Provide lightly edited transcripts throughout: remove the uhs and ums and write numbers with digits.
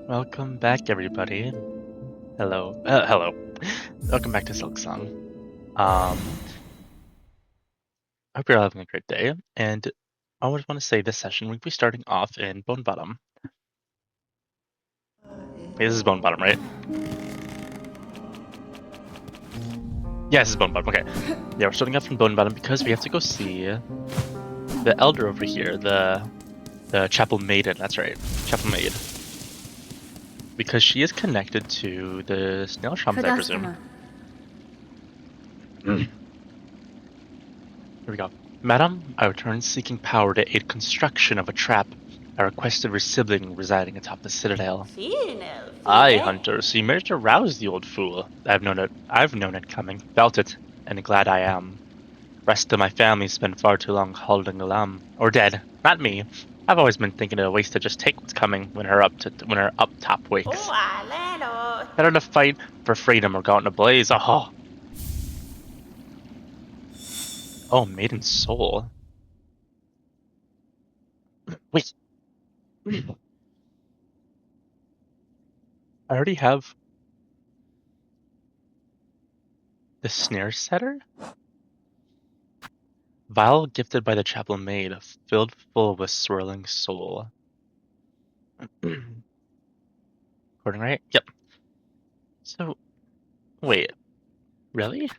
Welcome back, everybody. Hello. Welcome back to Silksong. I hope you're all having a great day, and I just want to say this session we'll be starting off in Bone Bottom. Hey, this is Bone Bottom, right? Yeah, this is Bone Bottom. Okay. Yeah, we're starting off in Bone Bottom because we have to go see the Elder over here, the Chapel Maiden. That's right, Chapel Maid. Because she is connected to the snail shamans, I presume. Here we go. Madam, I returned seeking power to aid construction of a trap. I requested your sibling residing atop the citadel. Aye, Hunter, so you managed to rouse the old fool. I've known it coming, felt it, and glad I am. Rest of my family spent far too long holding a lamb. Or dead. Not me. I've always been thinking it a waste to just take what's coming when her up top wakes. Better to fight for freedom or go out in a blaze. Oh, maiden soul. Wait. I already have the snare setter? Vial gifted by the chapel maid, filled full with swirling soul. Recording right? Yep. So, wait. Really?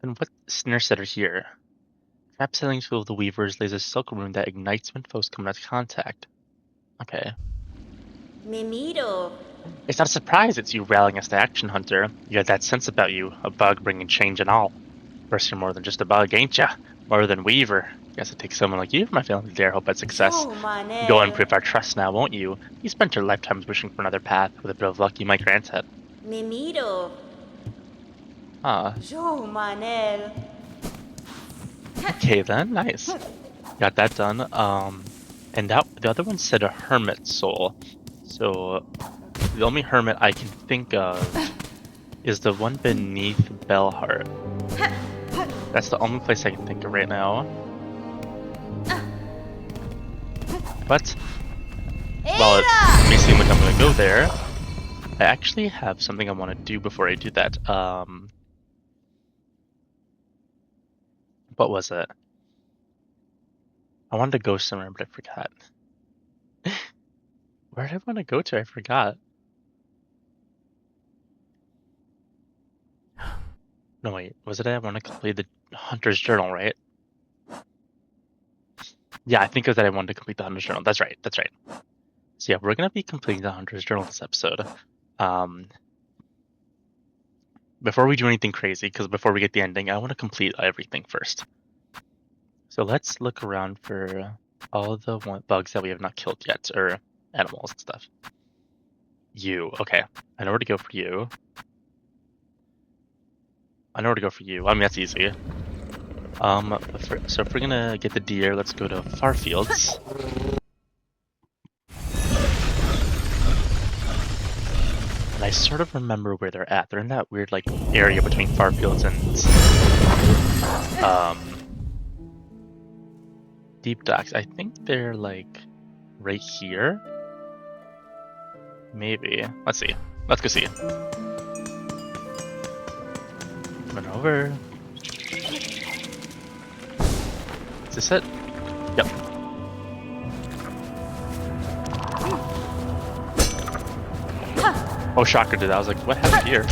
Then what snare setter here? Trap setting tool of the weavers lays a silk rune that ignites when foes come into contact. Okay. Mimito. It's not a surprise it's you rallying us to action, Hunter. You had that sense about you, a bug bringing change and all. First, you're more than just a bug, ain't ya? More than weaver. Guess it takes someone like you for my family to dare hope at success. Go and prove our trust now, won't you? You spent your lifetimes wishing for another path. With a bit of luck, you might grant it. Mimito. Ah. Jo Manel. Okay then, nice. Got that done. And that the other one said a hermit soul. So the only hermit I can think of is the one beneath Bellheart. That's the only place I can think of right now. But while it may seem like I'm gonna go there, I actually have something I want to do before I do that. What was it? I wanted to go somewhere, but I forgot. Where did I want to go to? I forgot. No, wait. Was it I want to complete the Hunter's Journal, right? Yeah, I think it was that I wanted to complete the Hunter's Journal. That's right. So yeah, we're going to be completing the Hunter's Journal this episode. Before we do anything crazy, because before we get the ending, I want to complete everything first. So let's look around for all the bugs that we have not killed yet, or animals and stuff. You. Okay. I know where to go for you. I mean, that's easy. So if we're gonna get the deer, let's go to Farfields. And I sort of remember where they're at. They're in that weird, like, area between Farfields and Deep Docks. I think they're, like, right here. Maybe. Let's see. Let's go see. Run over. Is this it? Yep. Oh, shocker did that. I was like, what happened here?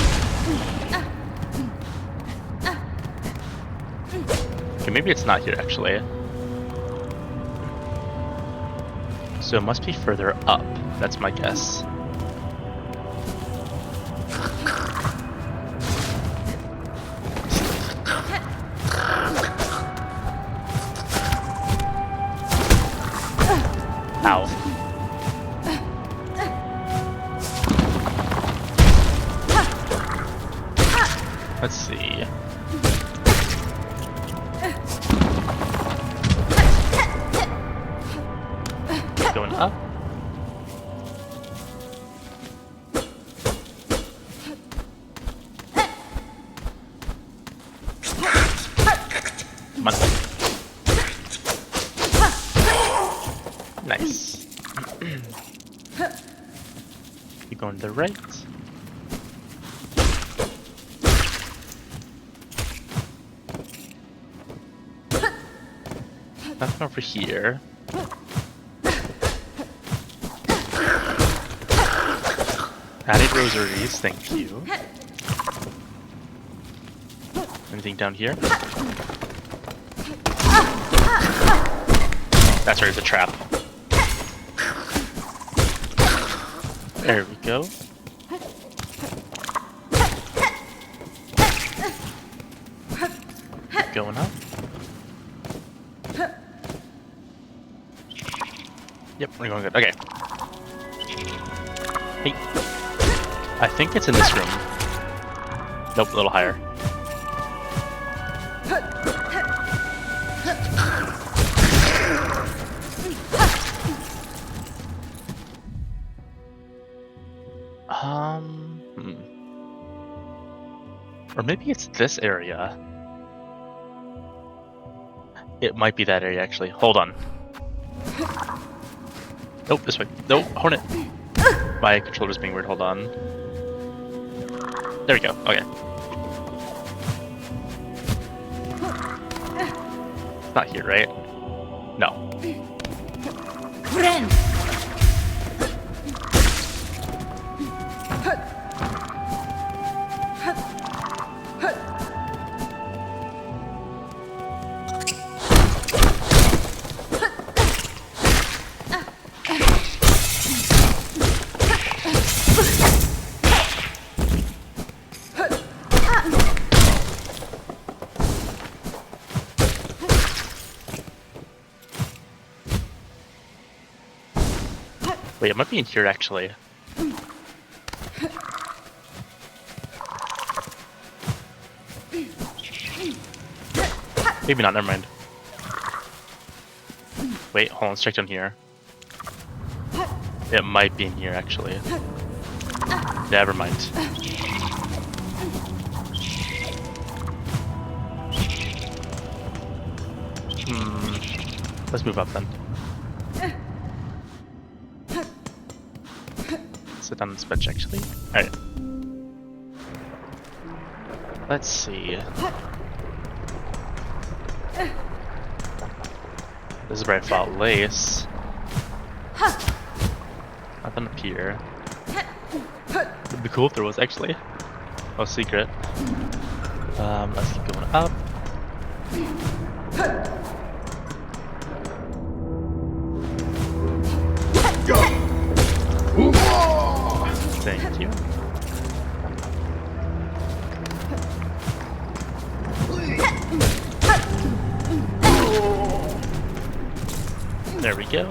Okay, maybe it's not here, actually. So it must be further up. That's my guess. Ow. Let's see. Going up. Come on. Nice. Keep going to the right. Nothing over here. Added rosaries, thank you. Anything down here? That's right, the trap. There we go. Keep going up. Yep, we're going good. Okay. Hey. I think it's in this room. Nope, a little higher. Or maybe it's this area. It might be that area, actually. Hold on. Nope, this way. Nope, Hornet. My controller's being weird. Hold on. There we go. Okay. Not here, right? No. Friend. Wait, it might be in here, actually. Maybe not, never mind. Wait, hold on, let's check down here. It might be in here, actually. Never mind. Let's move up then. Sit on this bench, actually. Alright. Let's see. This is where I fought Lace. Nothing up here. It'd be cool if there was, actually. Oh, secret. Let's keep going up. Thank you. There we go.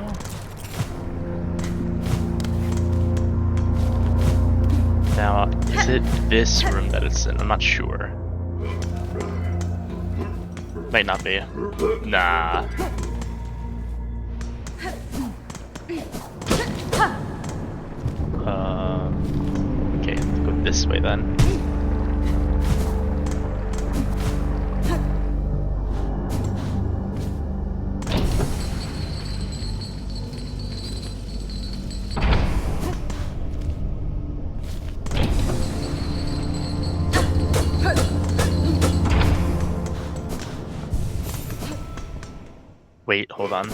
Now, is it this room that it's in? I'm not sure. Might not be. Nah. Okay, let's go this way then. Wait, hold on.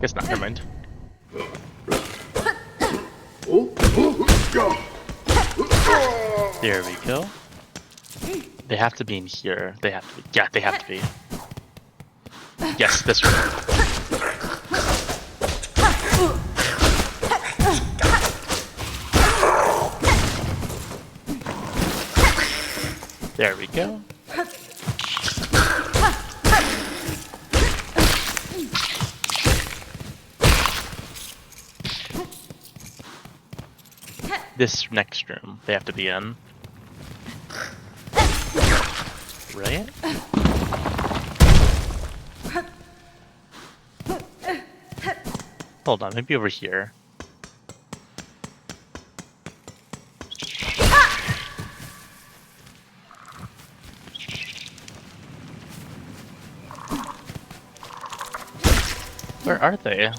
Guess not, never mind. There we go. They have to be in here. They have to be. Yeah, they have to be. Yes, this room. There we go. This next room, they have to be in. Right? Hold on, maybe over here. Where are they?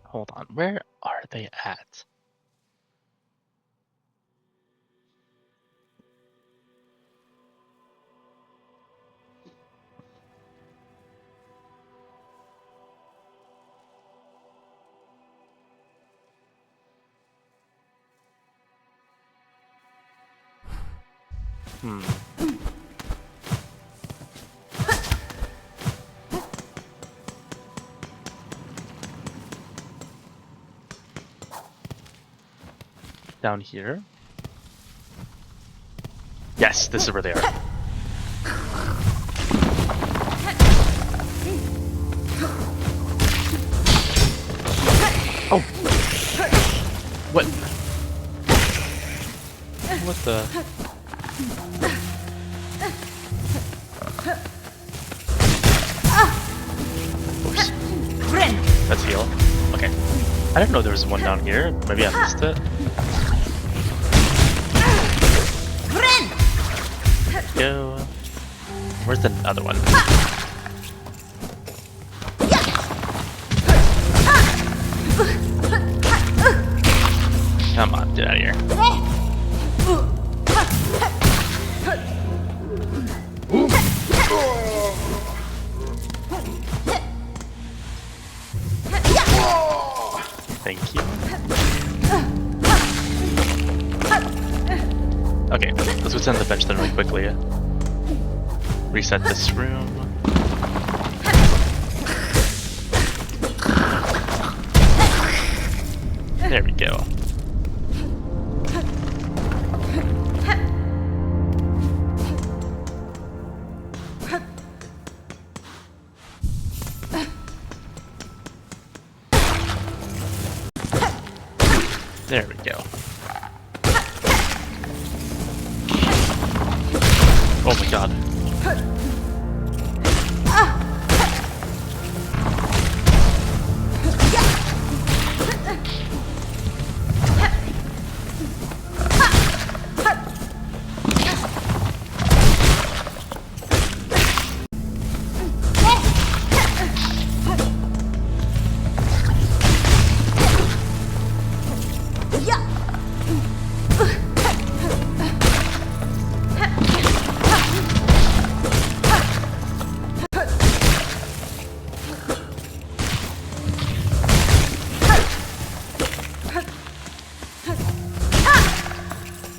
Hold on, where are they at? Hmm. Down here? Yes, this is where they are. Oh! What? What the? Oops. That's heal. Okay. I didn't know there was one down here. Maybe I missed it. Go. Where's the other one? Come on, get out of here. Thank you. Okay, let's go send the bench then really quickly. Reset this room. There we go. There we go. Oh my god.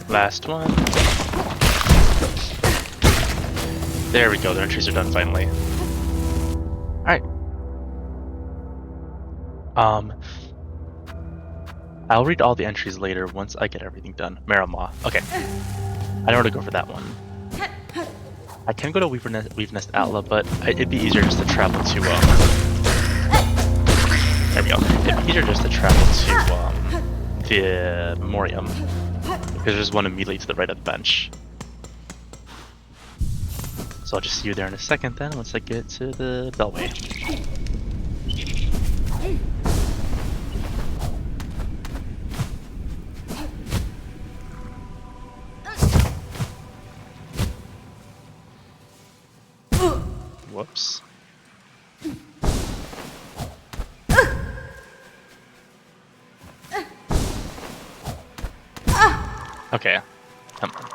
Last one. There we go, the entries are done finally. Alright. I'll read all the entries later once I get everything done. Maramaw. Okay. I know where to go for that one. I can go to Weave Nest Outla, but it'd be easier just to travel to, there we go. It'd be easier just to travel to, the Memoriam. Because there's one immediately to the right of the bench. So I'll just see you there in a second then, once I get to the Bellway. Whoops. Okay, come on.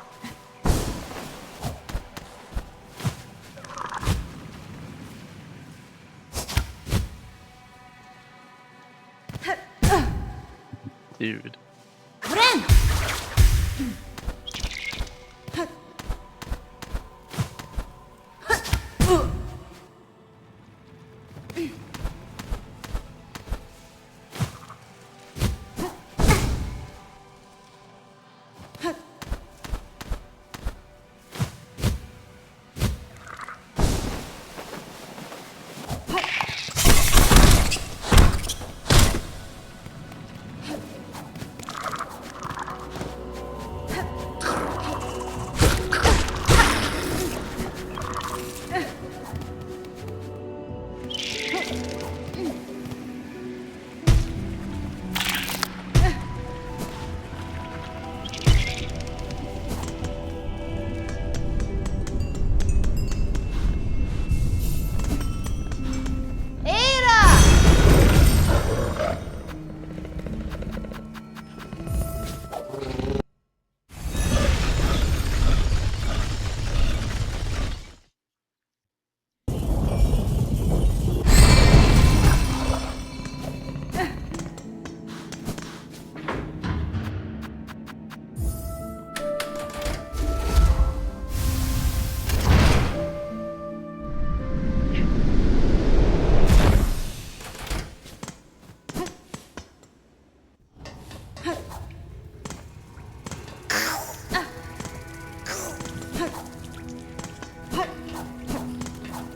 Dude.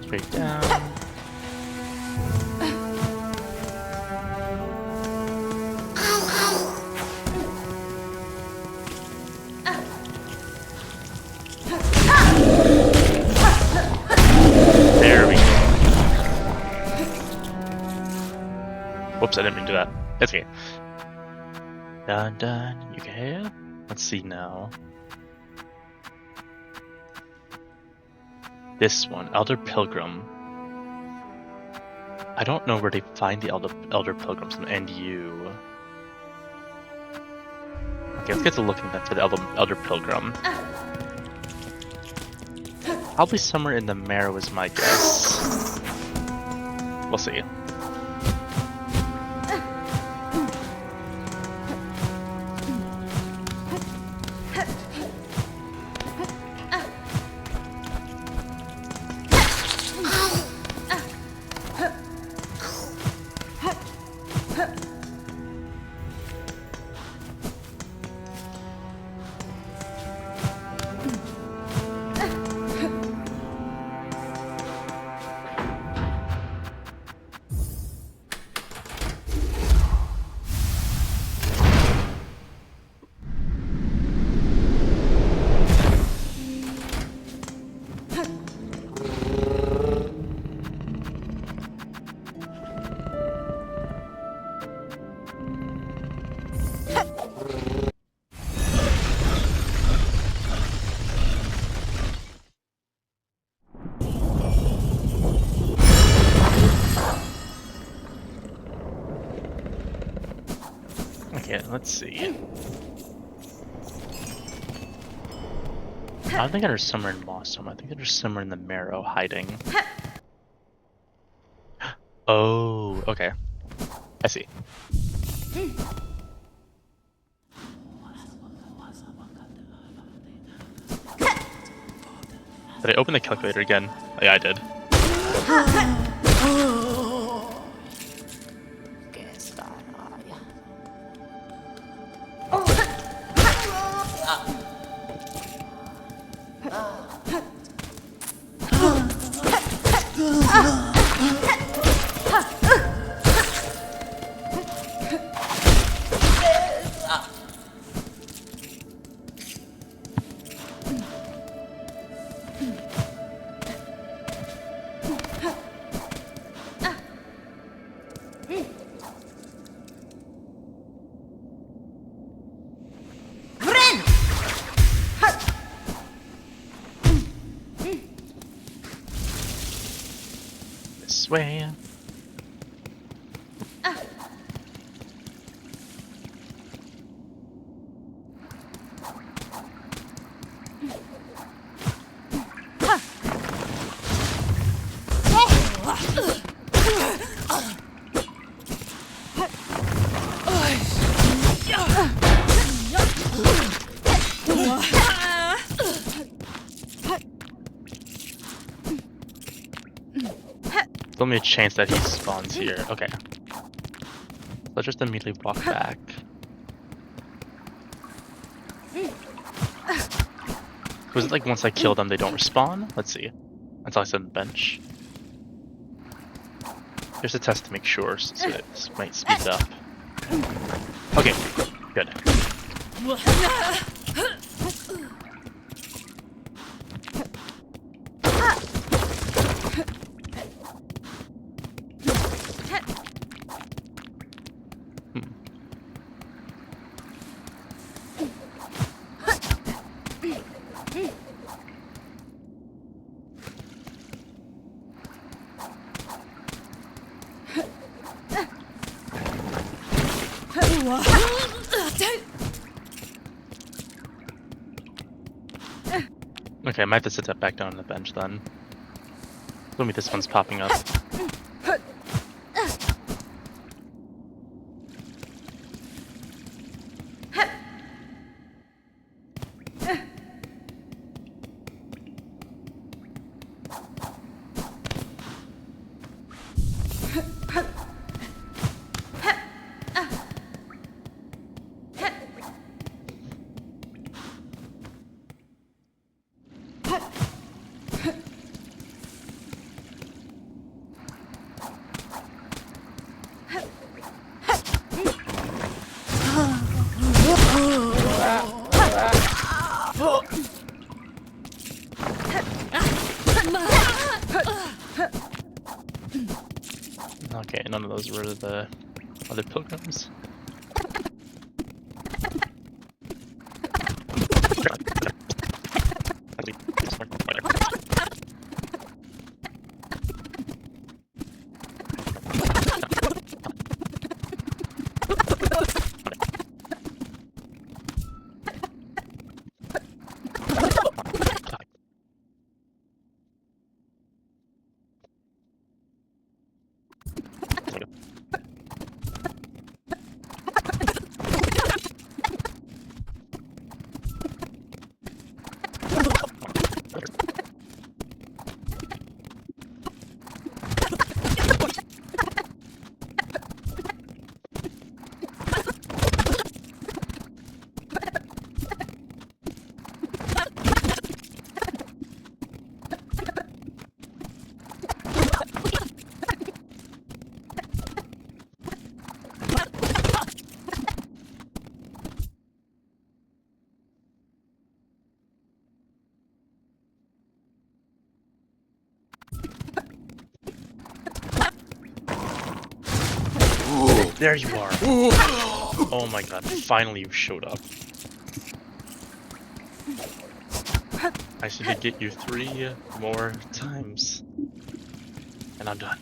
Straight down. There we go. Whoops, I didn't mean to do that. That's okay. Done. Okay. Let's see now. This one, Elder Pilgrim. I don't know where to find the Elder Pilgrims in NU. Okay, let's get to looking for the Elder Pilgrim. Probably somewhere in the Marrow is my guess. We'll see. Okay, let's see. I don't think they're somewhere in Mossome. I think they're just somewhere in the Marrow hiding. Oh, okay. I see. Did I open the calculator again? Yeah, I did. This way. There's only a chance that he spawns here. Okay. Let's just immediately walk back. Was it like once I kill them they don't respawn? Let's see. Until I set the bench. There's a test to make sure, so it might speed it up. Okay, good. Okay, I might have to sit that back down on the bench then. Tell me this one's popping up. Okay, none of those were the other pilgrims. There you are. Oh my god, finally you showed up. I should get you 3 more times. And I'm done.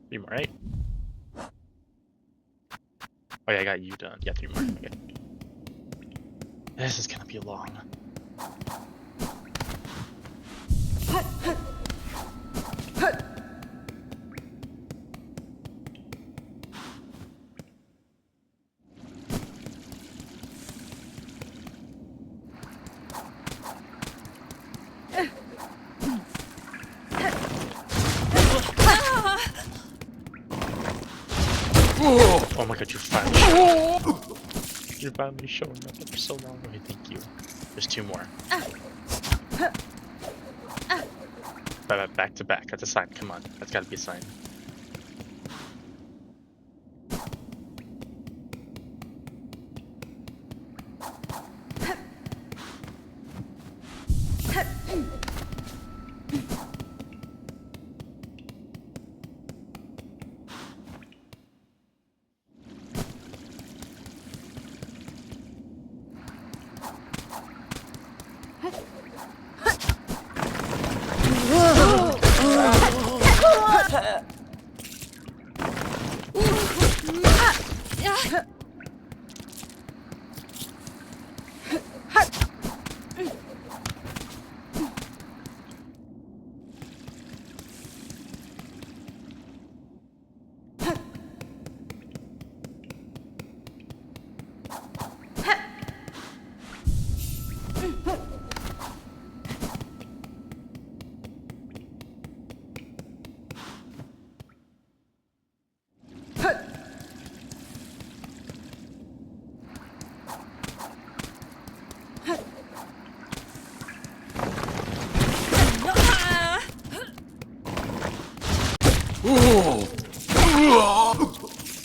3 more, right? Oh yeah, I got you done. Yeah, 3 more. Okay. This is gonna be long. Oh my god, you're finally showing up after so long. Okay, thank you. There's 2 more. Back to back. That's a sign. Come on. That's gotta be a sign.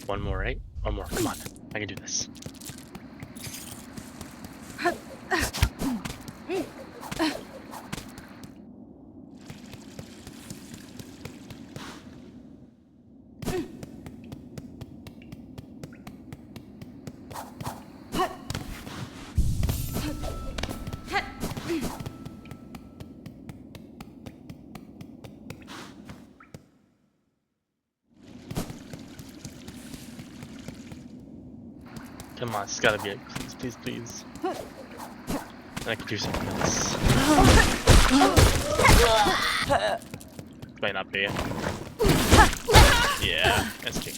One more, right? One more. Come on. I can do this. Come on, it's gotta be it. Please, please, please. I can do something else. Might not be. Yeah, that's king.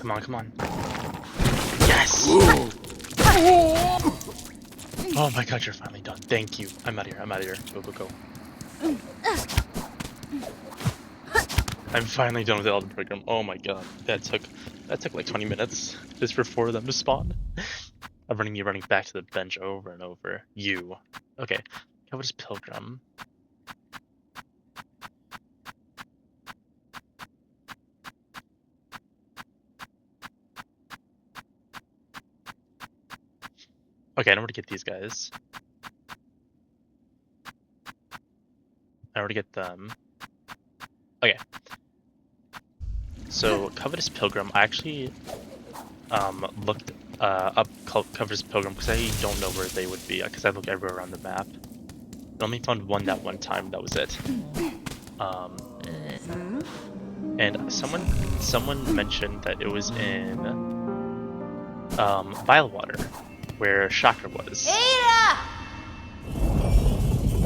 Come on, come on. Yes! Oh my god, you're finally done. Thank you. I'm out of here. I'm out of here. Go, go, go. I'm finally done with the Elder Program. Oh my god. That took like 20 minutes just for 4 of them to spawn. I'm running back to the bench over and over. You. Okay. Covetous Pilgrim. Okay, I know where to get these guys. I know where to get them. Okay. So, Covetous Pilgrim, I actually looked up Covetous Pilgrim because I don't know where they would be, because I looked everywhere around the map. I only found one that one time, that was it. And someone mentioned that it was in Bylewater, where Chakra was.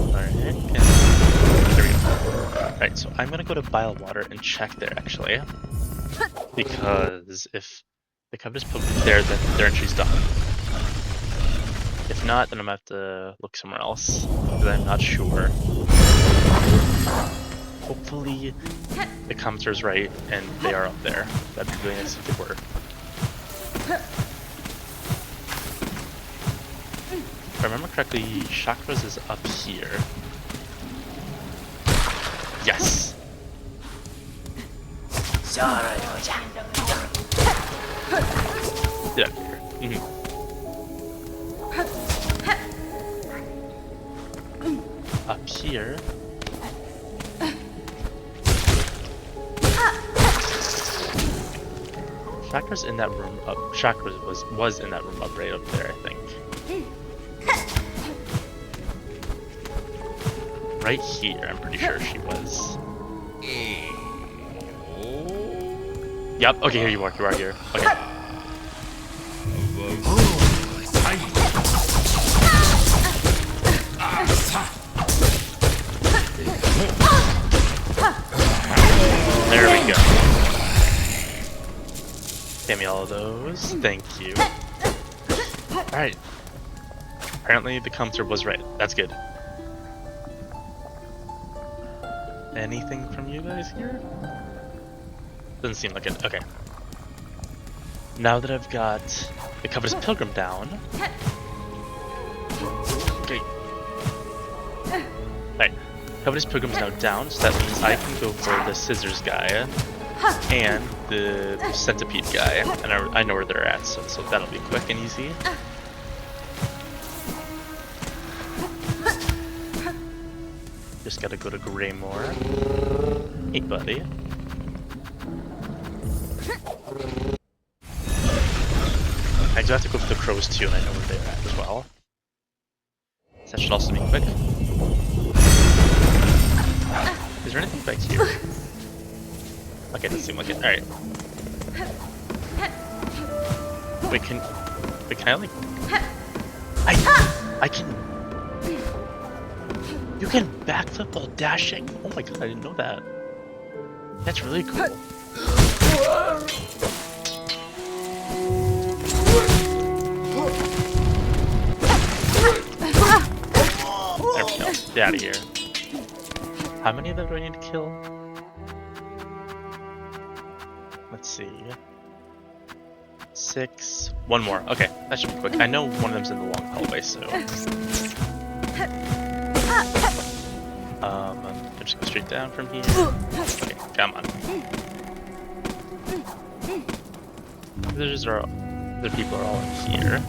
Alright, there we go. Alright, so I'm gonna go to Bylewater and check there actually. Because if the Covetous Pilgrim's there, then their entry's done. If not, then I'm gonna have to look somewhere else, because I'm not sure. Hopefully the commenter's right and they are up there. That'd be really nice if they were. If I remember correctly, Chakras is up here. Yes! Yeah, here. Up here. Chakra's in that room up. Chakra was in that room up right up there, I think. Right here, I'm pretty sure she was. Yep, okay, here you are here. Okay. There we go. Give me all of those. Thank you. Alright. Apparently the commenter was right. That's good. Anything from you guys here? Doesn't seem like it. Okay. Now that I've got the Covetous Pilgrim down. Okay. Alright. Covetous Pilgrim is now down, so that means I can go for the Scissors guy and the Centipede guy. And I know where they're at, so that'll be quick and easy. Just gotta go to Greymore. Hey, buddy. I do have to go for the crows too, and I know where they're at as well. So that should also be quick. Is there anything back here? Okay, doesn't seem like it. Alright. Wait, can I like... I can... You can backflip while dashing? Oh my god, I didn't know that. That's really cool. There we go. Get out of here. How many of them do I need to kill? Let's see. 6. One more. Okay, that should be quick. I know one of them's in the long hallway, so... I'm just go straight down from here. Okay, come on. The people are all in here.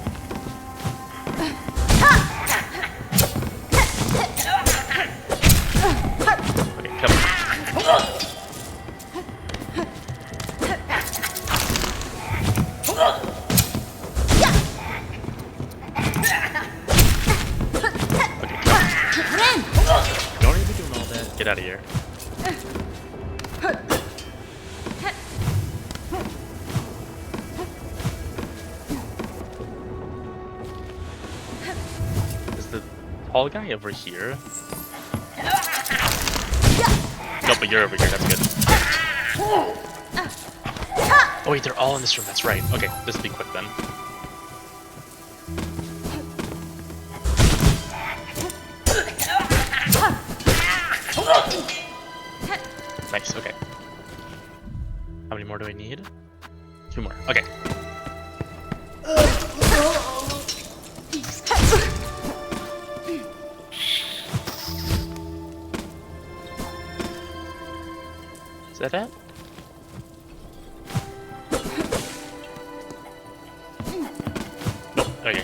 Okay, come on. Get out of here. Is the tall guy over here? No, but you're over here, that's good. Oh wait, they're all in this room. That's right. Okay, this will be quick then. Nice, okay. How many more do I need? 2 more. Okay. Is that it? Okay.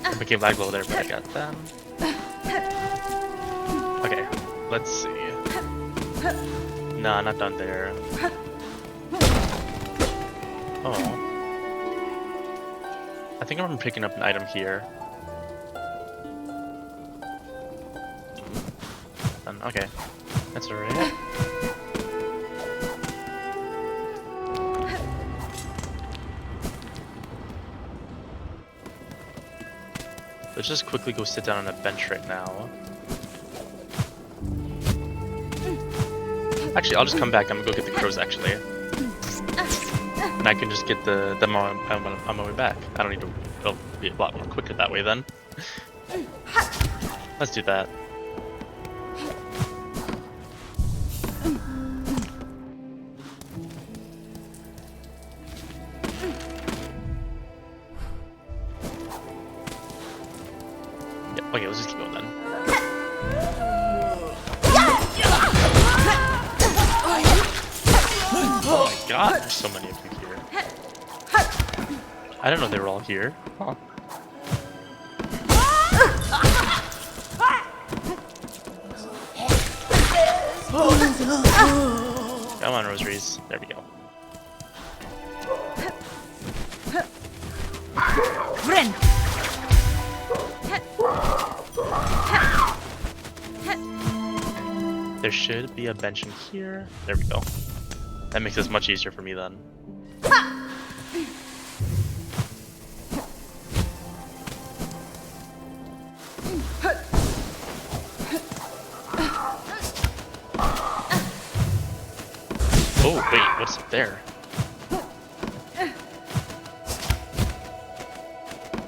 I became lag low there, but I got them. Okay, let's see. Nah, not done there. Oh. I think I'm picking up an item here. Okay, that's alright. Let's just quickly go sit down on a bench right now. Actually, I'll just come back. I'm gonna go get the crows actually. And I can just get them on my way back. I don't need to, it'll be a lot more quicker that way then. Let's do that. Yep, okay, let's just keep going then. Oh my god, there's so many of you here. I didn't know they were all here. Huh. Come on, Rosaries. There we go. Friend. There should be a bench in here. There we go. That makes this much easier for me then. Oh, wait, what's up there?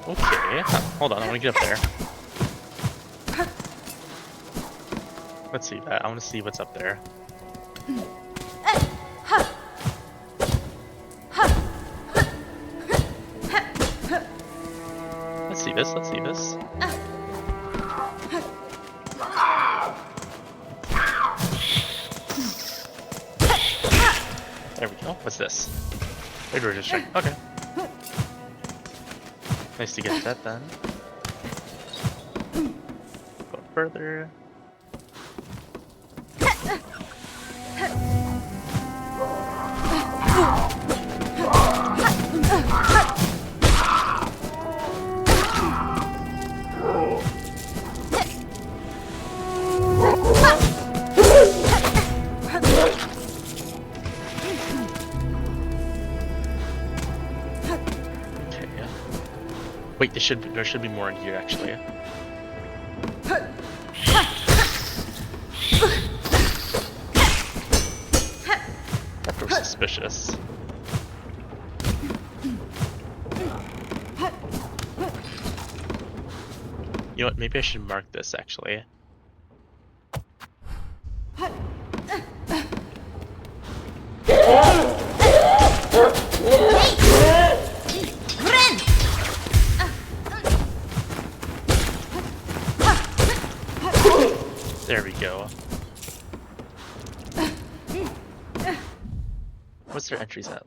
Okay, hold on, I want to get up there. Let's see that. I want to see what's up there. Let's see this, let's see this. There we go. What's this? Trade registry. Okay. Nice to get that then. Go further. Wait, there should be more in here actually. That was suspicious. You know what? Maybe I should mark this actually. There we go. What's their entries at?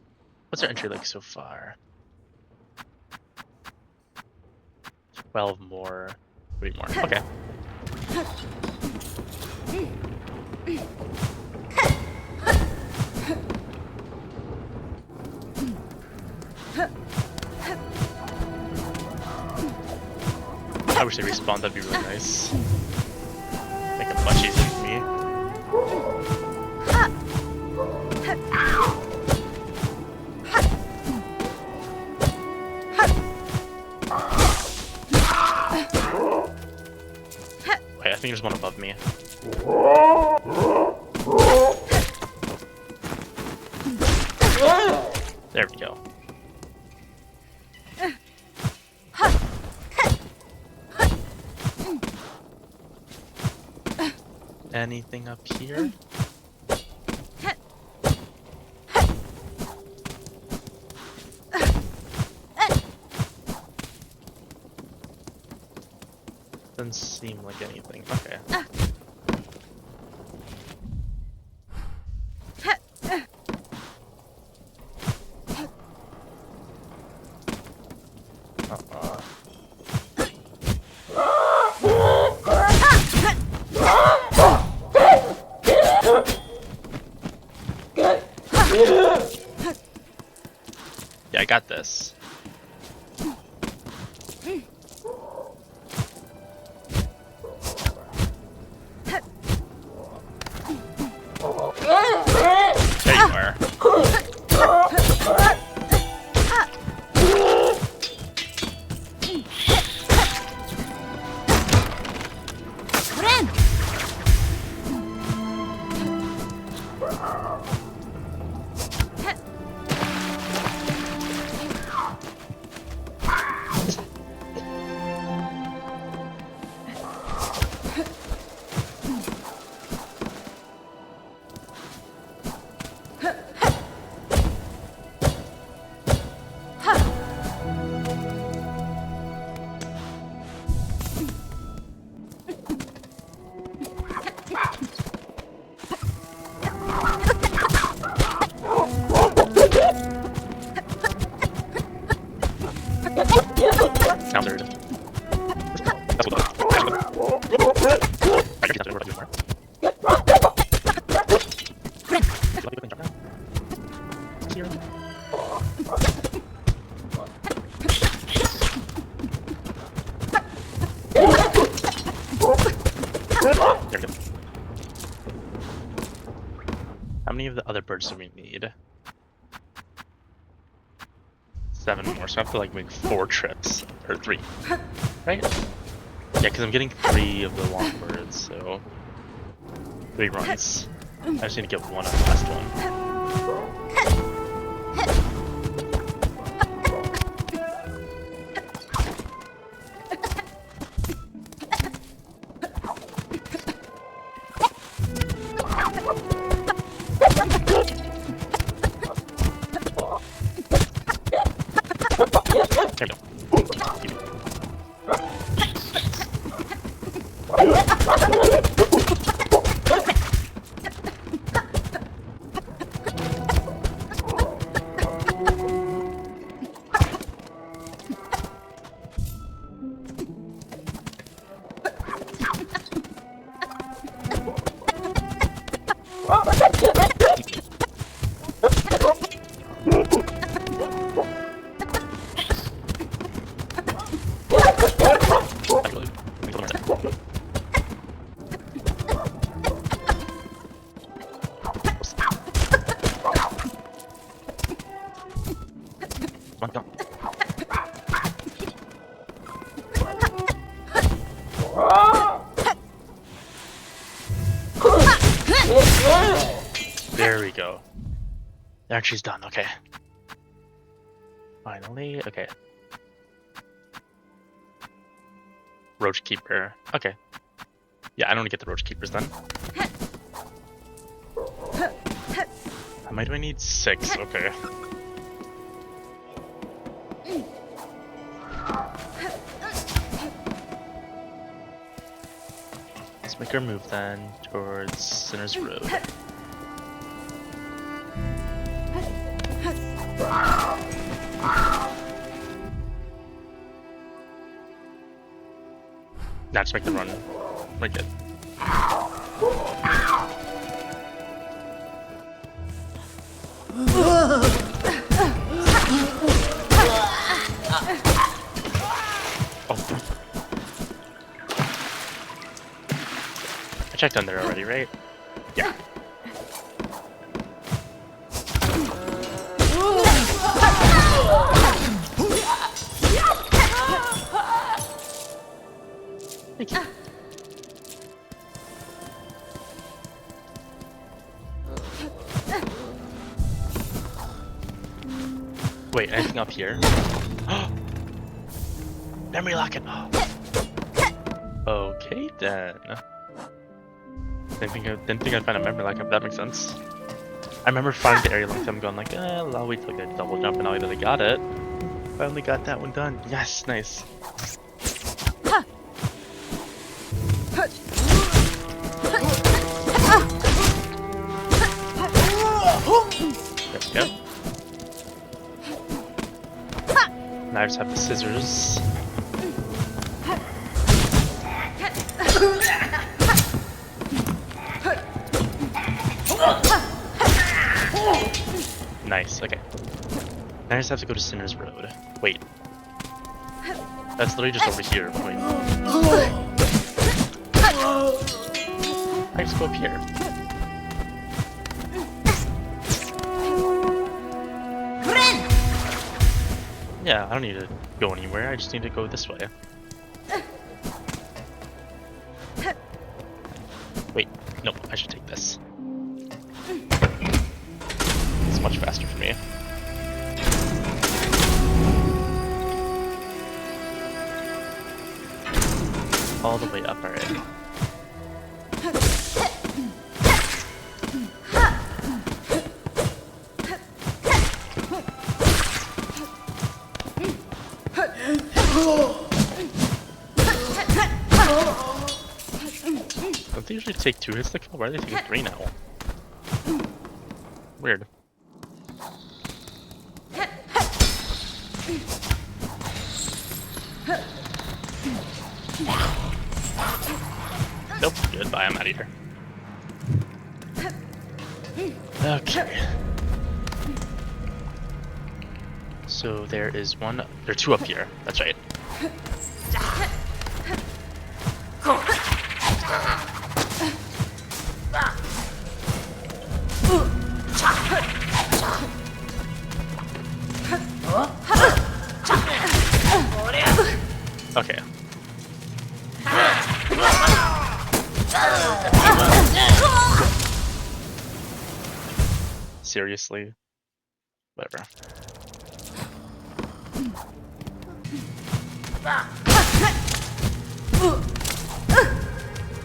What's their entry like so far? 12 more. 3 more. Okay. I wish they respawned, that'd be really nice. Make it much easier for me. think there's one above me. There we go. Anything up here? Doesn't seem like anything. Okay. Yeah, I got this. There you are. Now there it is. That's what I can do more. There we go. How many of the other birds do we need? 7 more, so I have to like make 4 trips, or 3, right? Yeah, because I'm getting 3 of the long birds, so 3 runs. I just need to get one of the last one. There we go. Come on, go. There we go. There, she's done. Okay. Finally. Okay. Roach Keeper. Okay. Yeah, I don't want to get the Roach Keepers then. How many do I need? 6. Okay. Let's make our move then towards Sinner's Road. Now just make the run. We're good. Oh. I checked under already, right? Yeah. Thank you. Wait, anything up here? Memory locket! Okay, then. Didn't think I'd find a memory locket, that makes sense. I remember finding the area like I'm going like, I'll wait till I get a double jump, and now that I got it. Finally got that one done. Yes, nice. There we go. Now I just have the scissors. Nice, okay. Now I just have to go to Sinner's Road. Wait. That's literally just over here. Wait. I just go up here. Yeah, I don't need to go anywhere. I just need to go this way. Wait, no, I should take this. It's much faster for me. All the way up, alright. Don't they usually take 2 hits to kill? Why are they taking 3 now? Weird. Nope, goodbye, I'm out of here. Okay. So there is one, there are 2 up here, that's right. Okay. Seriously? Whatever.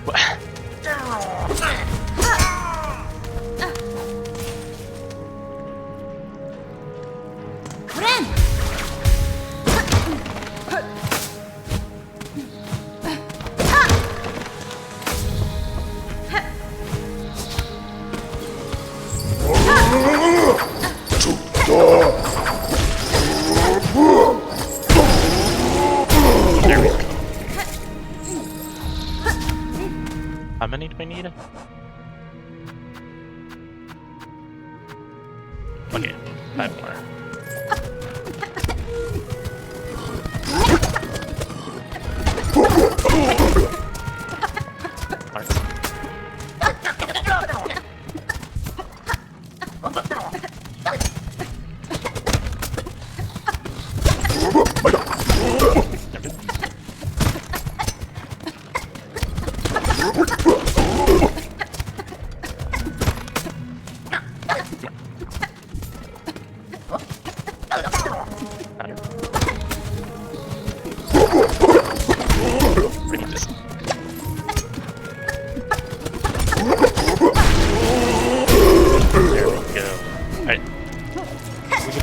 What? There we go. How many do I need? Okay, 5 more.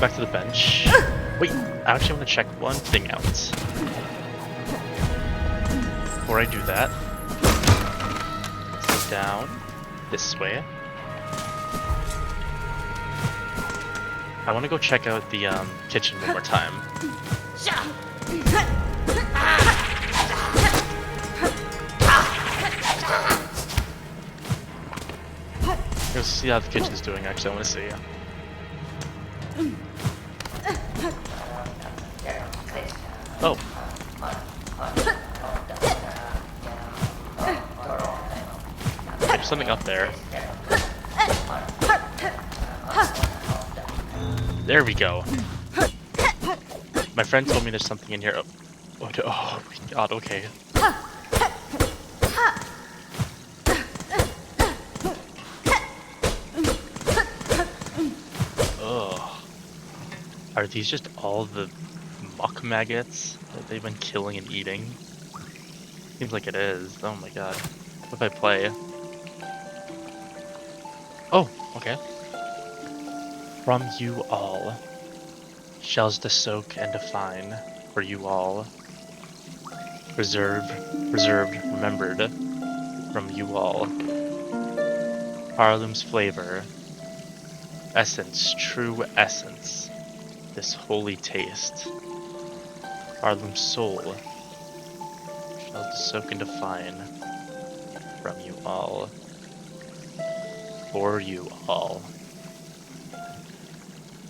Back to the bench. Wait, I actually want to check one thing out. Before I do that, let's go down this way. I want to go check out the kitchen one more time. Let's see how the kitchen's doing, actually, I want to see. Oh. There's something up there. There we go. My friend told me there's something in here. Oh my god, okay. Are these just all the muck maggots that they've been killing and eating? Seems like it is. Oh my god. What if I play? Oh, okay. From you all. Shells to soak and define. For you all. Reserved, remembered. From you all. Harlem's flavor. Essence, true essence. This holy taste. Harlem's soul. Shells to soak and define. From you all. For you all.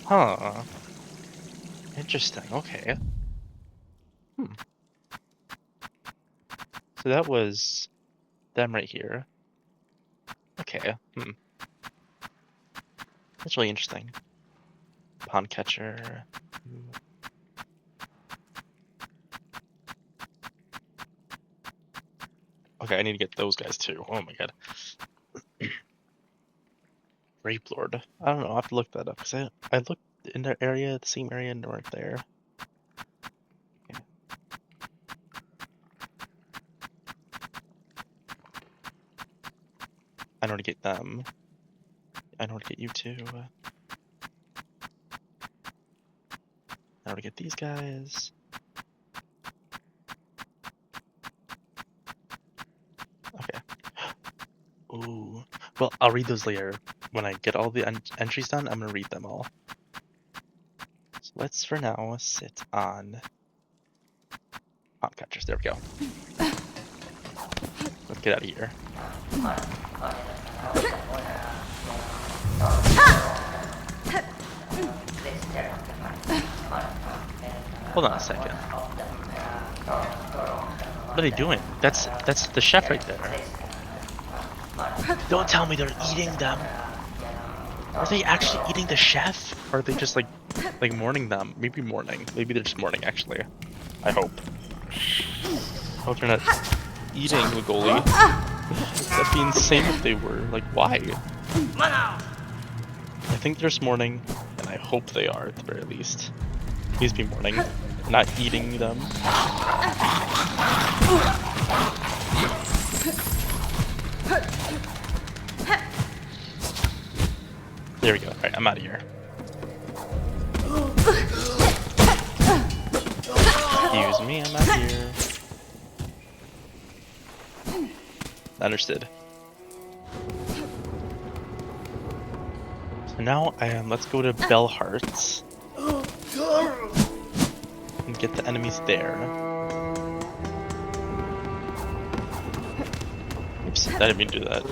Huh. Interesting, okay. So that was them right here. Okay, That's really interesting. Pond catcher. Okay, I need to get those guys too. Oh my god. Rape Lord. I don't know, I have to look that up because I looked in the area, the same area, and they weren't there. Okay. I know how to get them. I know how to get you too. I know how to get these guys. Okay. Ooh. Well, I'll read those later. When I get all the entries done, I'm gonna read them all. So let's, for now, sit on pond catchers. There we go. Let's get out of here. Hold on a second. What are they doing? That's the chef right there. Don't tell me they're eating them. Are they actually eating the chef? Or are they just like mourning them? Maybe mourning. Maybe they're just mourning actually. I hope. Oh, they're not eating the goalie. That'd be insane if they were. Like, why? I think they're just mourning, and I hope they are at the very least. Please be mourning, not eating them. There we go. Alright, I'm out of here. Excuse me, I'm out of here. Understood. So now, let's go to Bellhearts and get the enemies there. Oops, I didn't mean to do that.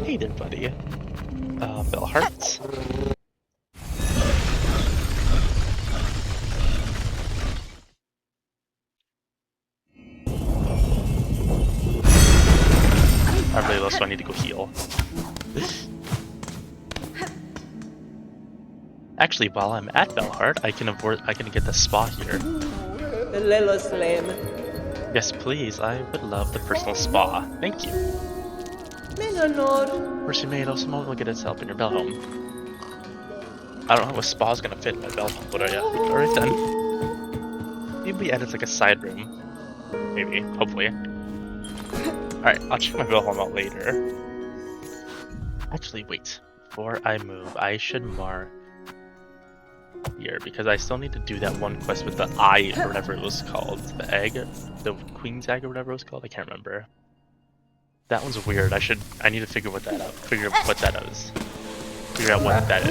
Hey there, buddy. Bellhearts. I'm really low, so I need to go heal. Actually, while I'm at Bellheart, I can get the spa here. Yes, please. I would love the personal spa. Thank you. Mercy maid also will get its help in your bell home. I don't know how a spa's gonna fit in my bell home, but alright then. Maybe add it like a side room. Maybe, hopefully. Alright, I'll check my bell home out later. Actually, wait. Before I move, I should mark here because I still need to do that one quest with the eye or whatever it was called. The egg? The queen's egg or whatever it was called? I can't remember. That one's weird. I need to figure what that out. Figure out what that is. Figure out what that is.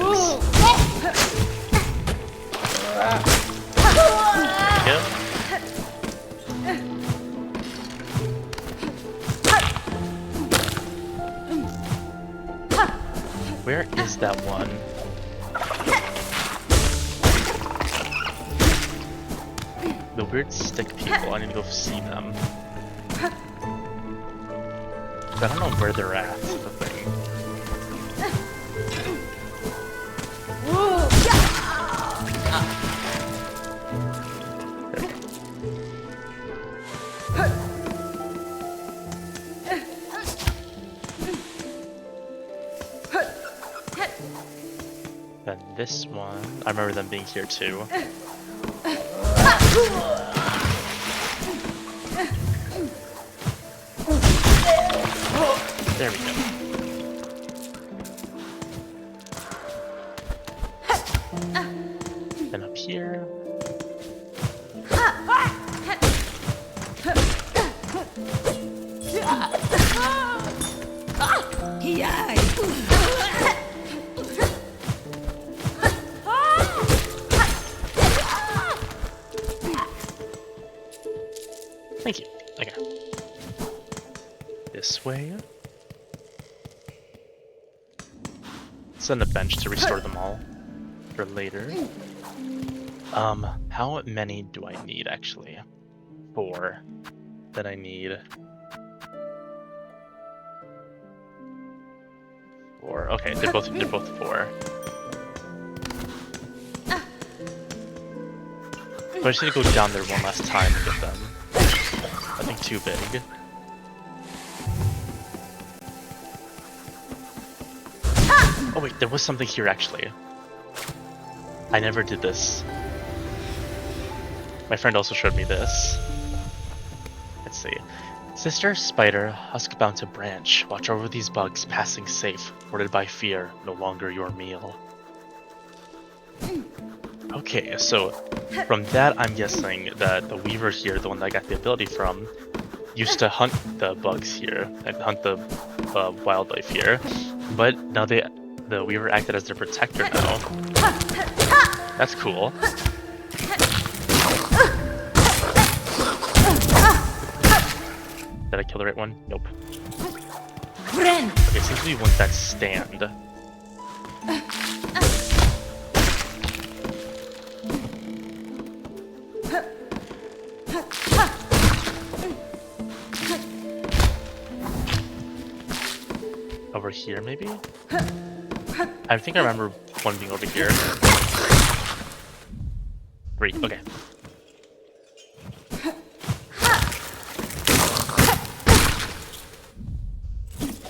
There we go. Where is that one? The weird stick people, I need to go see them. I don't know where they're at, the thing. The this one, I remember them being here too. There we go. Then up here. Thank you. Okay. This way. Send a bench to restore them all for later. How many do I need actually? 4. Then I need 4. Okay, they're both 4. But I just need to go down there one last time and get them. Nothing too big. Oh wait, there was something here actually. I never did this. My friend also showed me this. Let's see. Sister Spider, husk-bound to branch. Watch over these bugs, passing safe. Warded by fear, no longer your meal. Okay, so from that I'm guessing that the Weaver here, the one that I got the ability from, used to hunt the bugs here and hunt the wildlife here. But now the Weaver acted as their protector now. That's cool. Did I kill the right one? Nope. Okay, seems to be one that stand. Over here, maybe? I think I remember one being over here. 3, okay.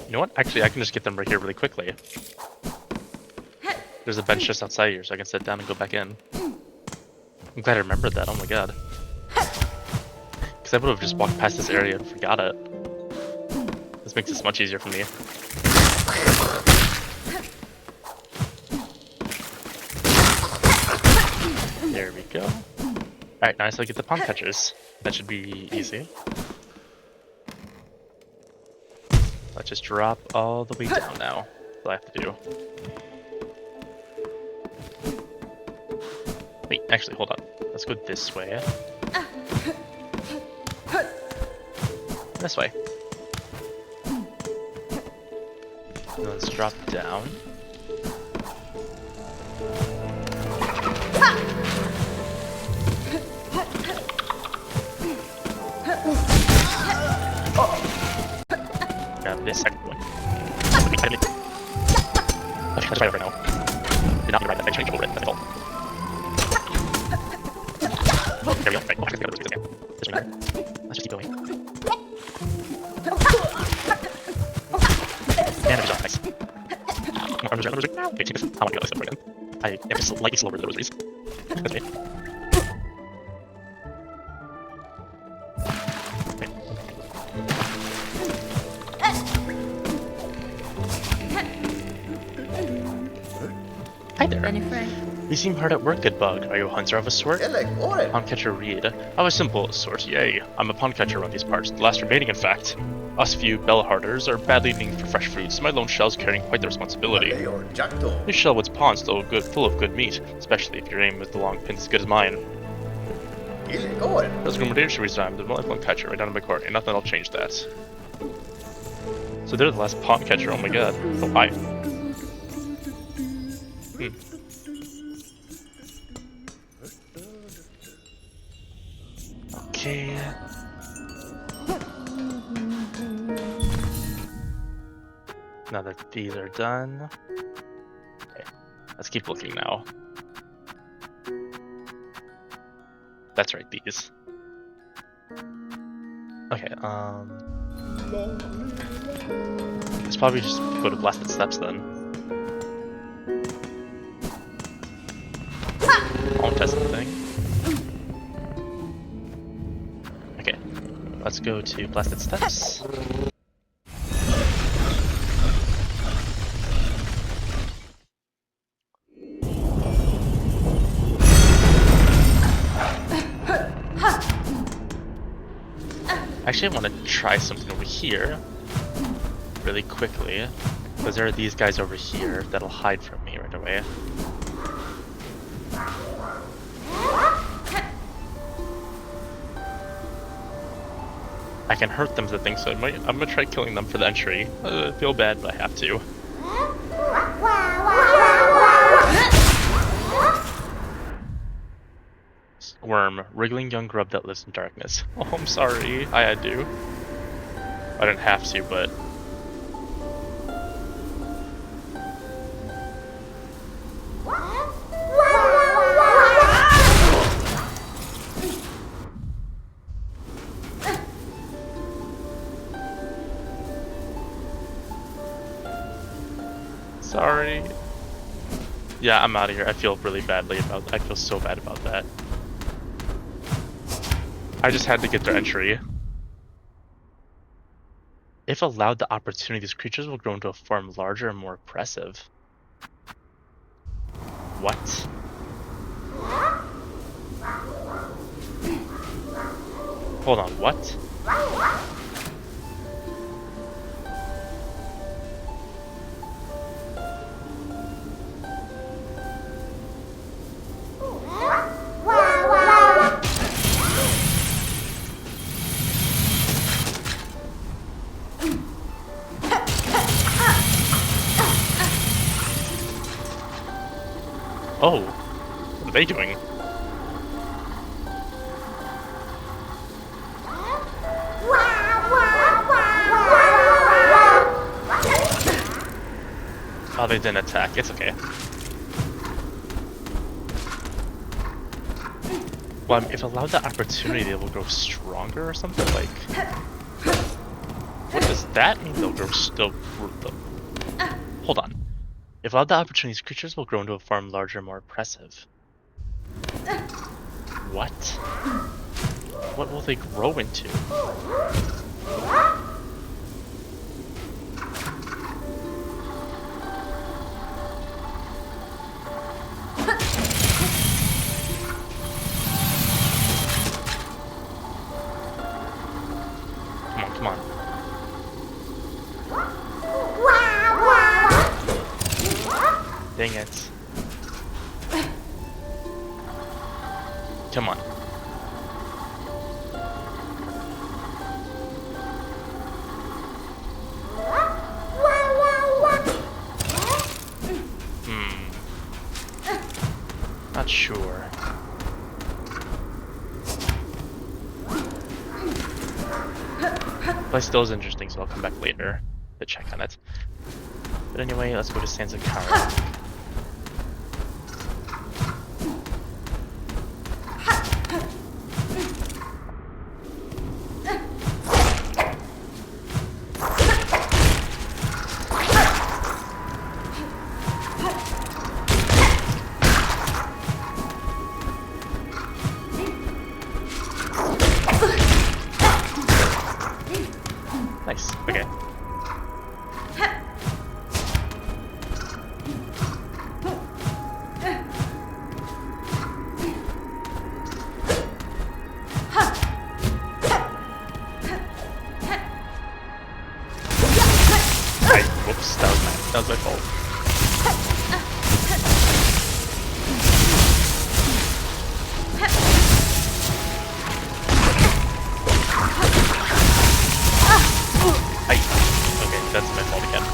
You know what? Actually, I can just get them right here really quickly. There's a bench just outside here, so I can sit down and go back in. I'm glad I remembered that, oh my god. Because I would have just walked past this area and forgot it. This makes this much easier for me. There we go. Alright, now I still get the palm catchers. That should be easy. Let's just drop all the way down now. That's all I have to do. Wait, actually, hold on. Let's go this way. This way. And let's drop down. Grab this second one. Okay, that's right over now. Did not need to ride that thing, change over it, that's all. There we go, right, okay. Doesn't matter. Let's just keep going. And a jump, nice. I'm just rosary. Okay, I want to go this over again. I am just slightly slower than the rosaries. That's me. Hi there. You seem hard at work, good bug. Are you a hunter of a sort? Pondcatcher Reed. Of a simple sort, yay. I'm a pondcatcher around these parts, the last remaining in fact. Us few bellharders are badly needing for fresh food, so my lone shell's carrying quite the responsibility. This Shellwood's pond's still full of good meat, especially if your aim with the long pins as good as mine. Those Grimmadere should resign, the lifelong catcher right down in my court, and nothing will change that. So they're the last pondcatcher, oh my god. Oh, hi. Okay. Now that these are done, okay, let's keep looking now. That's right, these. Okay, let's probably just go to Blasted Steps then. I won't test anything. Okay, let's go to Blasted Steps. Actually, I want to try something over here really quickly, because there are these guys over here that'll hide from me right away. I can hurt them, the thing, so I'm gonna try killing them for the entry. I feel bad, but I have to. Worm, wriggling young grub that lives in darkness. Oh, I'm sorry. I had to. I didn't have to, but... Sorry. Yeah, I'm out of here. I feel really badly about that. I feel so bad about that. I just had to get their entry. If allowed the opportunity, these creatures will grow into a form larger and more oppressive. What? Hold on, what? Oh, what are they doing? Oh, they didn't attack. It's okay. Well, if allowed the opportunity, they will grow stronger or something? Like, what does that mean? They'll grow still. Hold on. If allowed the opportunity, creatures will grow into a form larger and more oppressive. What? What will they grow into? Come on. Dang it. Come on. Not sure. Place still is interesting, so I'll come back later to check on it. But anyway, let's go to Sanzakara. Nice, okay. Whoops, that was my fault. Okay, that's my fault again.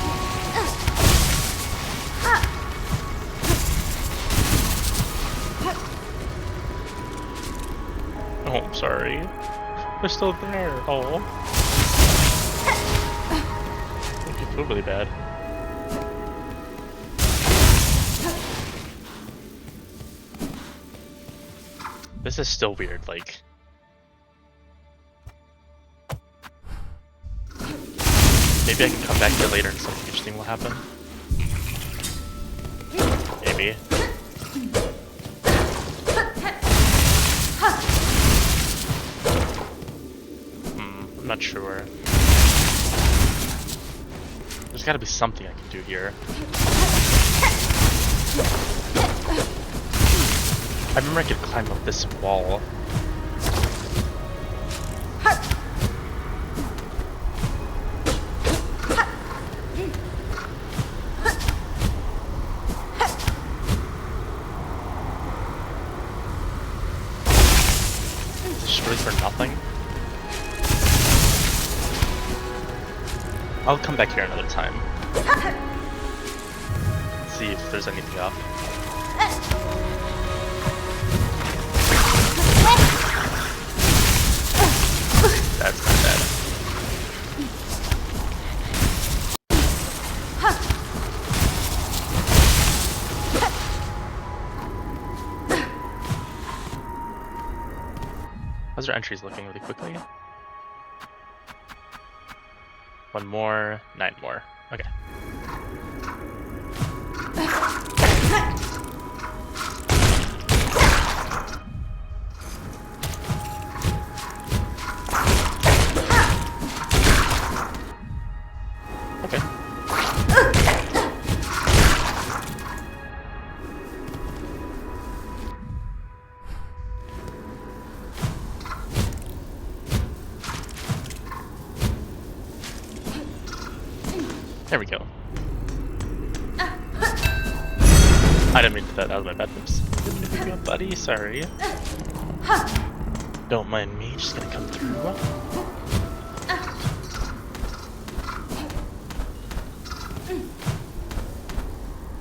Oh, I'm sorry. They're still there. Oh. Make you feel really bad. This is still weird, like... Maybe I can come back here later and something interesting will happen. Maybe. not sure. There's gotta be something I can do here. I remember I could climb up this wall. Just really for nothing. I'll come back here another time. See if there's anything up. That's not bad. How's our entries looking really quickly? 1 more, 9 more. Okay. Okay. There we go. I didn't mean to do that. That was my bad moves. There we go, buddy. Sorry. Don't mind me. Just gonna come through.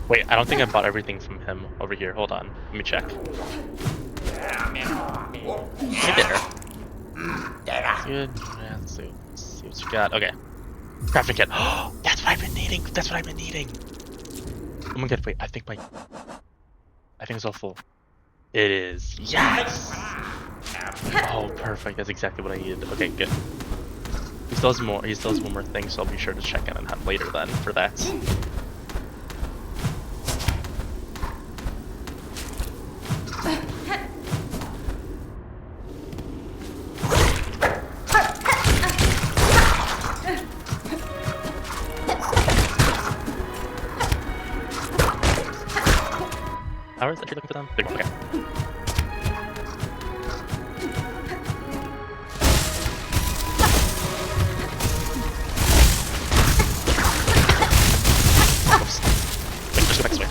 Wait, I don't think I bought everything from him over here. Hold on. Let me check. Hey there. Good. Yeah, let's see what you got. Okay. Crafting kit. Oh, that's what I've been needing. That's what I've been needing. Oh my god, wait. I think it's all full. It is. Yes! Oh, perfect. That's exactly what I needed. Okay, good. He still has more. He still has one more thing, so I'll be sure to check in on him later then for that. Hours that you're looking for them? Big one, okay. Whoops. Wait, just go back this way.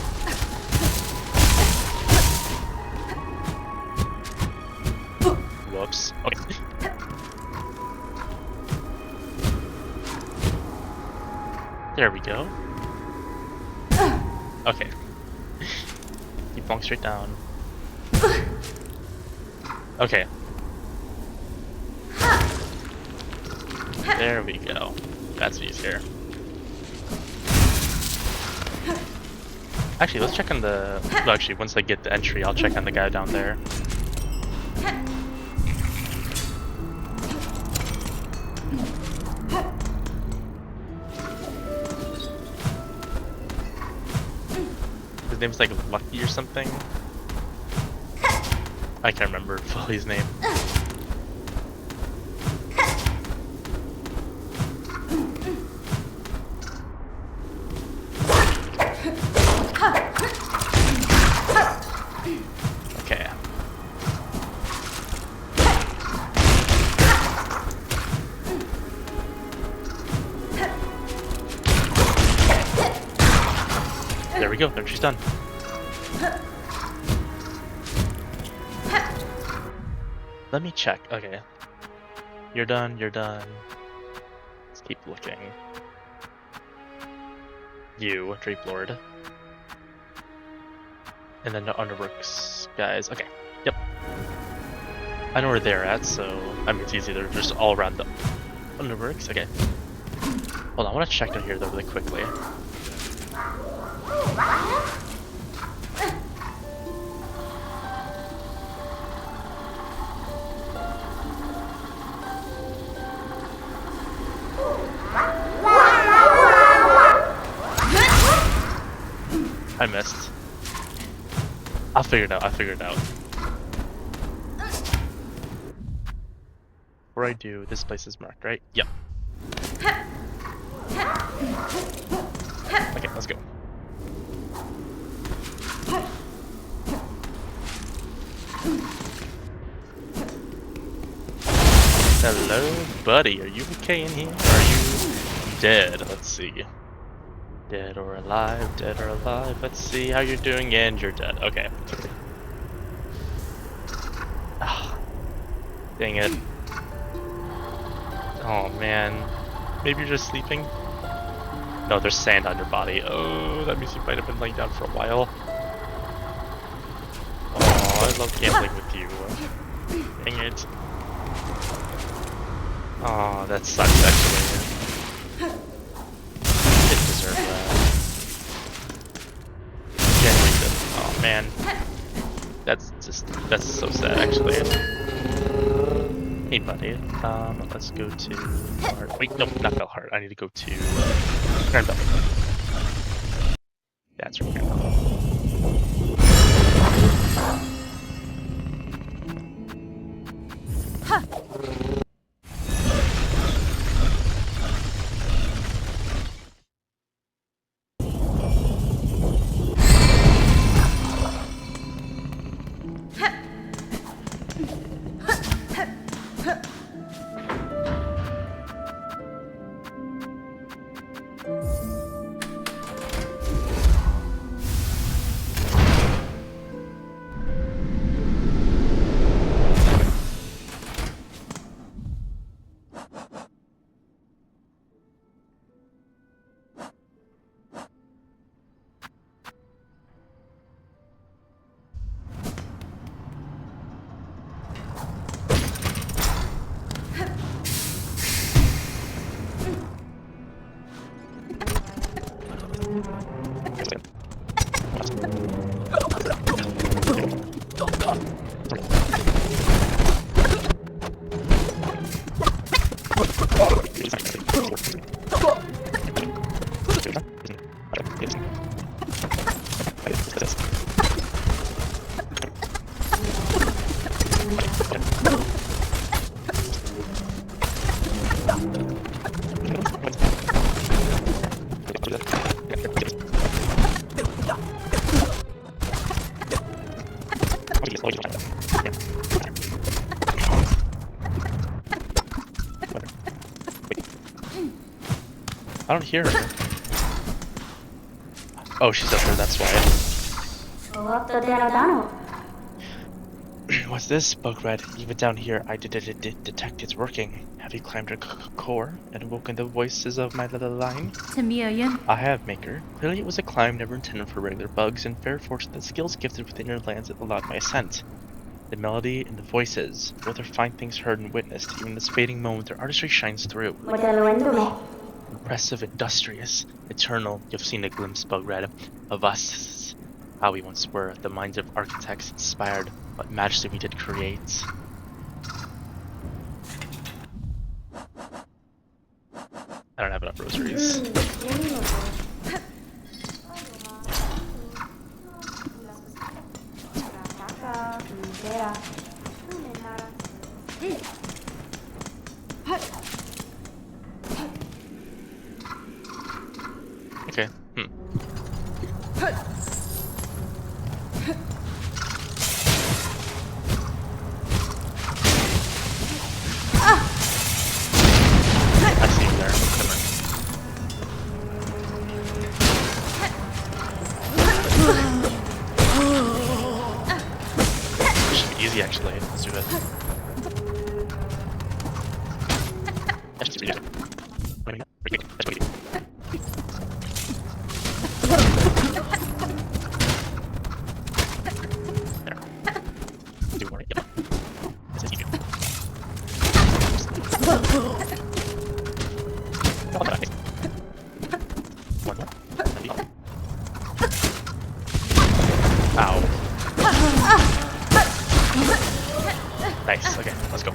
Whoops. Okay. There we go. Okay. Keep going straight down. Okay. There we go. That's easier. Actually, let's check on the... Well, actually, once I get the entry, I'll check on the guy down there. His name's like Lucky or something. I can't remember fully his name. Okay. There we go, there she's done. Let me check. Okay. You're done, you're done. Let's keep looking. You, Drape Lord. And then the Underworks guys. Okay. Yep. I know where they're at, so I mean it's easy. They're just all around the Underworks. Okay. Hold on, I want to check down here though really quickly. I missed. I'll figure it out. before I do, this place is marked, right? Yep. Okay, let's go. Hello, buddy. Are you okay in here? Are you dead? Let's see. Dead or alive? Dead or alive? Let's see how you're doing, and you're dead. Okay. Ah, dang it. Oh man. Maybe you're just sleeping? No, there's sand on your body. Oh, that means you might have been laying down for a while. Oh, I love gambling with you. Dang it. Oh, that sucks actually. Didn't deserve that. Can't read it. Oh man. That's so sad actually. Hey buddy, let's go to Bellheart. Wait, nope, not Bellheart. I need to go to Grand Bell. That's right, Grand Bell. I don't hear her. Oh, she's up there, that's why. What's this, Bugred? Even down here, I did detect it's working. Have you climbed her core and awoken the voices of my little line? I have, Maker. Clearly it was a climb never intended for regular bugs, and fair fortune that skills gifted within your lands that allowed my ascent. The melody and the voices, both are fine things heard and witnessed. Even in this fading moment, their artistry shines through. Impressive, industrious, eternal, you've seen a glimpse, Bugred, of us, how we once were. The minds of architects inspired what majesty we did create. I don't have enough rosaries. Okay, I see you there. Should be easy actually. Let's do it. That's just easy. Ow. Nice, okay, let's go.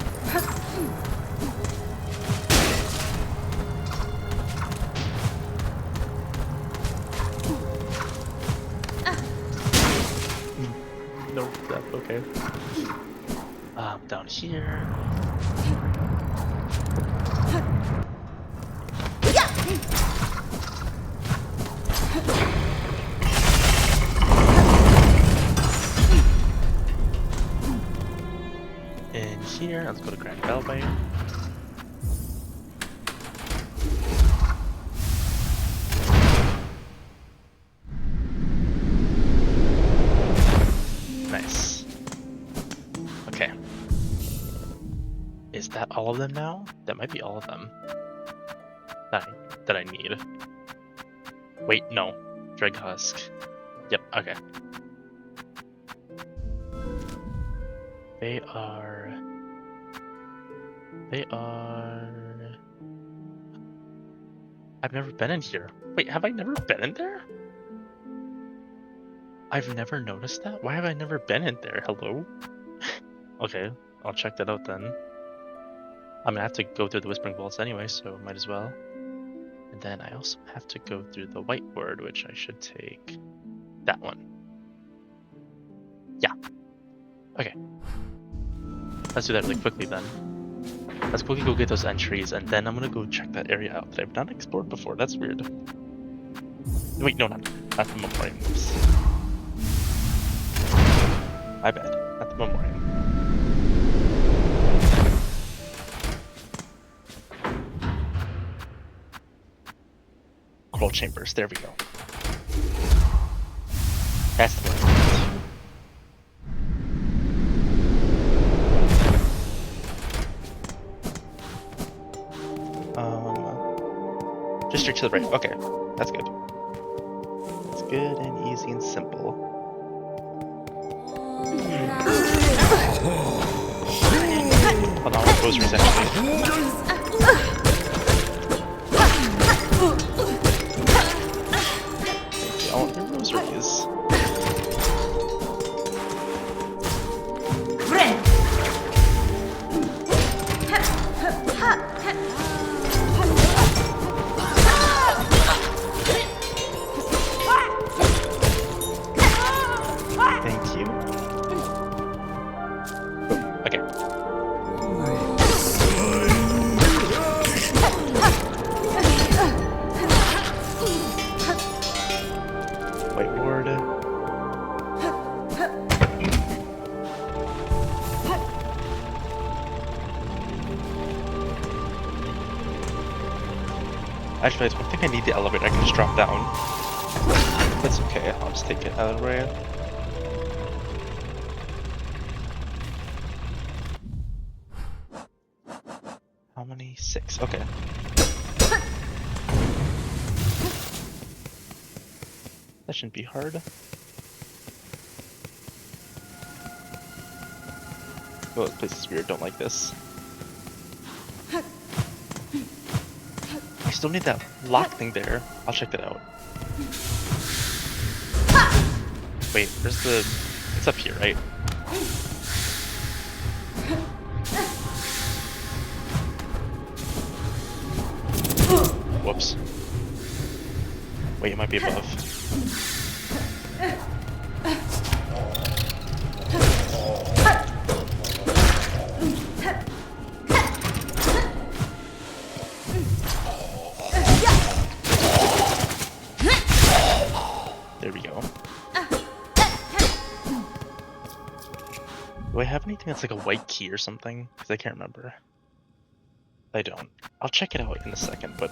No, that's okay. Down here. In here, let's go to Grand Beltway. Nice. Okay. Is that all of them now? That might be all of them. That I need. Wait, no. Dreg Husk. Yep, okay. They are... I've never been in here. Wait, have I never been in there? I've never noticed that? Why have I never been in there? Hello? Okay, I'll check that out then. I'm gonna have to go through the Whispering Vaults anyway, so might as well. And then I also have to go through the White Ward, which I should take that one. Yeah. Okay. Let's do that really quickly then. Let's quickly go get those entries, and then I'm gonna go check that area out that I've not explored before. That's weird. Wait, no, not the Memoriam. My bad. Not the Memoriam. Coral Chambers. There we go. That's the one. Just straight to the right. Okay, that's good. It's good and easy and simple. Hold on, what rosaries actually? Thank you. I want your rosaries. Thank you. Okay. White Ward. Actually, I don't think I need the elevator. I can just drop down. That's okay. I'll just take it out of the way. How many? 6. Okay. That shouldn't be hard. Oh, this place is weird. Don't like this. I still need that lock thing there. I'll check that out. Wait, where's the... It's up here, right? Whoops. Wait, it might be above. There we go. Do I have anything that's like a white key or something? Because I can't remember. I don't. I'll check it out in a second, but...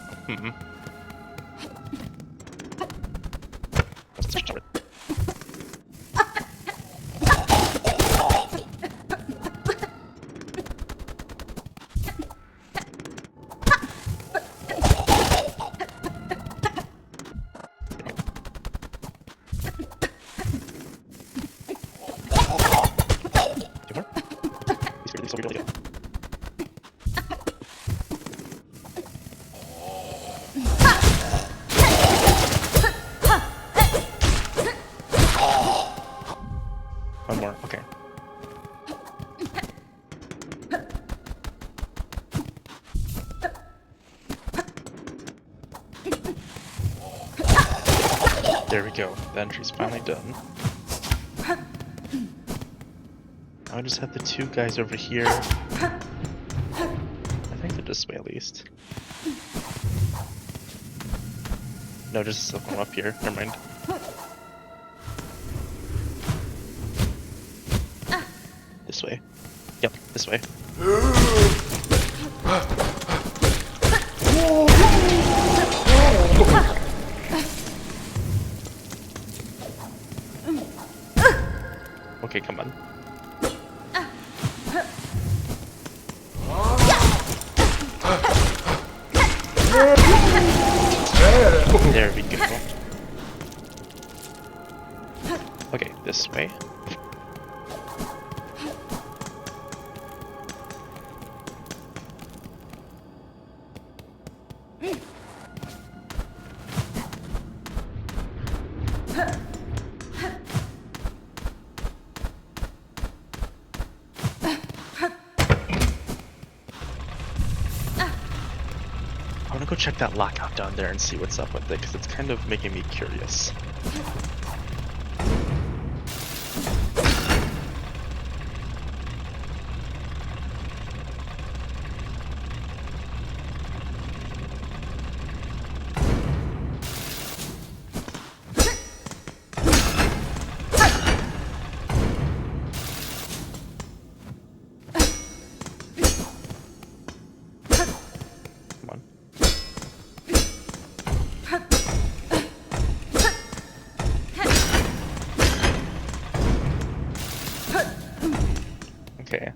One more, okay. There we go. The entry's finally done. I just have the 2 guys over here. I think they're this way at least. No, there's a silkworm up here. Never mind. This way. Yep, this way. Okay, come on. There we go. Okay, this way. I want to go check that lockout down there and see what's up with it, because it's kind of making me curious. Come on. Okay.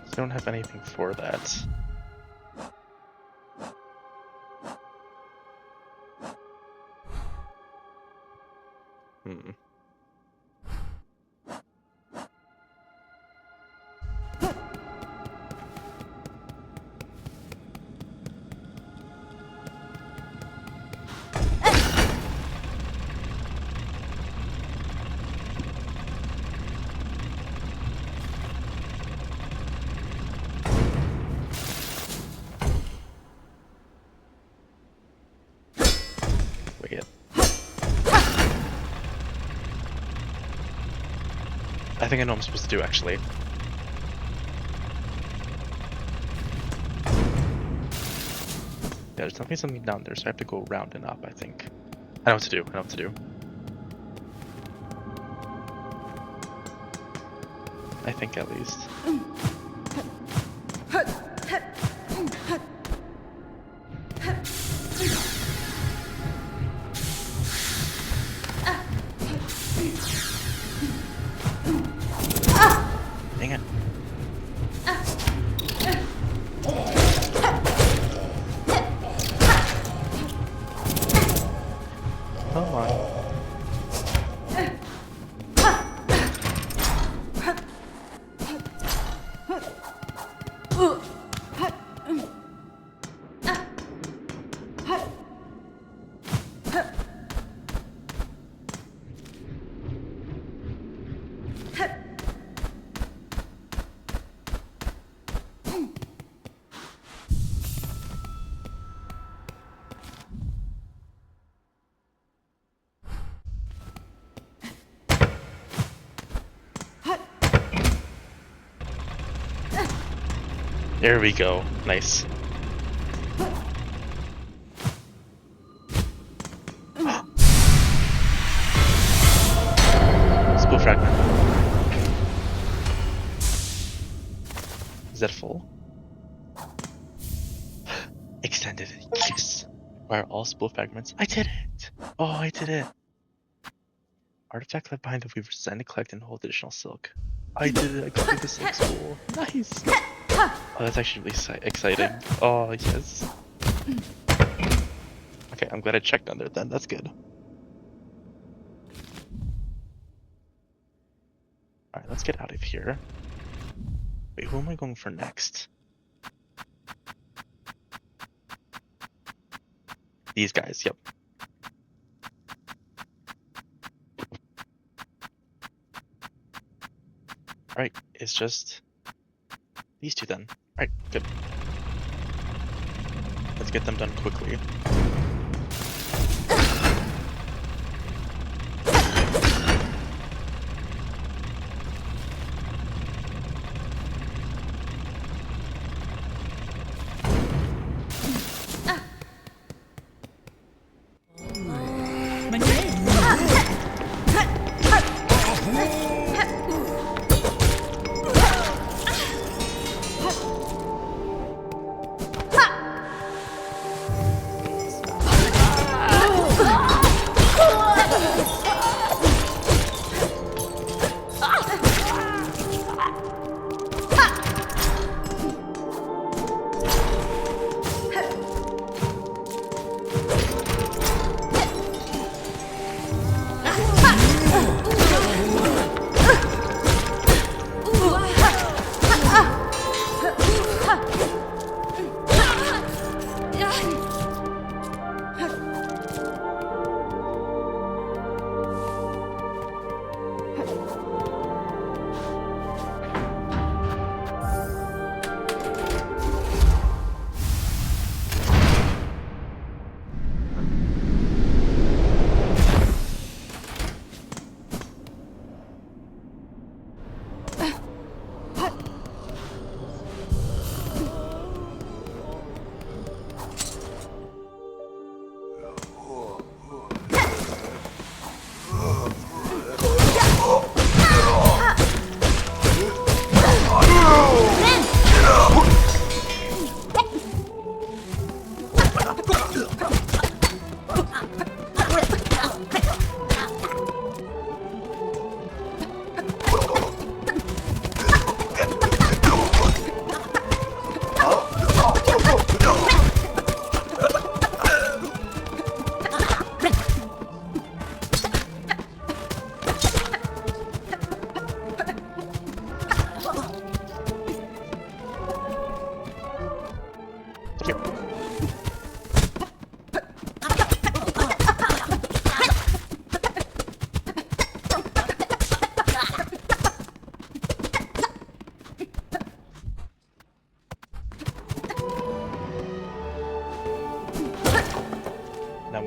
I don't have anything for that. Hmm. Wait. I think I know what I'm supposed to do, actually. Yeah, there's definitely something down there, so I have to go round and up, I think. I know what to do. I know what to do. I think, at least. Dang it. Come on. There we go. Nice. Spool fragment. Is that full? Extended. Yes. Acquire all spool fragments. I did it. Oh, I did it. Artifact left behind the weaver. Send to collect and hold additional silk. I did it. I completed the silk spool. Nice. Oh, that's actually really exciting. Oh, yes. Okay, I'm glad I checked under then. That's good. Alright, let's get out of here. Wait, who am I going for next? These guys, yep. Alright, it's just these two then. Alright, good. Let's get them done quickly.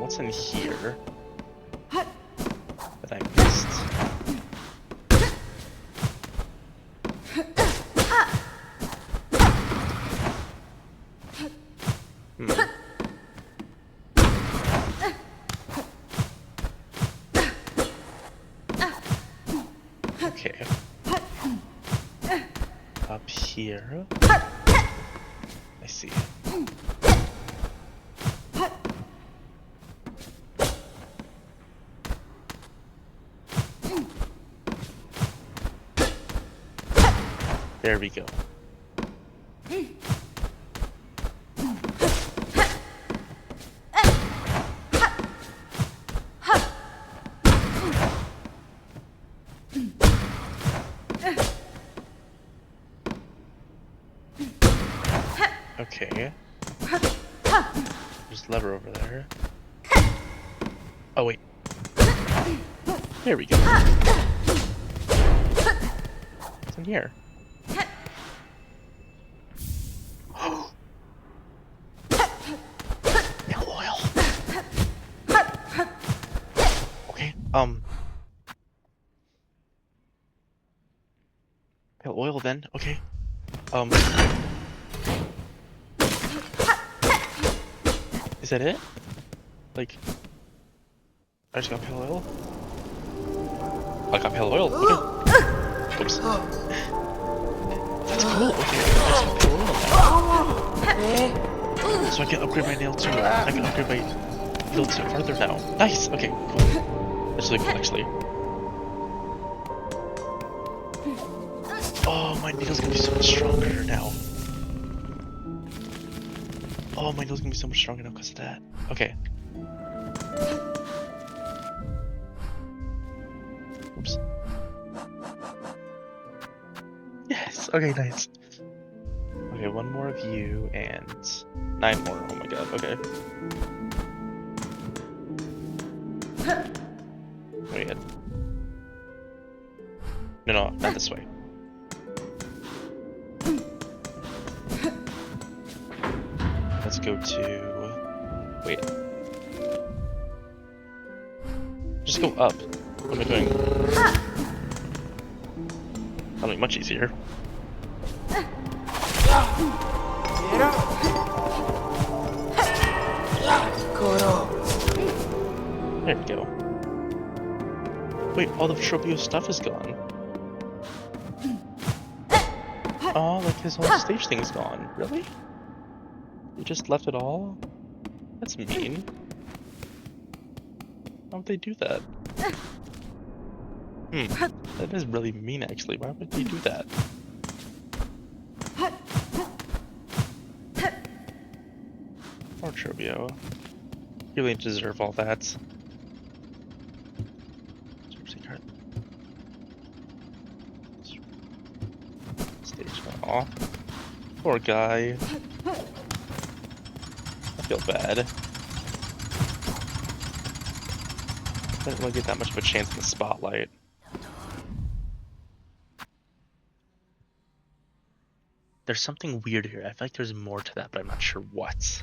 What's in here that I missed? Okay. Up here. I see. There we go. Okay. There's a lever over there. Oh wait. There we go. What's in here? Nail oil. Okay. Nail oil then. Okay. Is that it? Like, I just got pale oil? I got pale oil. Okay. Oops. That's cool. Okay, I just got pale oil now. So I can upgrade my nail too. I can upgrade my nail too farther now. Nice. Okay, cool. That's really cool, actually. Oh, my nail's gonna be so much stronger now. Oh, my nail's gonna be so much stronger now because of that. Okay. Oops. Yes! Okay, nice. Okay, one more of you and 9 more. Oh my god, okay. Wait. No, not this way. Let's go to... Wait. Just go up. What am I doing? That'll be much easier. There we go. Wait, all the Tropio stuff is gone. Oh, like his whole stage thing's gone. Really? You just left it all? That's mean. Why would they do that? That is really mean, actually. Why would they do that? Poor Trobio. You really deserve all that. Stage. Aw. Poor guy. I feel bad. Didn't really get that much of a chance in the spotlight. There's something weird here. I feel like there's more to that, but I'm not sure what.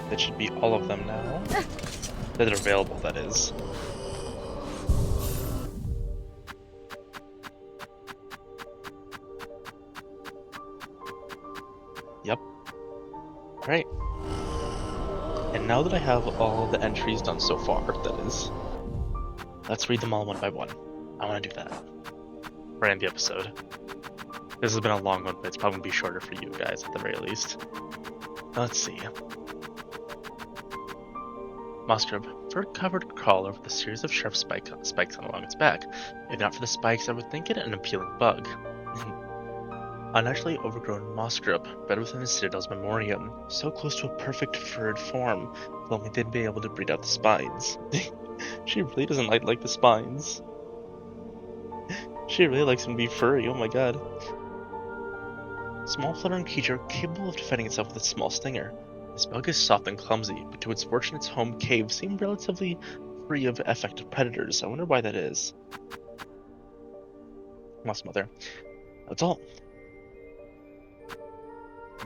That should be all of them now. That are available, that is. Yep. Alright. And now that I have all the entries done so far, that is, let's read them all one by one. I want to do that. Right in the episode. This has been a long one, but it's probably going to be shorter for you guys at the very least. Let's see. Mossgrub, fur-covered crawler with a series of sharp spikes along its back. If not for the spikes, I would think it an appealing bug. Unnaturally overgrown moss grub, bred within the Citadel's memoriam, so close to a perfect furred form, if only they'd be able to breed out the spines. She really doesn't like the spines. She really likes them to be furry, oh my god. Small fluttering creature capable of defending itself with a small stinger. This bug is soft and clumsy, but to its fortune its home cave seemed relatively free of effective predators. I wonder why that is. Moss mother. Adult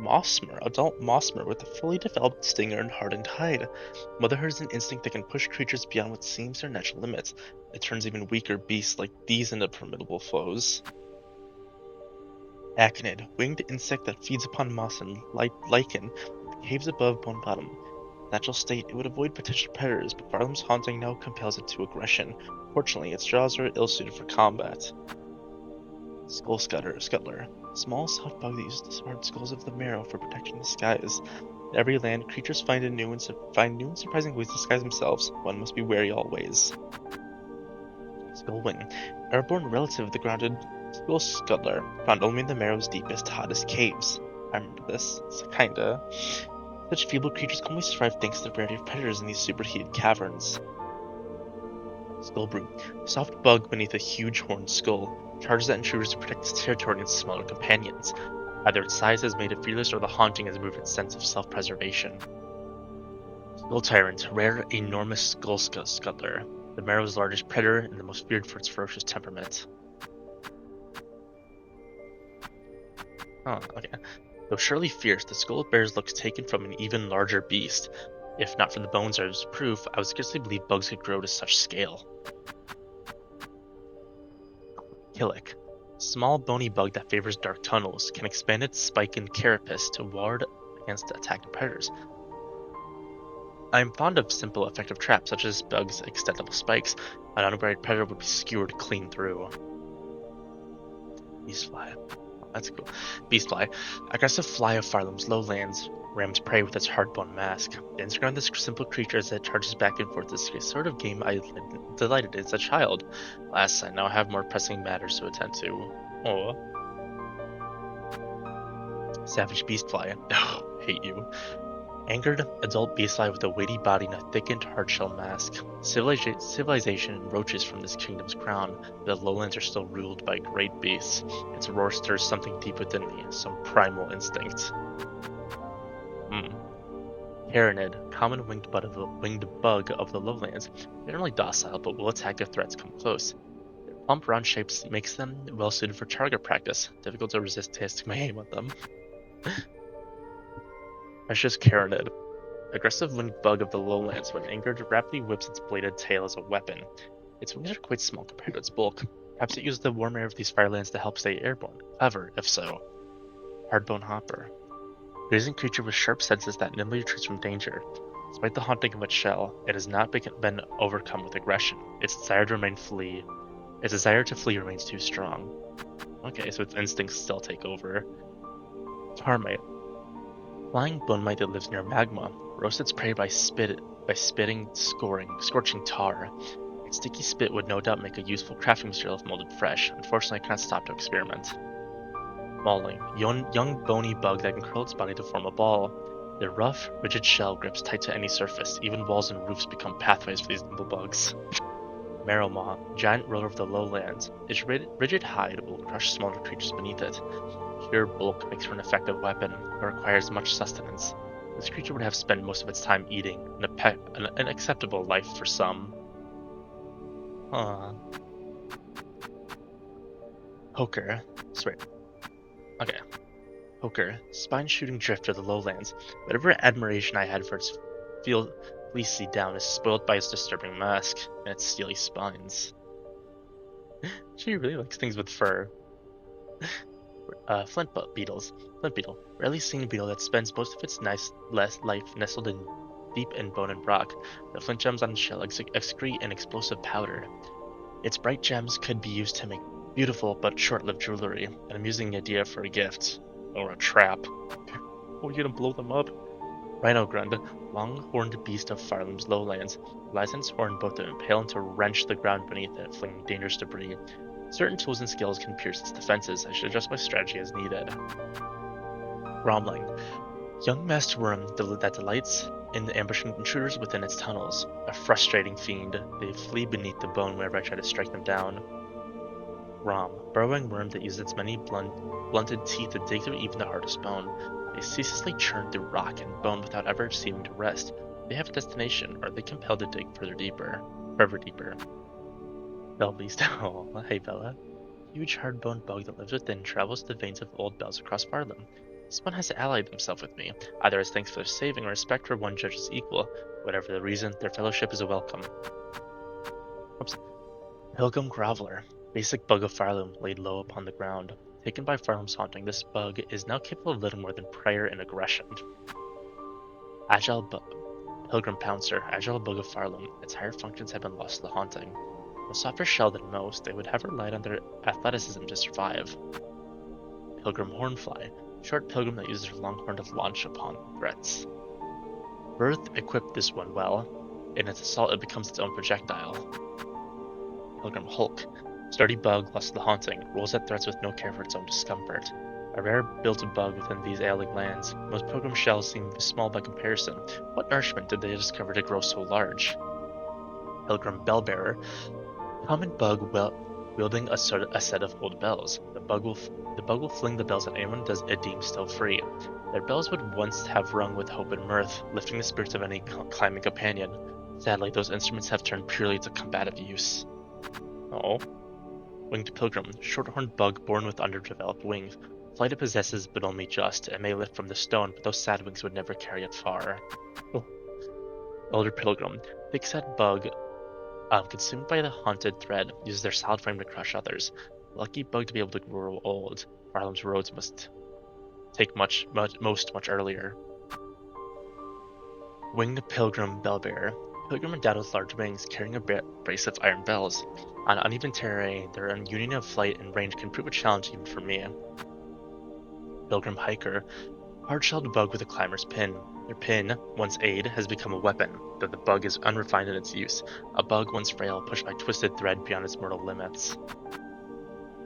Mossmer with a fully developed stinger and hardened hide. Motherhood is an instinct that can push creatures beyond what seems their natural limits. It turns even weaker beasts like these into formidable foes. Achnid, winged insect that feeds upon moss and lichen, caves above bone bottom. Natural state, it would avoid potential predators, but Farlam's haunting now compels it to aggression. Fortunately, its jaws are ill-suited for combat. Scuttler. Small, soft bug that uses the smart skulls of the marrow for protecting the skies. In every land, creatures find new and surprising ways to disguise themselves. One must be wary always. Skullwing. Airborne relative of the grounded Scuttler, found only in the marrow's deepest, hottest caves. I remember this. It's kinda. Such feeble creatures can only survive thanks to the rarity of predators in these superheated caverns. Skullbrew. Soft bug beneath a huge horned skull. Charges at intruders to protect its territory and its smaller companions. Either its size has made it fearless or the haunting has moved its sense of self-preservation. Skull Tyrant. Rare, enormous scuttler. The marrow's largest predator and the most feared for its ferocious temperament. Oh, okay. Though surely fierce, the skull bears looks taken from an even larger beast. If not for the bones as proof, I would scarcely believe bugs could grow to such scale. Killick. Small bony bug that favors dark tunnels, can expand its spike and carapace to ward against attacking predators. I am fond of simple, effective traps, such as bugs' extendable spikes. An unworried predator would be skewered clean through. Beastfly. That's cool. Beastfly. Aggressive fly of Farlam's lowlands, rams prey with its hard-bone mask. The Instagram of this simple creature as it charges back and forth is a sort of game I delighted in as a child. Alas, I now have more pressing matters to attend to. Oh. Savage Beastfly. Oh, hate you. Angered adult beastfly with a weighty body and a thickened hardshell mask. Civilization enroaches from this kingdom's crown, but the lowlands are still ruled by great beasts. Its roar stirs something deep within me, some primal instinct. Carinid, common winged bug of the lowlands, generally docile but will attack if threats come close. Their plump round shapes makes them well suited for target practice, difficult to resist testing my aim with them. Precious Carinid. Aggressive winged bug of the lowlands, when angered, rapidly whips its bladed tail as a weapon. Its wings are quite small compared to its bulk. Perhaps it uses the warm air of these firelands to help stay airborne. Clever, if so. Hardbone Hopper. Grazing creature with sharp senses that nimbly retreats from danger. Despite the haunting of its shell, it has not been overcome with aggression. Its desire to flee remains too strong. Okay, so its instincts still take over. Tarmite. Flying bone mite that lives near magma, roasts its prey by spitting scorching tar. Its sticky spit would no doubt make a useful crafting material if molded fresh. Unfortunately, I cannot stop to experiment. Mauling. Young bony bug that can curl its body to form a ball. Their rough, rigid shell grips tight to any surface. Even walls and roofs become pathways for these nimble bugs. Marrow Maw. Giant roller of the lowlands. Its rigid hide will crush smaller creatures beneath it. Sheer bulk makes for an effective weapon, but requires much sustenance. This creature would have spent most of its time eating, an acceptable life for some. Poker. Okay. Poker. Spine-shooting drifter of the lowlands. Whatever admiration I had for its fleecy down is spoiled by its disturbing mask and its steely spines. She really likes things with fur. Flint beetle. Rarely seen beetle that spends most of its life nestled in deep in bone and rock. The flint gems on its shell excrete an explosive powder. Its bright gems could be used to make Beautiful but short-lived jewelry, an amusing idea for a gift. Or a trap. Are you gonna blow them up? Rhino Grund, long-horned beast of Farlam's lowlands, relies on its horn both to impale and to wrench the ground beneath it, flinging dangerous debris. Certain tools and skills can pierce its defenses. I should adjust my strategy as needed. Gromling, young master worm that delights in ambushing intruders within its tunnels. A frustrating fiend, they flee beneath the bone whenever I try to strike them down. Rom, burrowing worm that uses its many blunted teeth to dig through even the hardest bone. They ceaselessly churn through rock and bone without ever seeming to rest. They have a destination, or are they compelled to dig further deeper? Belbeast. Oh, hey Bella. Huge hard-boned bug that lives within travels the veins of old bells across Farlam. This one has allied themselves with me, either as thanks for their saving or respect for one judge's equal. Whatever the reason, their fellowship is a welcome. Oops. Pilgrim Groveler. Basic bug of Farlam laid low upon the ground. Taken by Farlam's haunting, this bug is now capable of little more than prayer and aggression. Agile Pilgrim Pouncer, agile bug of Farlam. Its higher functions have been lost to the haunting. With softer shell than most, they would have relied on their athleticism to survive. Pilgrim Hornfly, short pilgrim that uses her long horn to launch upon threats. Birth equipped this one well. In its assault, it becomes its own projectile. Pilgrim Hulk, sturdy bug lost to the haunting, rolls at threats with no care for its own discomfort. A rare built bug within these ailing lands. Most pilgrim shells seem small by comparison. What nourishment did they discover to grow so large? Pilgrim Bellbearer, common bug wielding a set of old bells. The bug will fling the bells at anyone it deems still free. Their bells would once have rung with hope and mirth, lifting the spirits of any climbing companion. Sadly, those instruments have turned purely to combative use. Oh. Winged Pilgrim, short-horned bug born with underdeveloped wings. Flight it possesses, but only just. It may lift from the stone, but those sad wings would never carry it far. Oh. Elder Pilgrim, thick-set bug, consumed by the haunted thread, uses their solid frame to crush others. Lucky bug to be able to grow old. Farlam's roads must take much earlier. Winged Pilgrim Bellbearer. Pilgrim endowed with large wings, carrying a brace of iron bells. On uneven terrain, their union of flight and range can prove a challenge even for me. Pilgrim Hiker. Hard-shelled bug with a climber's pin. Their pin, once aid, has become a weapon, though the bug is unrefined in its use. A bug once frail, pushed by twisted thread beyond its mortal limits.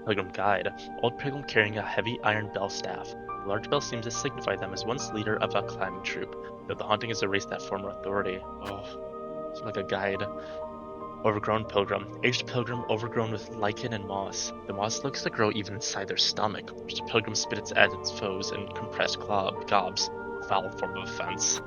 Pilgrim Guide. Old pilgrim carrying a heavy iron bell staff. The large bell seems to signify them as once leader of a climbing troop, though the haunting has erased that former authority. Oh, it's like a guide. Overgrown Pilgrim. Aged Pilgrim overgrown with lichen and moss. The moss looks to grow even inside their stomach, which the Pilgrim spits at its foes in compressed gobs. Foul form of offense.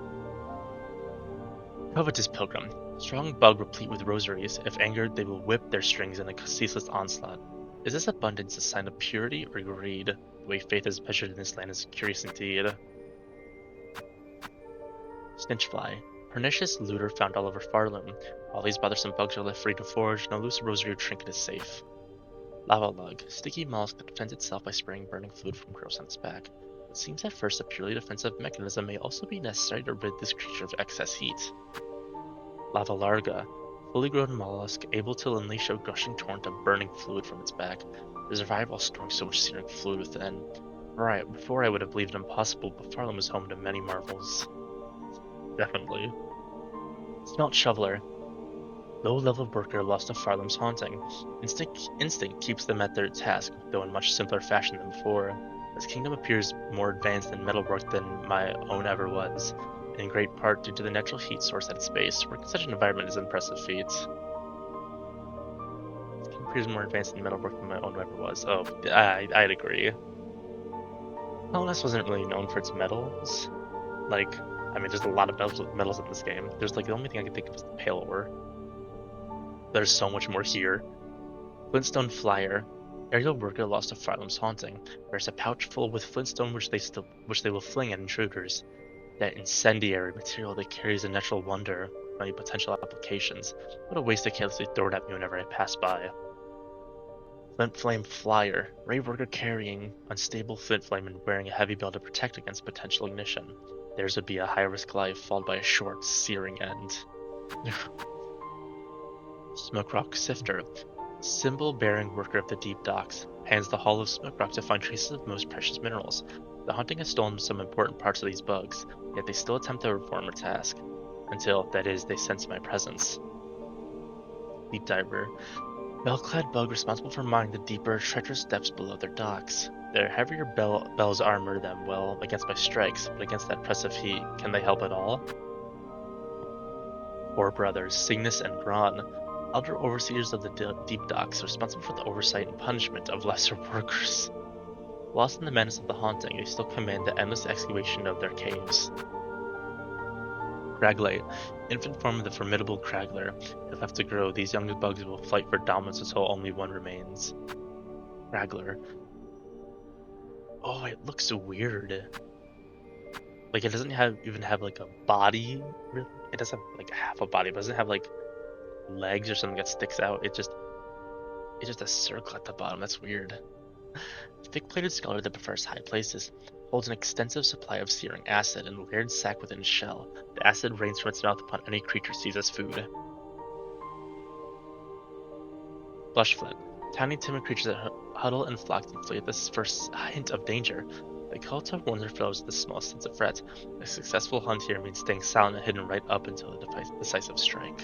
Covetous Pilgrim. Strong bug replete with rosaries. If angered, they will whip their strings in a ceaseless onslaught. Is this abundance a sign of purity or greed? The way faith is measured in this land is curious indeed. Snitchfly. Pernicious looter found all over Farlam. All these bothersome bugs are left free to forage, no loose rosary or trinket is safe. Lava Lug. Sticky mollusk that defends itself by spraying burning fluid from growths on its back. It seems at first a purely defensive mechanism may also be necessary to rid this creature of excess heat. Lava Larga. Fully grown mollusk, able to unleash a gushing torrent of burning fluid from its back. It survived while storing so much searing fluid within. Before I would have believed it impossible, but Farlam is home to many marvels. Definitely. Smelt Shoveler. Low-level worker lost to Farlam's haunting. Instinct keeps them at their task, though in much simpler fashion than before. This kingdom appears more advanced in metalwork than my own ever was, and in great part due to the natural heat source at its base. Working in such an environment is an impressive feat. This kingdom appears more advanced in metalwork than my own ever was. Oh, I'd agree. Colonist wasn't really known for its metals. Like, I mean, there's a lot of metals in this game. There's like the only thing I can think of is the pale ore. There's so much more here. Flintstone Flyer. Aerial worker lost to Farlam's haunting. There's a pouch full with flintstone which they will fling at intruders. That incendiary material that carries a natural wonder of many potential applications. What a waste to carelessly throw it at me whenever I pass by. Flint Flame Flyer. Ray worker carrying unstable flint flame and wearing a heavy belt to protect against potential ignition. Theirs would be a high-risk life, followed by a short, searing end. Smoke Rock Sifter. symbol-bearing worker of the deep docks, pans the hollow smoke rock to find traces of most precious minerals. The hunting has stolen some important parts of these bugs, yet they still attempt to perform their task. Until, that is, they sense my presence. Deep diver. Bell-clad bug responsible for mining the deeper, treacherous depths below their docks. Their heavier bells armor them well against my strikes, but against that oppressive heat, can they help at all? Four brothers, Cygnus and Gron, elder overseers of the deep docks, responsible for the oversight and punishment of lesser workers. Lost in the madness of the haunting, they still command the endless excavation of their caves. Craglite, infant form of the formidable Cragler. If left to grow, these young bugs will fight for dominance until only one remains. Cragler. Oh, it looks weird. Like, it doesn't even have like a body, really. It doesn't have like half a body, but it doesn't have like legs or something that sticks out. It's just a circle at the bottom. That's weird. Thick-plated scholar that prefers high places holds an extensive supply of searing acid in a layered sac within its shell. The acid rains from its mouth upon any creature seized as food. Blushflet. Tiny timid creatures that huddle and flock and flee at this first hint of danger. They call to warn their fellows with the smallest sense of threat. A successful hunt here means staying silent and hidden right up until the decisive strike.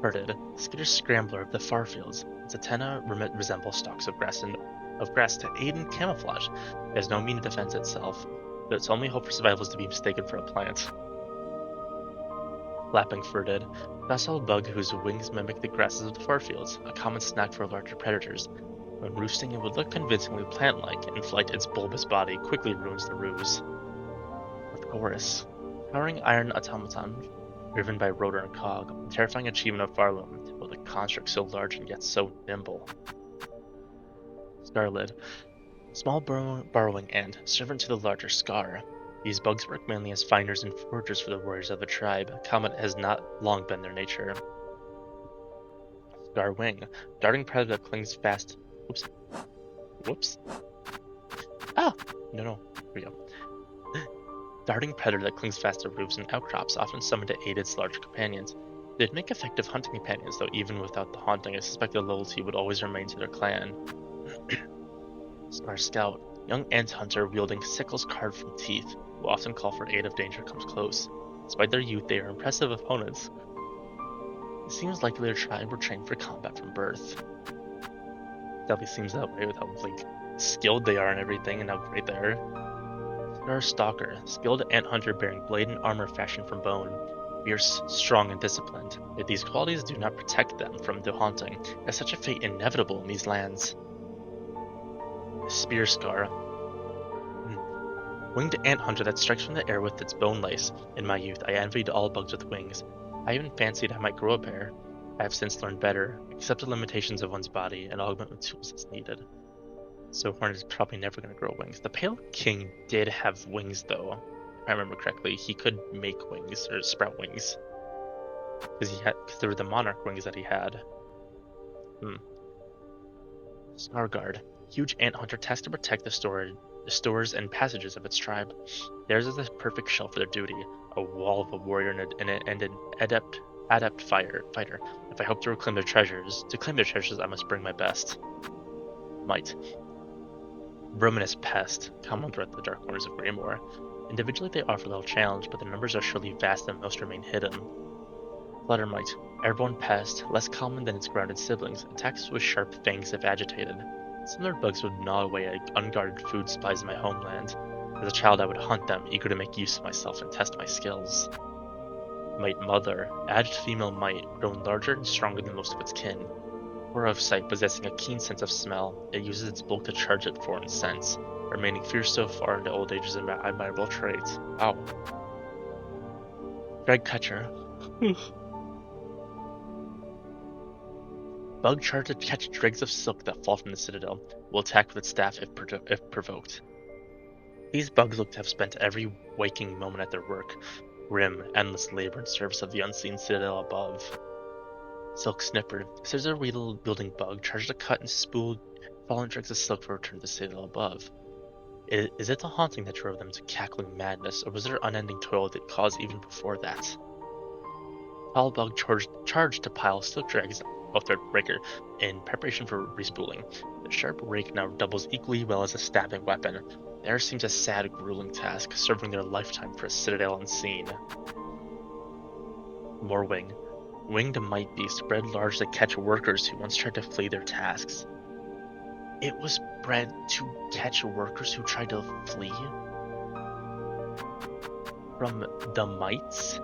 Herded. Skittish scrambler of the far fields. Its antennae resemble stalks of grass to aid in camouflage. It has no mean to defend itself, but its only hope for survival is to be mistaken for a plant. Flapping furted. Docile bug whose wings mimic the grasses of the far fields, a common snack for larger predators. When roosting, it would look convincingly plant-like. In flight, its bulbous body quickly ruins the ruse. Of course. Towering iron automaton, driven by rotor and cog, a terrifying achievement of Farloom to build a construct so large and yet so nimble. Scarlid. Small burrowing ant, servant to the larger Scar. These bugs work mainly as finders and foragers for the warriors of the tribe. Combat has not long been their nature. Scar wing. Darting predator that clings fast. Whoops. Ah! No. Here we go. Darting predator that clings fast to roofs and outcrops, often summoned to aid its larger companions. They'd make effective hunting companions, though even without the haunting, I suspect their loyalty would always remain to their clan. Scar Scout. Young ant hunter wielding sickles carved from teeth, who often call for aid if danger comes close. Despite their youth, they are impressive opponents. It seems likely their tribe were trained for combat from birth. Definitely seems that way with how, like, skilled they are and everything, and how great they are. Scar Stalker, skilled ant hunter bearing blade and armor fashioned from bone. Fierce, strong, and disciplined. Yet these qualities do not protect them from the haunting. Is such a fate inevitable in these lands? Spear Scar. Winged ant hunter that strikes from the air with its bone lace. In my youth, I envied all bugs with wings. I even fancied I might grow a pair. I have since learned better, accept the limitations of one's body, and augment with tools as needed. So Hornet is probably never going to grow wings. The Pale King did have wings, though. If I remember correctly, he could make wings, or sprout wings. Because they were the monarch wings that he had. Snarguard. Huge ant hunter tasked to protect the stores and passages of its tribe. Theirs is the perfect shell for their duty, a wall of a warrior and an adept fighter. If I hope to claim their treasures, I must bring my best. Might. Verminous pest, common threat to the dark corners of Greymore. Individually they offer little challenge, but their numbers are surely vast and most remain hidden. Fluttermite, airborne pest, less common than its grounded siblings, attacks with sharp fangs if agitated. Similar bugs would gnaw away at unguarded food supplies in my homeland. As a child I would hunt them, eager to make use of myself and test my skills. Mite Mother, aged female mite, grown larger and stronger than most of its kin. Poor of sight, possessing a keen sense of smell, it uses its bulk to charge at foreign scents, remaining fierce so far into old age is an admirable trait. Wow. Drag Catcher. Bug charged to catch dregs of silk that fall from the citadel, will attack with its staff if provoked. These bugs look to have spent every waking moment at their work, grim, endless labor in service of the unseen citadel above. Silk Snipper, scissor wielding bug, charged to cut and spool fallen dregs of silk for return to the citadel above. Is it the haunting that drove them to cackling madness, or was there unending toil that caused even before that? Tall bug charged to pile silk drags off their breaker in preparation for respooling. The sharp rake now doubles equally well as a stabbing weapon. There seems a sad, grueling task, serving their lifetime for a citadel unseen. More wing. Winged might be spread large to catch workers who once tried to flee their tasks. It was bred to catch workers who tried to flee from the mites?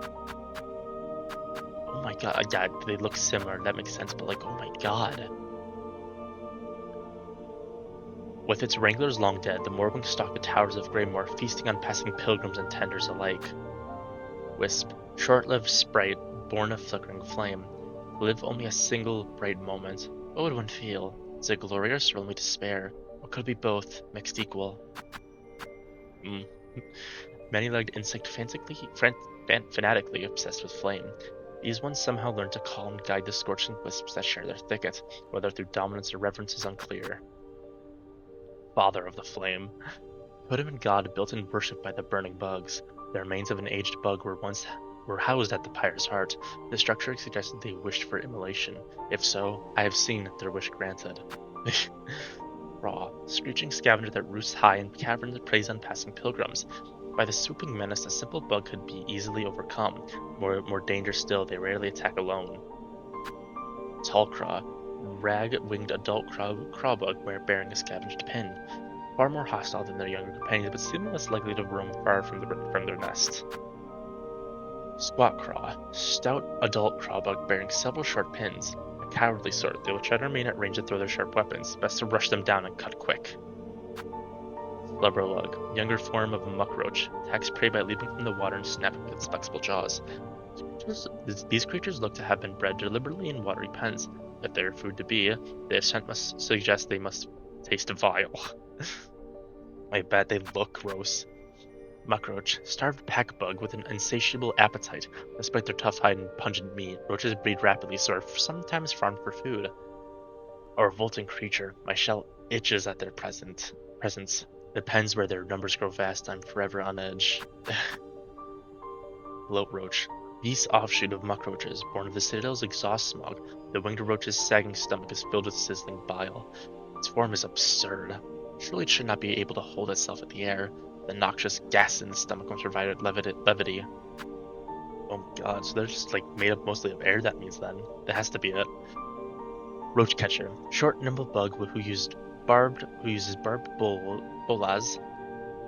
Oh my god, yeah, they look similar, that makes sense, but like, oh my god. With its wranglers long dead, the Morwing stalk the towers of Greymoor, feasting on passing pilgrims and tenders alike. Wisp, short-lived sprite, born of flickering flame. Live only a single bright moment. What would one feel? Is it glorious or only despair? Or could it be both, mixed equal? Many-legged insect fanatically obsessed with flame. These ones somehow learn to call and guide the scorching wisps that share their thicket, whether through dominance or reverence is unclear. Father of the flame. Totem and god built and worshipped by the burning bugs. The remains of an aged bug were housed at the pyre's heart. The structure suggested they wished for immolation. If so, I have seen their wish granted. Raw, screeching scavenger that roosts high in caverns that preys on passing pilgrims. By the swooping menace, a simple bug could be easily overcome. More dangerous still, they rarely attack alone. Tall craw, rag-winged adult craw bug bearing a scavenged pin. Far more hostile than their younger companions, but seemingly less likely to roam far from their nest. Squat craw, stout adult craw bug bearing several short pins. A cowardly sort, they will try to remain at range to throw their sharp weapons. Best to rush them down and cut quick. Blubberlug, younger form of a muckroach, attacks prey by leaping from the water and snapping with its flexible jaws. These creatures look to have been bred deliberately in watery pens. If they are food to be, the ascent must suggest they must taste vile. I bet they look gross. Muckroach, starved pack bug with an insatiable appetite. Despite their tough hide and pungent meat, roaches breed rapidly, so are sometimes farmed for food. A revolting creature, my shell itches at their presence. Depends where their numbers grow vast, I'm forever on edge. Bloat roach, beast offshoot of muckroaches, born of the citadel's exhaust smog. The winged roach's sagging stomach is filled with sizzling bile. Its form is absurd. Surely it should not be able to hold itself in the air. The noxious gas in the stomach must provide it levity. Oh my god, so they're just like made up mostly of air, that means then. That has to be it. Roach catcher, short nimble bug who uses barbed bolas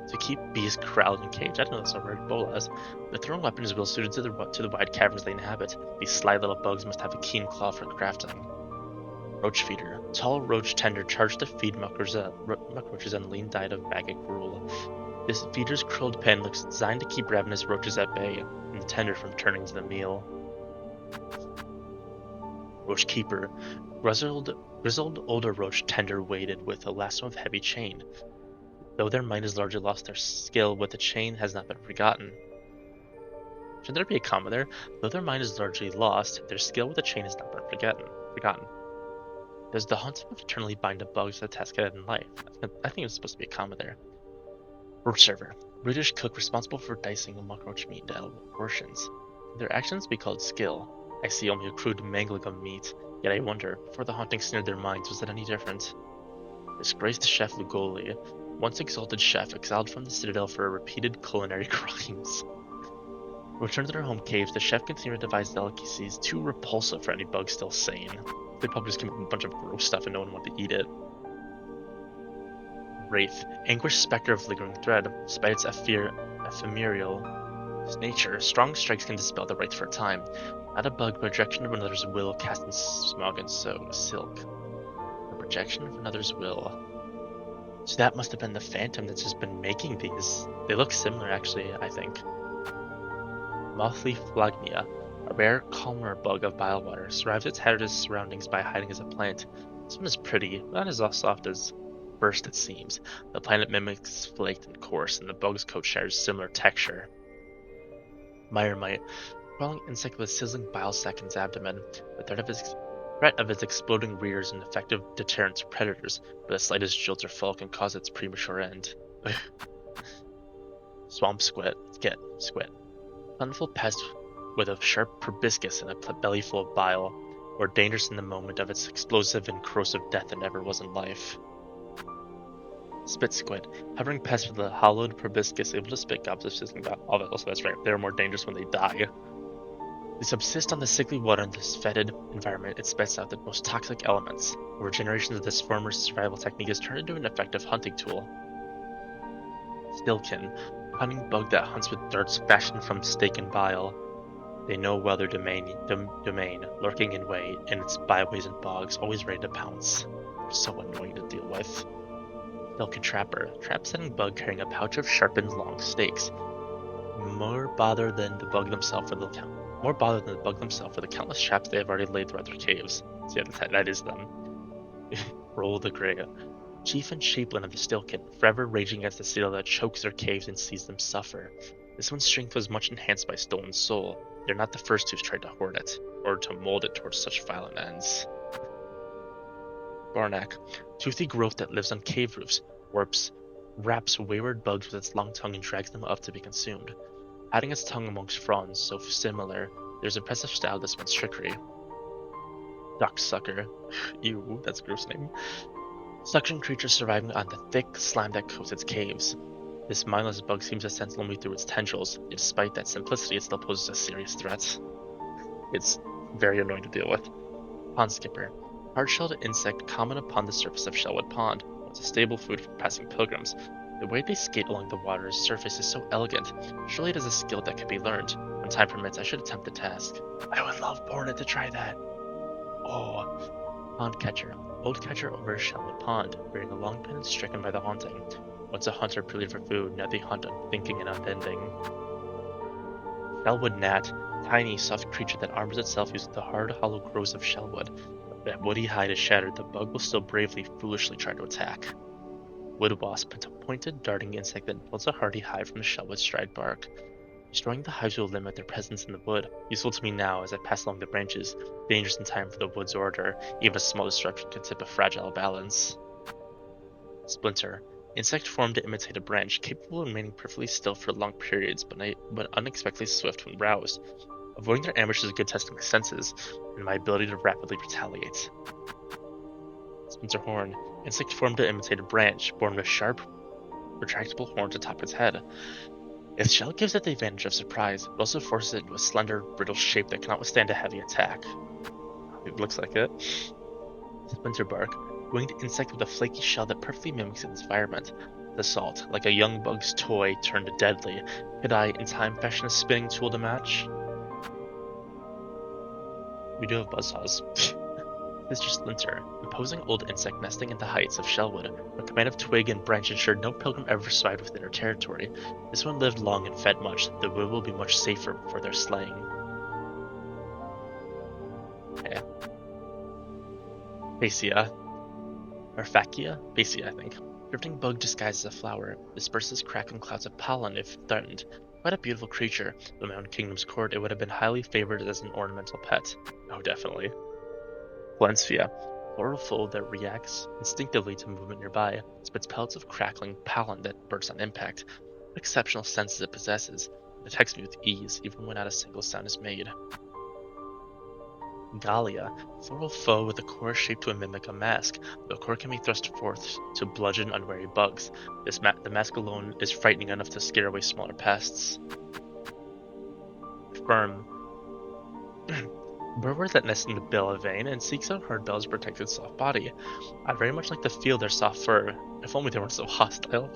to keep bees corralled in cage. I don't know that's a word, bolas. The throwing weapon is well suited to the wide caverns they inhabit. These sly little bugs must have a keen claw for crafting. Roach feeder, tall roach tender charged to feed muckroaches on lean diet of maggot gruel. This feeder's curled pen looks designed to keep ravenous roaches at bay, and the tender from turning to the meal. Roach keeper, grizzled older roach tender weighted with a lasso of heavy chain. Though their mind has largely lost, their skill with the chain has not been forgotten. Should there be a comma there? Though their mind is largely lost, their skill with the chain has not been forgotten. Does the huntsman eternally bind to bugs that task ahead in life? I think it's supposed to be a comma there. Roach server, British cook responsible for dicing muckroach meat into edible portions. Could their actions be called skill? I see only a crude mangling of meat, yet I wonder, before the haunting snared their minds, was it any different? Disgraced chef Lugoli, once exalted chef, exiled from the citadel for repeated culinary crimes. Returned to their home caves, the chef continued to devise delicacies too repulsive for any bug still sane. They probably just came up with a bunch of gross stuff and no one wanted to eat it. Wraith, anguished specter of lingering thread, despite its ephemeral nature, strong strikes can dispel the wraith for a time. Not a bug, but a projection of another's will cast in smog and silk. A projection of another's will. So that must have been the phantom that's just been making these. They look similar, actually, I think. Mothleaf flagnia, a rare calmer bug of bilewater, survives its hazardous surroundings by hiding as a plant. This one is pretty, but not as soft as burst it seems. The planet mimics flaked and coarse, and the bug's coat shares similar texture. Myrmite, crawling insect with a sizzling bile sac in its abdomen. The threat of its exploding rears an effective deterrent to predators, but the slightest jolt or fall can cause its premature end. Swamp squid, squid. Plentiful pest with a sharp proboscis and a belly full of bile, more dangerous in the moment of its explosive and corrosive death than ever was in life. Spit squid, hovering past with a hollowed proboscis able to spit gobs of sizzling bile. Oh, also that's right, they're more dangerous when they die. They subsist on the sickly water in this fetid environment. It spits out the most toxic elements. Over generations of this former survival technique is turned into an effective hunting tool. Stilkin, cunning bug that hunts with darts fashioned from steak and bile. They know well their domain, lurking in wait, in its byways and bogs, always ready to pounce. They're so annoying to deal with. Stilkin trapper, trap-setting bug carrying a pouch of sharpened long stakes. More bother than the bug themselves for the countless traps they have already laid throughout their caves. So yeah, that is them. Roll the Grey, chief and shapeland of the Stilkin, forever raging against the citadel that chokes their caves and sees them suffer. This one's strength was much enhanced by stolen soul. They're not the first who's tried to hoard it, or to mold it towards such violent ends. Barnack, toothy growth that lives on cave roofs, wraps wayward bugs with its long tongue and drags them up to be consumed. Hiding its tongue amongst fronds so similar, there's impressive style this one's trickery. Ducksucker. Ew, that's a gross name. Suction creature surviving on the thick slime that coats its caves. This mindless bug seems to sense only through its tendrils, yet despite that simplicity, it still poses a serious threat. It's very annoying to deal with. Pond skipper. Hard-shelled insect common upon the surface of Shellwood Pond. It's a stable food for passing pilgrims. The way they skate along the water's surface is so elegant. Surely it is a skill that can be learned. When time permits, I should attempt the task. I would love Borna to try that. Oh, pond catcher. Old catcher over Shellwood Pond, bearing a long pin and stricken by the haunting. Once a hunter pleaded for food, now they hunt unthinking and unending. Shellwood gnat, tiny, soft creature that armors itself using the hard, hollow growths of shellwood. That woody hide is shattered, the bug will still bravely, foolishly try to attack. Wood wasp, a pointed, darting insect that builds a hardy hive from the shellwood's dried bark. Destroying the hives will limit their presence in the wood, useful to me now as I pass along the branches, dangerous in time for the wood's order. Even a small disruption can tip a fragile balance. Splinter, insect formed to imitate a branch, capable of remaining perfectly still for long periods, but unexpectedly swift when roused. Avoiding their ambush is a good test of my senses, and my ability to rapidly retaliate. Splinter horn, insect formed to imitate a branch, born with sharp, retractable horns atop its head. Its shell gives it the advantage of surprise, but also forces it into a slender, brittle shape that cannot withstand a heavy attack. It looks like it. Splinter bark, winged insect with a flaky shell that perfectly mimics its environment. The salt, like a young bug's toy turned to deadly. Could I, in time, fashion a spinning tool to match? We do have buzzsaws. Mr. Splinter, imposing old insect nesting in the heights of Shellwood, a command of twig and branch ensured no pilgrim ever survived within her territory. This one lived long and fed much. The wood will be much safer for their slaying. Okay. Basia. Or Facia? Basia, I think. Drifting bug disguised as a flower, disperses crackling clouds of pollen if threatened. Quite a beautiful creature. In my own kingdom's court, it would have been highly favored as an ornamental pet. Oh, definitely. Valencia, floral fold that reacts instinctively to movement nearby, spits pellets of crackling pollen that bursts on impact. What exceptional senses it possesses. It detects me with ease, even when not a single sound is made. Gallia, floral foe with a core shaped to mimic a mask. The core can be thrust forth to bludgeon unwary bugs. The mask alone is frightening enough to scare away smaller pests. Firm. Burrowers that nest in the bill vein and seeks out hard bells to protect its soft body. I'd very much like to feel their soft fur, if only they weren't so hostile.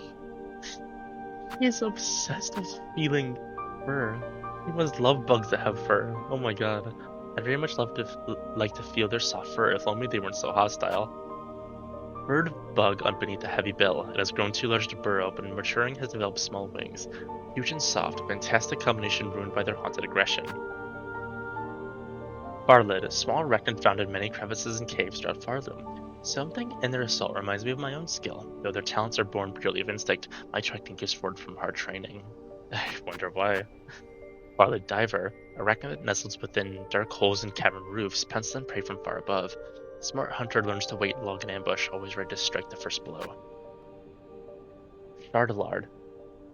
He is obsessed with feeling fur. He must love bugs that have fur. Oh my god. I'd very much like to feel their soft fur, if only they weren't so hostile. Bird bug underneath the heavy bill. It has grown too large to burrow, but in maturing has developed small wings. Huge and soft, a fantastic combination ruined by their haunted aggression. Farlid, a small arachnid found in many crevices and caves throughout Farloom. Something in their assault reminds me of my own skill. Though their talents are born purely of instinct, my technique is forged from hard training. I wonder why. Farlid diver, arachnid that nestles within dark holes in cavern roofs, pencils and prey from far above. Smart hunter learns to wait and log an ambush, always ready to strike the first blow. Shardalard,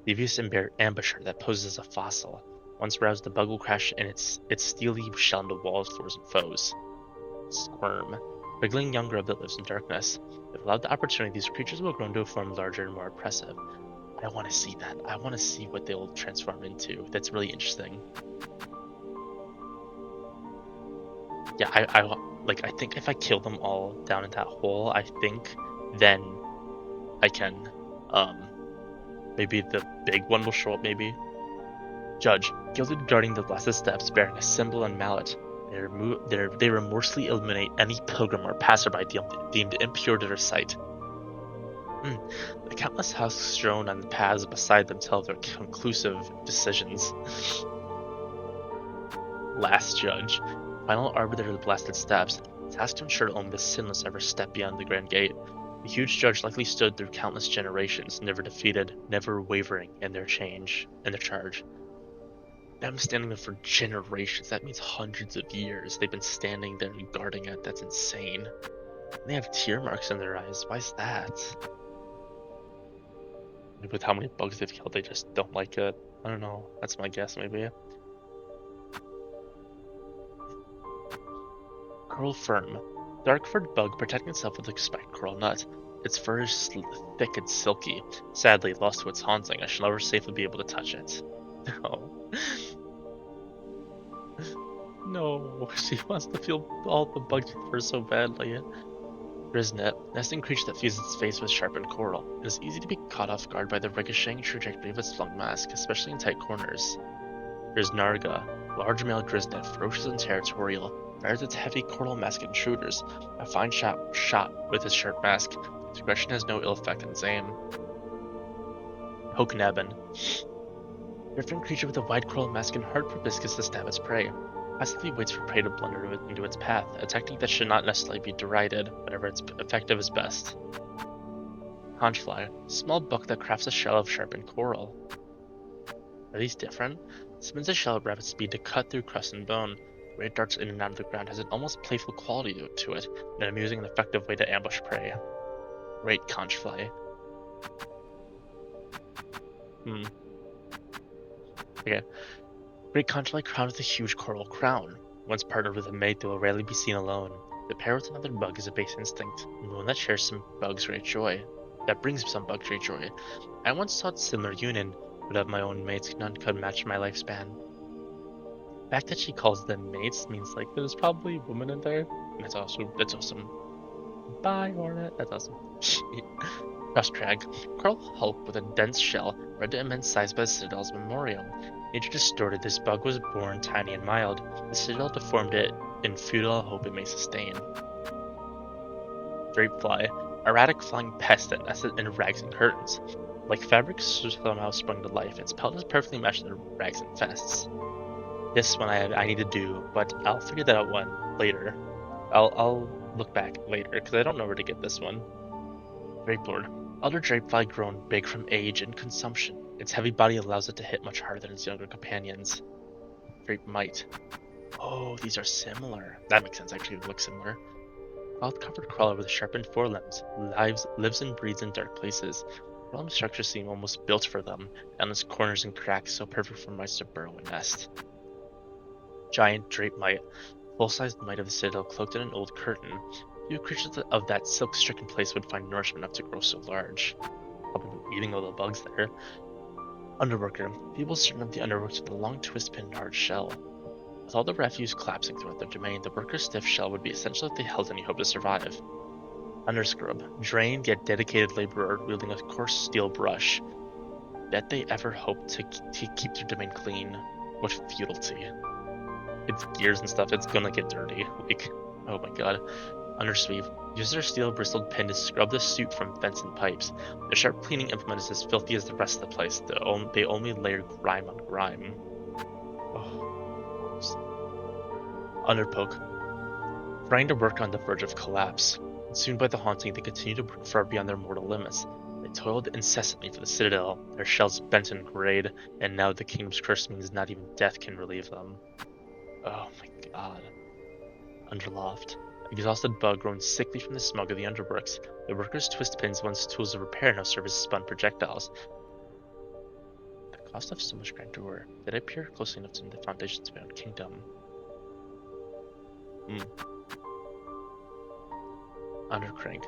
devious ambusher that poses as a fossil. Once roused, the bug will crash in its steely shell into walls, floors, and foes. Squirm. Wriggling young grub that lives in darkness. If allowed the opportunity, these creatures will grow into a form larger and more oppressive. I want to see that. I want to see what they'll transform into. That's really interesting. Yeah, I think if I kill them all down in that hole, I think then I can, maybe the big one will show up, maybe. Judge, gilded guarding the blasted steps, bearing a symbol and mallet. They remorselessly eliminate any pilgrim or passerby deemed impure to their sight. The countless husks strewn on the paths beside them tell their conclusive decisions. Last judge, final arbiter of the blasted steps, tasked to ensure only the sinless ever step beyond the grand gate. The huge judge likely stood through countless generations, never defeated, never wavering in their charge. Them standing there for generations, that means hundreds of years they've been standing there and guarding it. That's insane. And they have tear marks in their eyes. Why is that? Maybe with how many bugs they've killed, they just don't like it. I don't know. That's my guess, maybe. Coral Firm. Dark furred bug protecting itself with a spiked coral nut. Its fur is thick and silky. Sadly, lost to its haunting, I shall never safely be able to touch it. No. No, she wants to feel all the bugs with fur so badly. Grisnet, nesting creature that fuses its face with sharpened coral. It is easy to be caught off guard by the ricocheting trajectory of its flung mask, especially in tight corners. There's Narga, large male grisnet, ferocious and territorial, fires its heavy coral mask at intruders. A fine shot with his sharp mask. Its aggression has no ill effect on its aim. Hokenabin, different creature with a wide coral mask and hard proboscis to stab its prey. Passively waits for prey to blunder into its path, a technique that should not necessarily be derided, whenever it's effective is best. Conchfly, small bug that crafts a shell of sharpened coral. Are these different? Spins a shell at rapid speed to cut through crust and bone. The way it darts in and out of the ground has an almost playful quality to it, and an amusing and effective way to ambush prey. Great Conchfly. Okay. Great Conchfly crowned with a huge coral crown. Once partnered with a mate, they will rarely be seen alone. The pair with another bug is a base instinct, and one that shares some bug's great joy. That brings some bug's great joy. I once sought similar union, but of my own mates none could match my lifespan. The fact that she calls them mates means like there's probably a woman in there, and that's awesome. Bye, Hornet. That's awesome. Crust Crag, coral hulk with a dense shell, bred to immense size by the Citadel's memorial. Nature distorted, this bug was born tiny and mild. The Citadel deformed it in futile hope it may sustain. Drapefly, erratic flying pest that nested in rags and curtains. Like fabric somehow sprung to life, its pelt is perfectly matched to the rags and fests. This one I need to do, but I'll figure that out one later. I'll look back later, because I don't know where to get this one. Drapelord, elder drapefly grown big from age and consumption. Its heavy body allows it to hit much harder than its younger companions. Drape Mite. Oh, these are similar. That makes sense, actually, they look similar. Cloth-covered crawler with sharpened forelimbs, lives and breeds in dark places. Realm structures seem almost built for them, and its corners and cracks so perfect for mice to burrow and nest. Giant Drape Mite, full-sized mite of the Citadel cloaked in an old curtain. Few creatures of that silk-stricken place would find nourishment enough to grow so large. Probably eating all the bugs there. Underworker, feeble certain of the underworks with a long twist-pinned hard shell. With all the refuse collapsing throughout their domain, the worker's stiff shell would be essential if they held any hope to survive. Underscrub, drained yet dedicated laborer wielding a coarse steel brush. Bet they ever hoped to keep their domain clean. What futility. Its gears and stuff, it's gonna get dirty. Like, oh my god. Undersweep, uses their steel bristled pin to scrub the suit from vents and pipes. The sharp cleaning implement is as filthy as the rest of the place. They only layer grime on grime. Oh. Underpoke, trying to work on the verge of collapse. Consumed by the haunting, they continue to work far beyond their mortal limits. They toiled incessantly for the Citadel, their shells bent and grayed, and now the Kingdom's curse means not even death can relieve them. Oh my god. Underloft. Exhausted bug grown sickly from the smog of the underworks. The workers' twist pins, once tools of repair, now serve as spun projectiles. The Cost of so much grandeur. Did I peer close enough to the foundations of my own kingdom? Undercrank.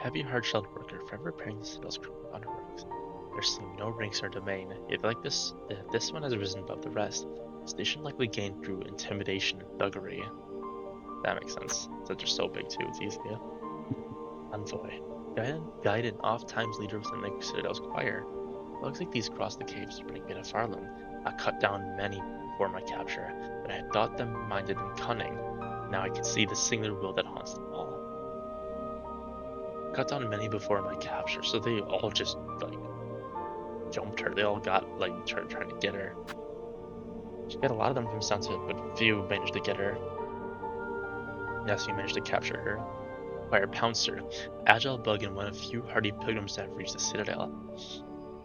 Heavy, hard-shelled worker, forever repairing the citadel's crumbling underworks. There seem no ranks or domain, yet like this, this one has risen above the rest. Station likely gained through intimidation and thuggery. That makes sense, since they're so big too, it's easy. Envoy. Guide and oft-times leader within the citadel's choir. Bugs like these cross the caves to bring me to Farland. I cut down many before my capture, but I had thought them minded and cunning. Now I can see the singular will that haunts them all. Cut down many before my capture, so they all just, like, jumped her. They all got, like, trying to get her. She got a lot of them from Sunset, but few managed to get her. Yes, you managed to capture her. Choir Pouncer. Agile bug and one of few hardy pilgrims that have reached the Citadel.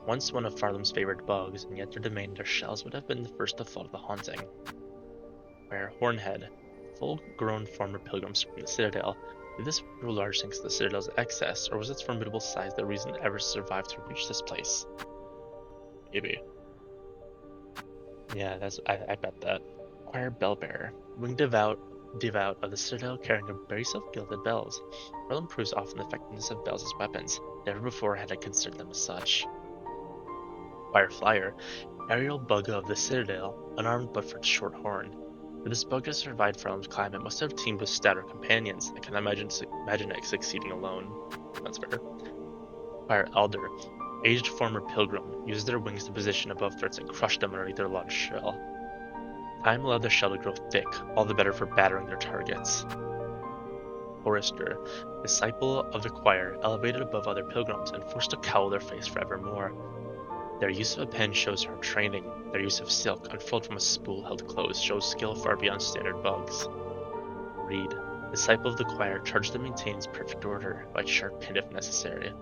Once one of Farlam's favorite bugs, and yet their domain and their shells would have been the first to fall to the haunting. Where Hornhead, full-grown former pilgrims from the Citadel, did this grow large thanks to the Citadel's excess, or was its formidable size the reason it ever survived to reach this place? Maybe. Yeah, I bet that. Choir Bellbearer, winged devout of the Citadel carrying a brace of gilded bells. Farlam proves often the effectiveness of bells as weapons. Never before had I considered them as such. Fireflyer, aerial bug of the Citadel, unarmed but for its short horn. For this bug to survive Farlam's climb, it must have teamed with stouter companions. I can imagine it succeeding alone. That's fair. Fire Elder, aged former pilgrim, uses their wings to position above threats and crush them underneath their large shell. Time allowed the shell to grow thick, all the better for battering their targets. Chorister, disciple of the choir, elevated above other pilgrims and forced to cowl their face forevermore. Their use of a pen shows her training. Their use of silk, unfurled from a spool held close, shows skill far beyond standard bugs. Reed, disciple of the choir, charged to maintain its perfect order, by sharp pin if necessary.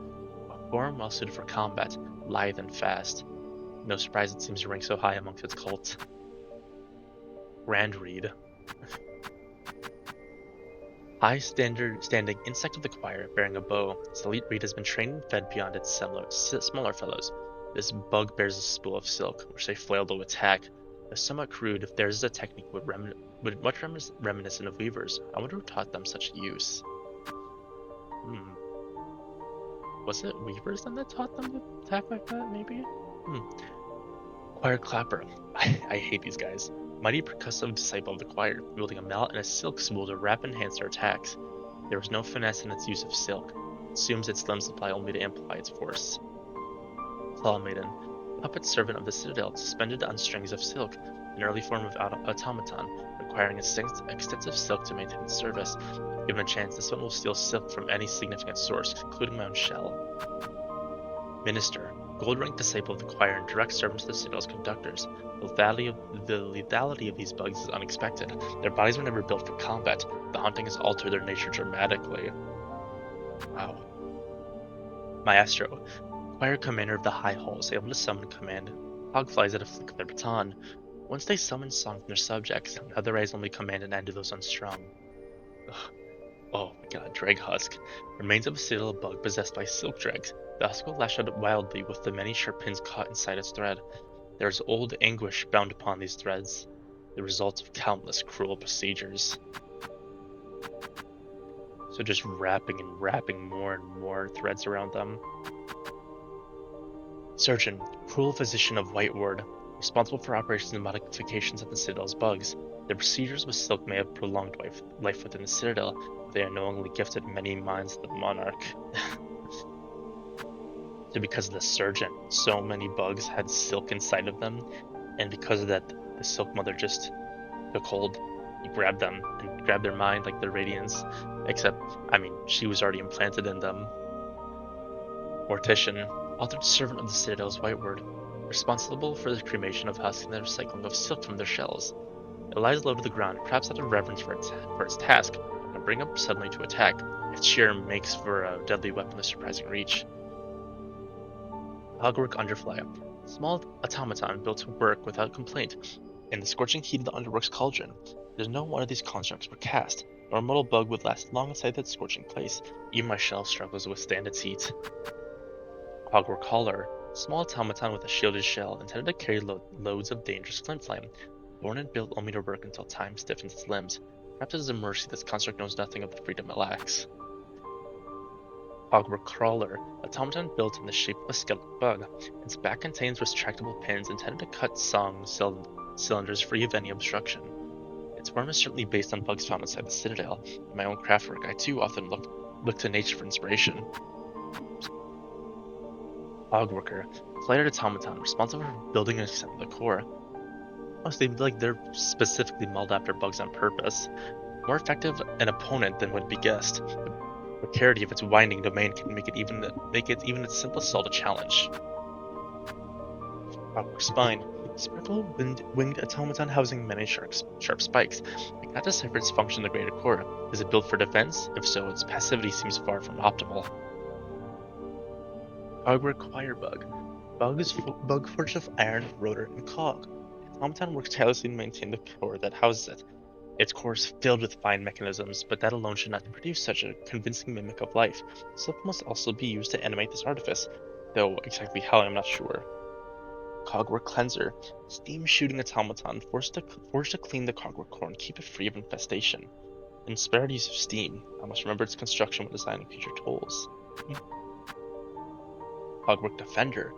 A form well suited for combat, lithe and fast. No surprise it seems to rank so high amongst its cult. Grand Reed. High standing insect of the choir, bearing a bow, its elite reed has been trained and fed beyond its smaller fellows. This bug bears a spool of silk, which they flail to attack. Though somewhat crude, if theirs is a technique much reminiscent of weavers. I wonder who taught them such use. Was it weavers then that taught them to attack like that, maybe? Choir Clapper. I hate these guys. Mighty percussive disciple of the choir, wielding a mallet and a silk spool to wrap and enhance their attacks. There was no finesse in its use of silk. It assumes its limbs apply only to amplify its force. Claw Maiden, puppet servant of the Citadel, suspended on strings of silk, an early form of automaton, requiring extensive silk to maintain its service. Given a chance, this one will steal silk from any significant source, including my own shell. Minister, gold-ranked disciple of the choir and direct servant to the Citadel's conductors. The lethality of these bugs is unexpected. Their bodies were never built for combat. The haunting has altered their nature dramatically. Wow. Maestro, choir commander of the High Halls, able to summon command hogflies at a flick of their baton. Once they summon song from their subjects, now their eyes only command an end to those unstrung. Ugh. Oh my god, Drag Husk. Remains of a citadel bug possessed by silk dregs. The husk will lash out wildly with the many sharp pins caught inside its thread. There is old anguish bound upon these threads, the result of countless cruel procedures. So just wrapping and wrapping more and more threads around them. Surgeon, cruel physician of White Ward, responsible for operations and modifications of the Citadel's bugs. Their procedures with silk may have prolonged life within the Citadel, but they unknowingly gifted many minds to the monarch. So because of the surgeon, so many bugs had silk inside of them, and because of that, the Silk Mother just took hold. He grabbed them and grabbed their mind like their radiance, except, I mean, she was already implanted in them. Mortician, authored servant of the Citadel's White Word, responsible for the cremation of husks and the recycling of silk from their shells. It lies low to the ground, perhaps out of reverence for its task, but can bring up suddenly to attack. Its sheer makes for a deadly weapon of surprising reach. Hogwork Underfly, small automaton built to work without complaint. In the scorching heat of the Underwork's cauldron, there's no one of these constructs were cast, nor a mortal bug would last long inside that scorching place. Even my shell struggles to withstand its heat. Hogwork Hauler, Small automaton with a shielded shell intended to carry loads of dangerous flame. Born and built only to work until time stiffens its limbs. Perhaps it is a mercy this construct knows nothing of the freedom it lacks. Cogwork Crawler, automaton built in the shape of a skeleton bug. Its back contains retractable pins intended to cut cylinders free of any obstruction. Its form is certainly based on bugs found inside the Citadel. In my own craftwork, I too often look to nature for inspiration. Cogworker, flighted automaton, responsible for building and assembling the core. Oh, so they're specifically modeled after bugs on purpose. More effective an opponent than would be guessed. The precarity of its winding domain can make it even its simplest assault a challenge. Cogwork Spine, spherical winged automaton housing many sharp spikes. I cannot decipher its function in the greater core. Is it built for defense? If so, its passivity seems far from optimal. Cogwork Choirbug, bug forged of iron, rotor, and cog. The automaton works tirelessly to maintain the core that houses it. Its core is filled with fine mechanisms, but that alone should not produce such a convincing mimic of life. Silk must also be used to animate this artifice, though exactly how I'm not sure. Cogwork Cleanser, steam-shooting automaton forced to clean the cogwork core and keep it free of infestation. Inspired use of steam. I must remember its construction when designing future tools. Cogwork Defender,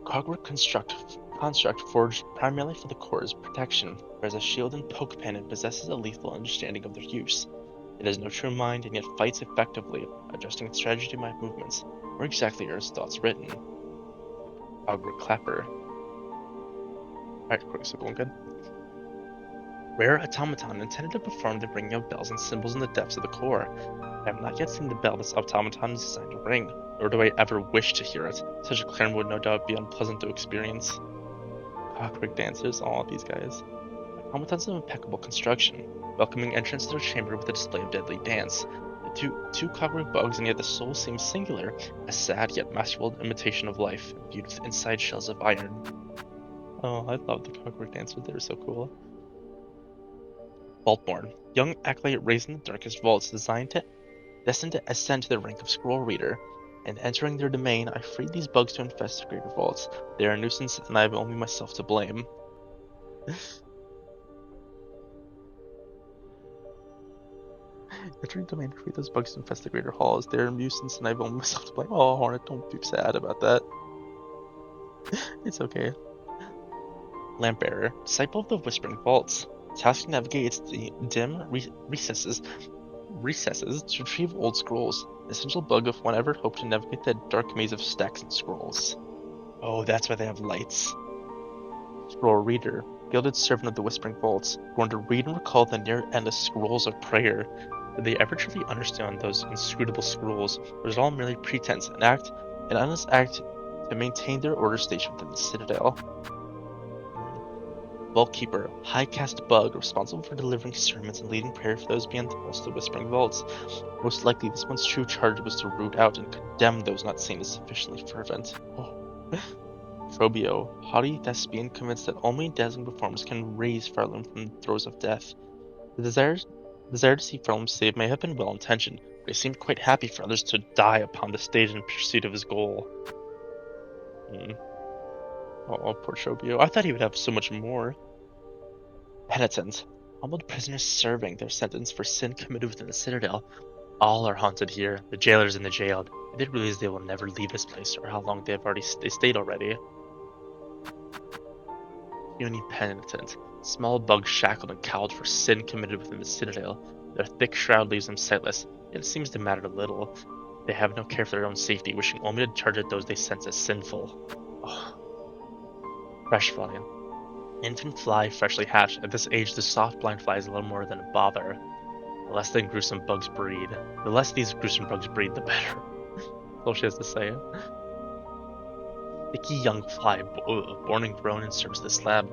Cogwork construct forged primarily for the core's protection, bears a shield and poke pen and possesses a lethal understanding of their use. It has no true mind and yet fights effectively, adjusting its strategy to my movements. Where exactly are its thoughts written? Cogwork Clapper. Alright, so going good. Rare automaton intended to perform the ringing of bells and cymbals in the depths of the core. I have not yet seen the bell this automaton is designed to ring, nor do I ever wish to hear it. Such a clarion would no doubt be unpleasant to experience. Clockwork dancers, all of these guys. Automatons of impeccable construction, welcoming entrance to their chamber with a display of deadly dance. The two clockwork bugs, and yet the soul seems singular, a sad yet masterful imitation of life, imbued with inside shells of iron. Oh, I love the clockwork dancers, they're so cool. Vaultborn, young acolyte raised in the darkest vaults, destined to ascend to the rank of scroll reader. And entering their domain, I freed these bugs to infest the greater vaults. They are a nuisance, and I have only myself to blame. Entering domain to free those bugs to infest the greater halls. They are a nuisance, and I have only myself to blame. Oh, Hornet, don't be sad about that. It's okay. Lampbearer, disciple of the Whispering Vaults. Task navigates the dim recesses to retrieve old scrolls. An essential bug if one ever hoped to navigate the dark maze of stacks and scrolls. Oh, that's why they have lights. Scroll Reader, gilded servant of the Whispering Vaults, born to read and recall the near-endless scrolls of prayer. Did they ever truly understand those inscrutable scrolls, or was it all merely pretense, an honest act to maintain their order station within the Citadel? Vaultkeeper, high caste bug, responsible for delivering sermons and leading prayer for those beyond the walls of the Whispering Vaults. Most likely, this one's true charge was to root out and condemn those not seen as sufficiently fervent. Oh. Frobio, haughty thespian convinced that only dazzling performers can raise Farlum from the throes of death. The desire to see Farlum saved may have been well-intentioned, but he seemed quite happy for others to die upon the stage in pursuit of his goal. Oh, poor Frobio. I thought he would have so much more. Penitent, humbled prisoners serving their sentence for sin committed within the Citadel. All are haunted here, the jailers and the jailed. I did realize they will never leave this place, or how long they stayed already. Puny Penitent, small bug shackled and cowled for sin committed within the Citadel. Their thick shroud leaves them sightless, yet it seems to matter little. They have no care for their own safety, wishing only to charge at those they sense as sinful. Oh. Fresh fly. Infant fly freshly hatched. At this age, the soft blind fly is little more than a bother. The less these gruesome bugs breed, the better. That's all she has to say. Sticky young fly, born and grown in service of the slab.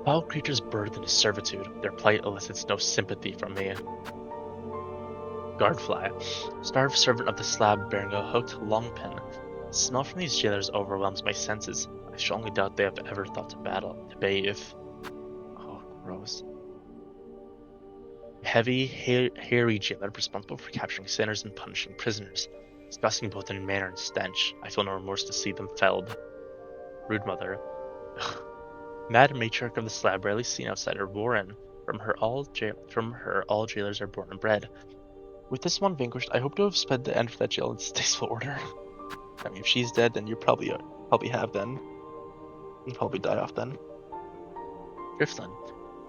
Foul creatures birthed into servitude. Their plight elicits no sympathy from me. Guardfly, starved servant of the slab bearing a hooked long pin. The smell from these jailers overwhelms my senses. I strongly doubt they have ever thought to bathe. Oh, gross. Heavy, hairy jailer responsible for capturing sinners and punishing prisoners. Disgusting both in manner and stench. I feel no remorse to see them felled. Rude mother. Mad matriarch of the slab, rarely seen outsider Warren. From her, all jailers are born and bred. With this one vanquished, I hope to have spent the end for that jail in distasteful order. I mean, if she's dead, then you probably have then. You probably die off then. Driftland,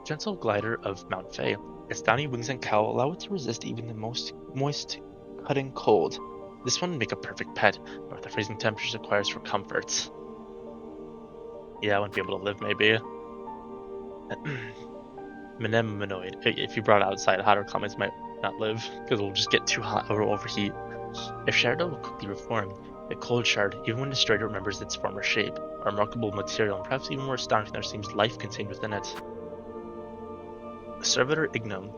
gentle glider of Mount Fay. Its downy wings and cowl allow it to resist even the most moist, cutting cold. This one would make a perfect pet, but with the freezing temperatures it requires for comfort. Yeah, I wouldn't be able to live, maybe. Meneminoid. If you brought it outside, hotter climates might not live, because it'll just get too hot or overheat. If Shadow will quickly reform, a cold shard, even when destroyed, remembers its former shape. A remarkable material, and perhaps even more astonishing, there seems life contained within it. Servitor Ignome.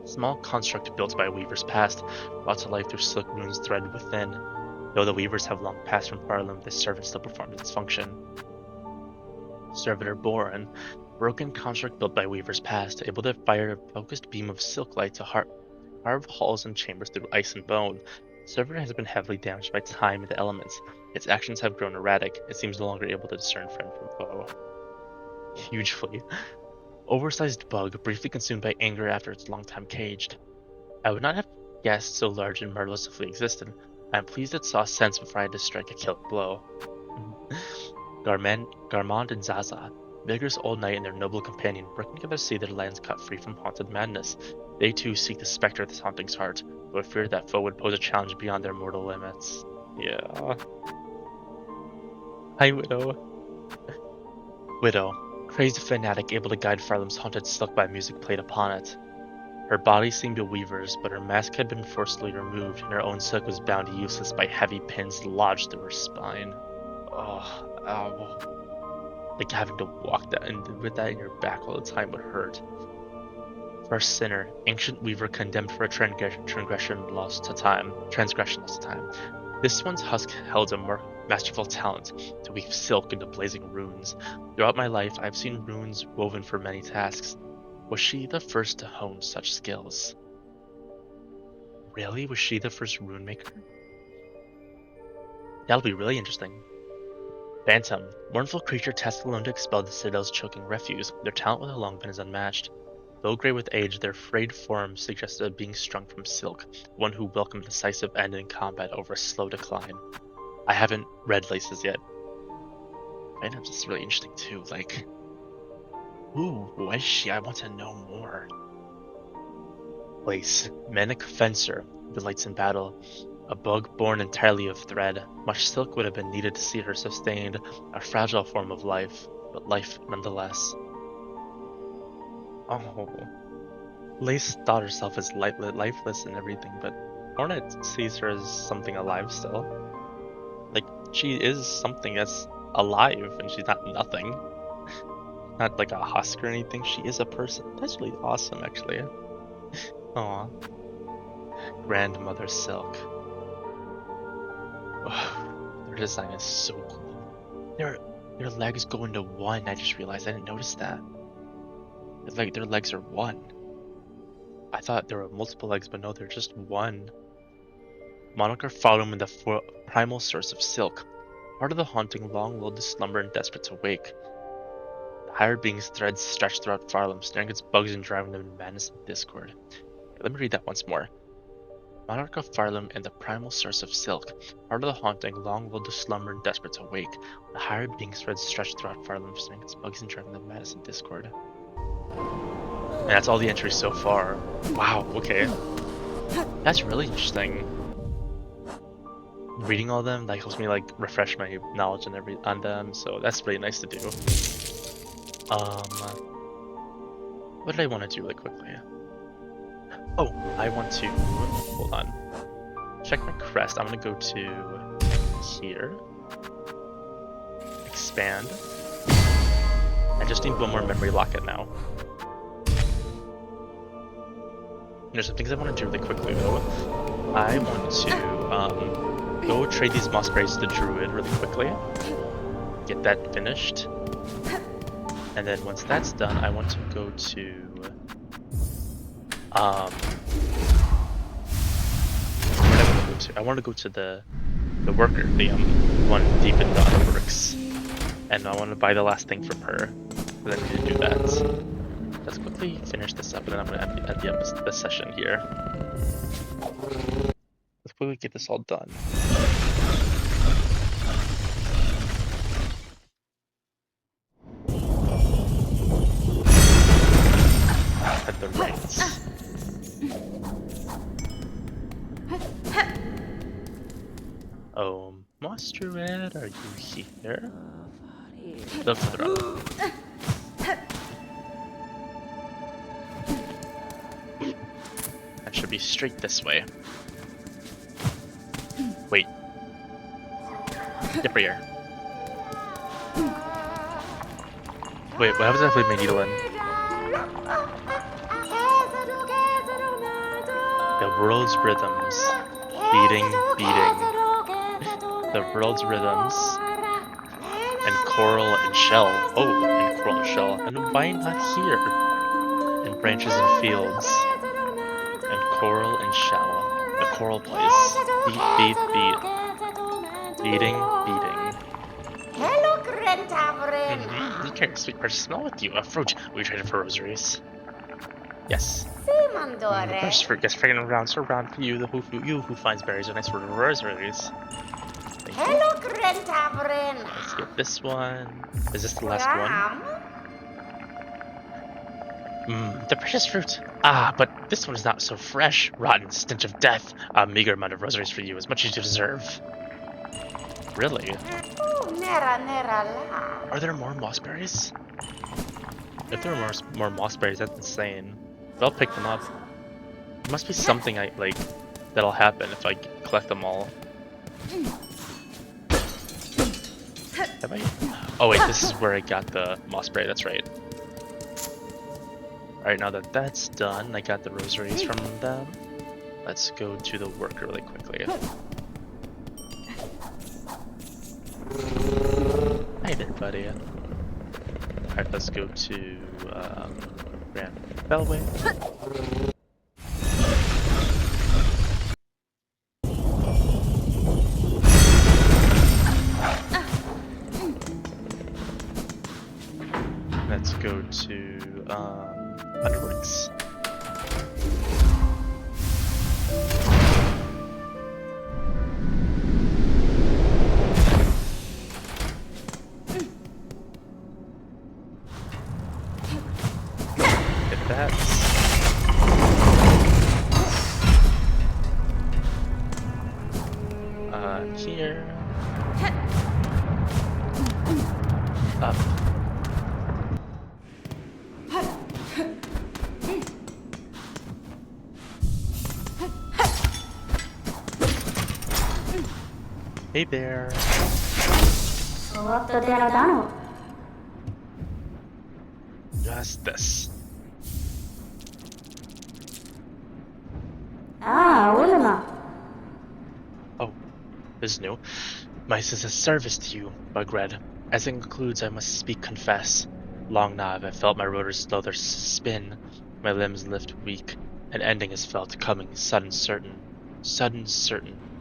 Small construct built by weavers past, brought to life through silk runes threaded within. Though the weavers have long passed from Farloom, this servant still performs its function. Servitor Boran. Broken construct built by weavers past, able to fire a focused beam of silk light to carve halls and chambers through ice and bone. Servitor has been heavily damaged by time and the elements. Its actions have grown erratic. It seems no longer able to discern friend from foe. Hugely. Oversized bug, briefly consumed by anger after its long time caged. I would not have guessed so large and mercilessly existed. I am pleased it saw sense before I had to strike a killing blow. Garmond and Zaza, vigorous old knight and their noble companion, working together to see their lands cut free from haunted madness. They too seek the specter of this haunting's heart, but feared that foe would pose a challenge beyond their mortal limits. Yeah. Hi, Widow. Widow, crazed fanatic able to guide Farloom's haunted silk by music played upon it. Her body seemed a weaver's, but her mask had been forcibly removed, and her own silk was bound useless by heavy pins lodged through her spine. Oh, ow. Like having to walk that and with that in your back all the time would hurt. First sinner, ancient weaver condemned for a transgression lost to time. This one's husk held a masterful talent to weave silk into blazing runes. Throughout my life, I've seen runes woven for many tasks. Was she the first to hone such skills? Really? Was she the first rune maker? That'll be really interesting. Phantom, mournful creature tasked alone to expel the Citadel's choking refuse. Their talent with a longbin is unmatched. Though gray with age, their frayed form suggested a being strung from silk, one who welcomed a decisive end in combat over a slow decline. I haven't read Laces yet. Phantom's just really interesting too, like... Who was she? I want to know more. Lace, manic fencer, delights in battle. A bug born entirely of thread. Much silk would have been needed to see her sustained, a fragile form of life, but life nonetheless. Oh. Lace thought herself as lifeless and everything, but Hornet sees her as something alive still. Like, she is something that's alive, and she's not nothing. Not like a husk or anything, she is a person. That's really awesome, actually. Aw. Grandmother Silk. Oh, their design is so cool. Their legs go into one. I just realized I didn't notice that. Like their legs are one. I thought there were multiple legs, but no, they're just one. Moniker Farloom in the primal source of silk. Part of the haunting, long-willed to slumber and desperate to wake. The higher being's threads stretched throughout Farloom, staring at its bugs and driving them into madness and discord. Let me read that once more. Monarch of Farloom and the primal source of silk, part of the haunting, long-willed to slumber and desperate to wake. The higher being's threads stretched throughout Farloom, staring at its bugs and driving them into madness and discord. And that's all the entries so far. Wow, okay. That's really interesting. Reading all of them, that helps me like refresh my knowledge on them, so that's really nice to do. What did I want to do really quickly? Oh, I want to, hold on. Check my crest. I'm gonna go to here. Expand. I just need one more memory locket now. There's some things I want to do really quickly though. I want to go trade these moss berries to the druid really quickly. Get that finished. And then once that's done, I want to go to I want to go to the worker, the one deep in the underworks. and I want to buy the last thing from her. But I need to do that. Let's quickly finish this up, and then I'm going to end the session here. Let's quickly get this all done. At the reins. Oh, Master Red, are you here? Look further up. That should be straight this way. Wait. Dipper here. Wait, what happens if I put my needle in? The world's rhythms. Beating, beating. The world's rhythms. And coral and shell. Oh, and coral and shell. And why not here? And branches and fields. And coral and shell. The coral place. Beat, beat, beat. Beating, beating. Hello, Grantavrin. You carry a sweet precious smell with you. A fruit. We traded for rosaries. Yes. First fruit gets fragrant around, so around for you, you who finds berries are nice for rosaries. Hello, Grantavrin. Let's get this one. Is this the last one? The precious fruit. Ah, but this one is not so fresh. Rotten stench of death. A meager amount of rosaries for you, as much as you deserve. Really? Are there more mossberries? If there are more mossberries, that's insane. But I'll pick them up. There must be something that'll happen if I collect them all. Have I? Oh wait, this is where I got the mossberry. That's right. Alright, now that that's done, I got the rosaries from them. Let's go to the work really quickly. Hi there, buddy. Alright, let's go to Grand Bellway. Let's go to Underworks. Get that. Here. Up. Hey there. Just this. Oh, this is new. My sense of service to you, Bugred. As it concludes, I must confess. Long now have I felt my rotors slow their spin, my limbs lift weak, an ending is felt coming, sudden certain,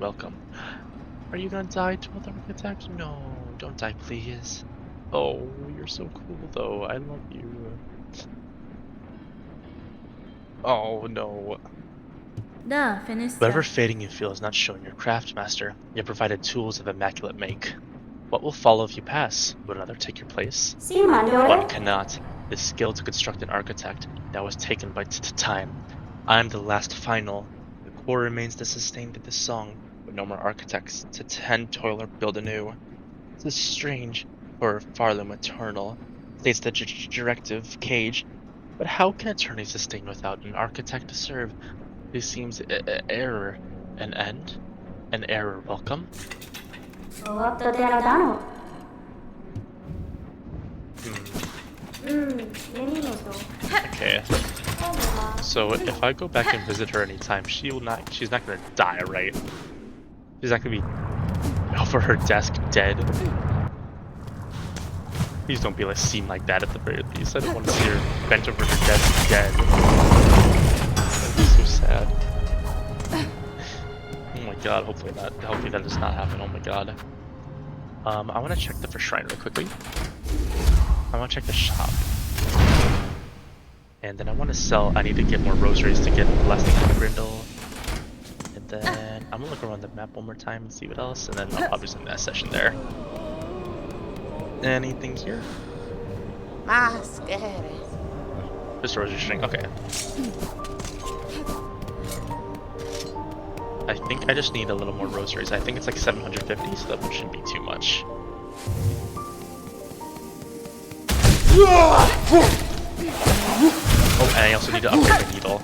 welcome. Are you gonna die to another attack? No, don't die, please. Oh, you're so cool, though. I love you. Oh, no. Whatever fading you feel is not showing your craft, Master. You have provided tools of immaculate make. What will follow if you pass? Would another take your place? One cannot. This skill to construct an architect that was taken by time. I am the last final. The core remains to sustain this song, but no more architects to tend, toil, or build anew. This is strange, for Farlum eternal, states the directive cage, but how can eternity sustain without an architect to serve? This seems error. An end? An error welcome? Okay. So if I go back and visit her anytime, she's not gonna die, right? She's not gonna be over her desk dead. Please don't be seen like that at the very least. I don't want to see her bent over her desk dead. That'd be so sad. Oh my god, hopefully that does not happen. Oh my god. I want to check the first shrine really quickly. I want to check the shop. And then I want to sell. I need to get more rosaries to get lasting brindle. And then I'm gonna look around the map one more time and see what else. And then I'll probably send that session there. Anything here? Just rosary string. Okay. I think I just need a little more rosaries. I think it's like 750, so that shouldn't be too much. Oh, and I also need to upgrade the needle.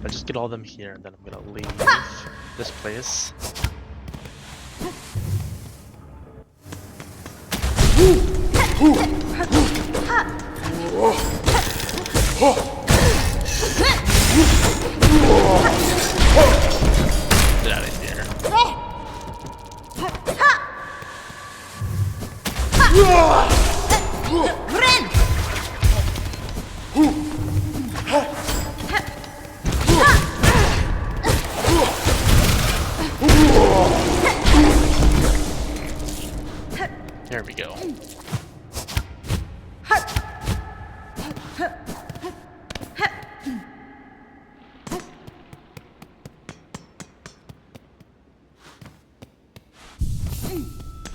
I just get all of them here, and then I'm gonna leave this place. Get out of here. There we go.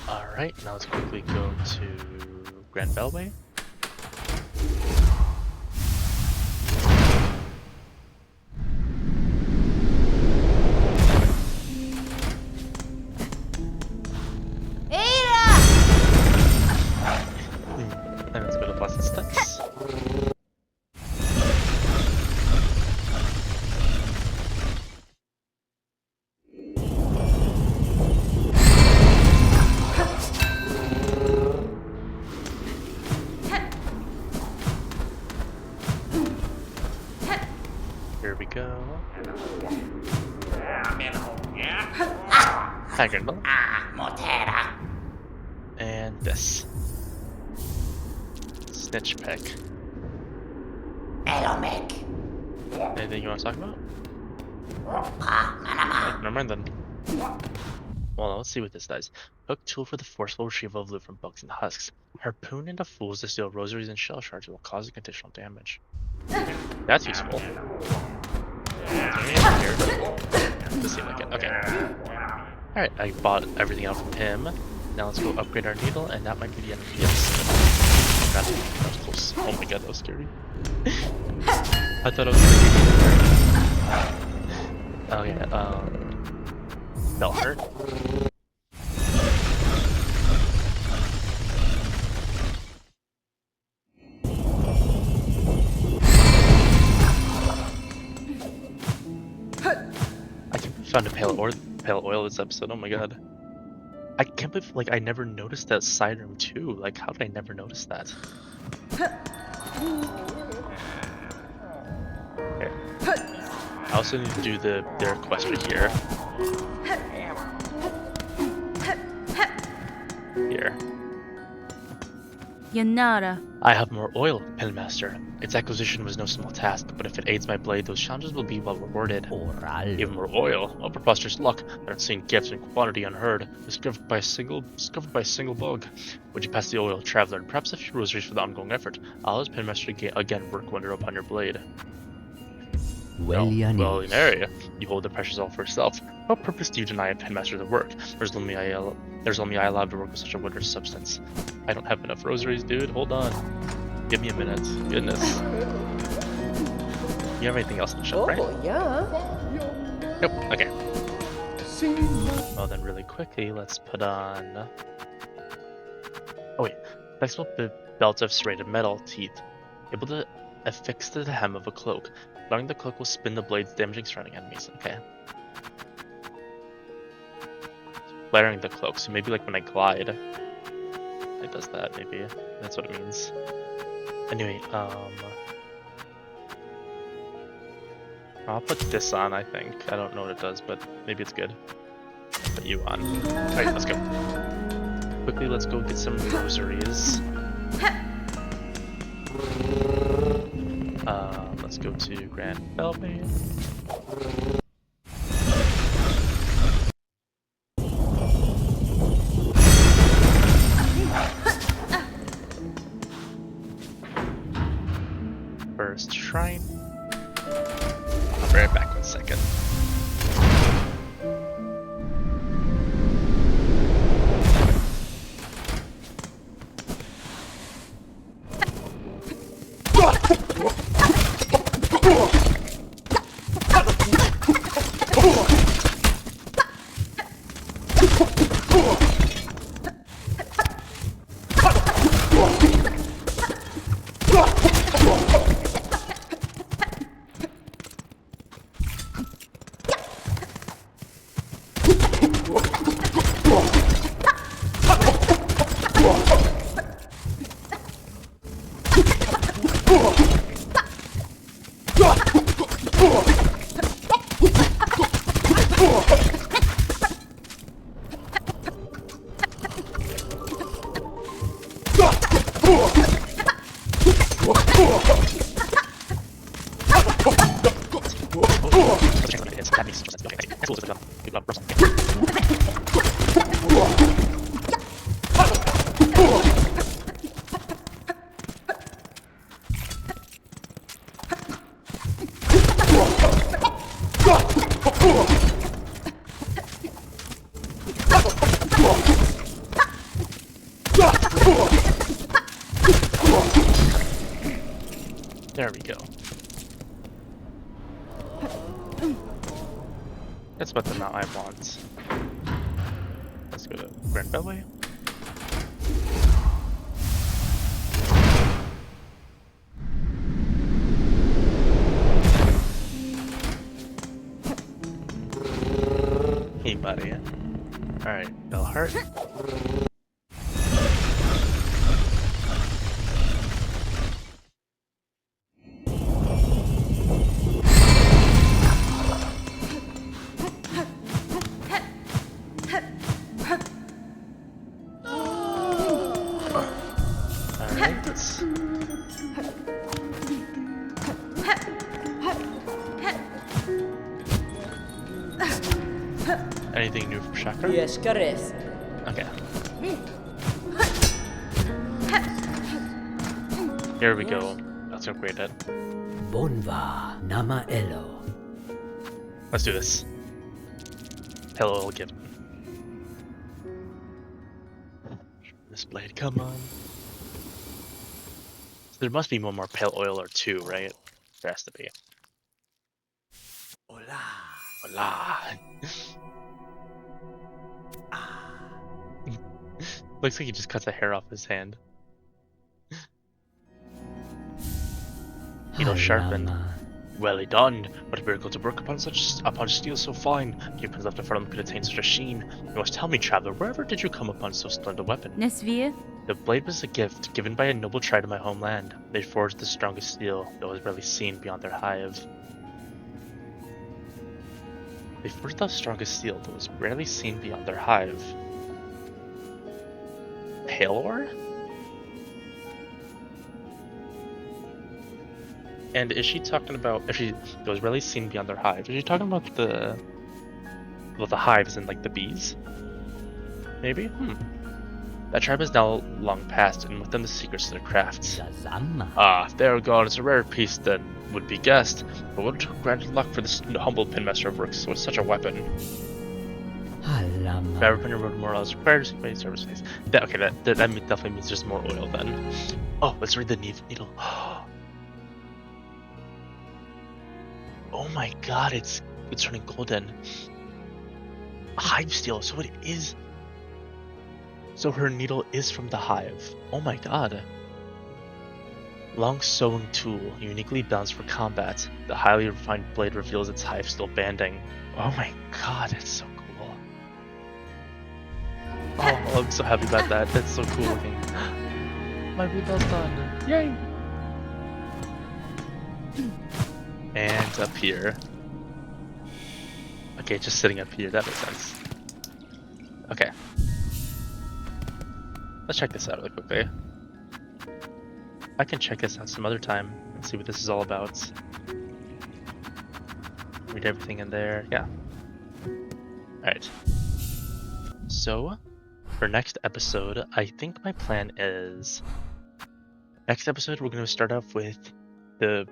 Alright, now let's quickly go to Grand Bellway. And let's go to Pleasant Steps. Here we go. Haggardle. And this. Snitch Peck. Anything you want to talk about? Okay, never mind then. Well, let's see what this does. Hook tool for the forceful retrieval of loot from bugs and husks. Harpoon into fools to steal rosaries and shell shards will cause additional damage. That's useful. Does seem like it. Okay. Alright, I bought everything out from him. Now let's go upgrade our needle, and that might be the end of the episode. That was close. Oh my god, that was scary. I thought I was gonna get there. Oh yeah, that'll hurt. I can't believe I found a pale oil this episode. Oh my god. I can't believe, like, I never noticed that side room too. Like, how did I never notice that? Okay. I also need to do their quest right here. Here. Yanara. I have more oil, Pillmaster. Its acquisition was no small task, but if it aids my blade, those challenges will be well rewarded. Even more oil. Oh, preposterous luck. I've seen gifts in quantity unheard. Discovered by a single bug. Would you pass the oil, traveler, and perhaps a few rosaries for the ongoing effort? I'll as Pillmaster again work wonder upon your blade. Well, in area, you hold the precious all for yourself. What purpose do you deny a Pinmaster the work? There's only I allowed to work with such a wondrous substance. I don't have enough rosaries, dude. Hold on. Give me a minute. Goodness. You have anything else in the shop, right? yeah. Nope. Okay. Well then, really quickly, let's put on... Oh wait. Flexible belt of serrated metal teeth, able to affix to the hem of a cloak. Allowing the cloak will spin the blades, damaging surrounding enemies. Okay. Flaring the cloak, so maybe like when I glide, it does that. Maybe that's what it means. Anyway, I'll put this on. I think I don't know what it does, but maybe it's good. I'll put you on. Alright, let's go. Quickly, let's go get some rosaries. Let's go to Grand Beltmane. First shrine. I'll be right back 1 second. There we go. That's about the amount I want. Let's go to Grand Beltway. Hey, buddy. Alright, Bellheart. Anything new from Chakra? Yes, Kares. Okay. Here we go. Let's upgrade it. Bonva Nama Elo. Let's do this. Hello, given. This blade, come on. So there must be one more pale oil or two, right? There has to be. Hola. Hola. Looks like he just cuts a hair off his hand. Needle sharpened. Well done. What a miracle to work upon steel so fine. Your pens left in front of them could attain such a sheen. You must tell me, traveler, wherever did you come upon so splendid a weapon? Nesvir? The blade was a gift given by a noble tribe to my homeland. They forged the strongest steel that was rarely seen beyond their hive. They forged the strongest steel that was rarely seen beyond their hive. Palor? And is she talking about if she was rarely seen beyond their hive? Is she talking about the hives and like the bees? Maybe? That tribe is now long past, and with them the secrets to their crafts. Ah, if they are gone, it's a rare piece that would be guessed. But what granted luck for this humble pinmaster of works with such a weapon? Never been a road more is required to by service phase. That definitely means there's more oil then. Oh, let's read the needle. Oh my god, it's turning golden. Hive steel, so it is. So her needle is from the hive. Oh my god. Long sewing tool, uniquely balanced for combat. The highly refined blade reveals its hive still banding. Oh my god, it's so cool. Oh, I'm so happy about that. That's so cool looking. My bluebell's done. Yay! And up here. Okay, just sitting up here, that makes sense. Okay. Let's check this out really quickly. I can check this out some other time and see what this is all about. Read everything in there. Yeah. Alright. So, for next episode, I think my plan is... Next episode, we're going to start off with the...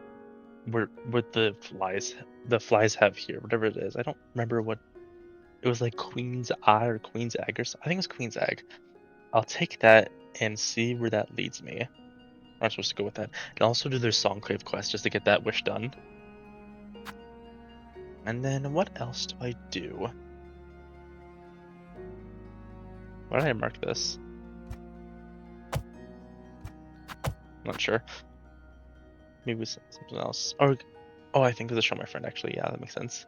What the flies have here, whatever it is. I don't remember what... It was like Queen's Eye or Queen's Egg or something. I think it was Queen's Egg. I'll take that and see where that leads me. I'm supposed to go with that. And also do their Songclave quest just to get that wish done. And then what else do I do? Why did I mark this? Not sure. Maybe it was something else. Or, oh, I think it was a show my friend actually. Yeah, that makes sense.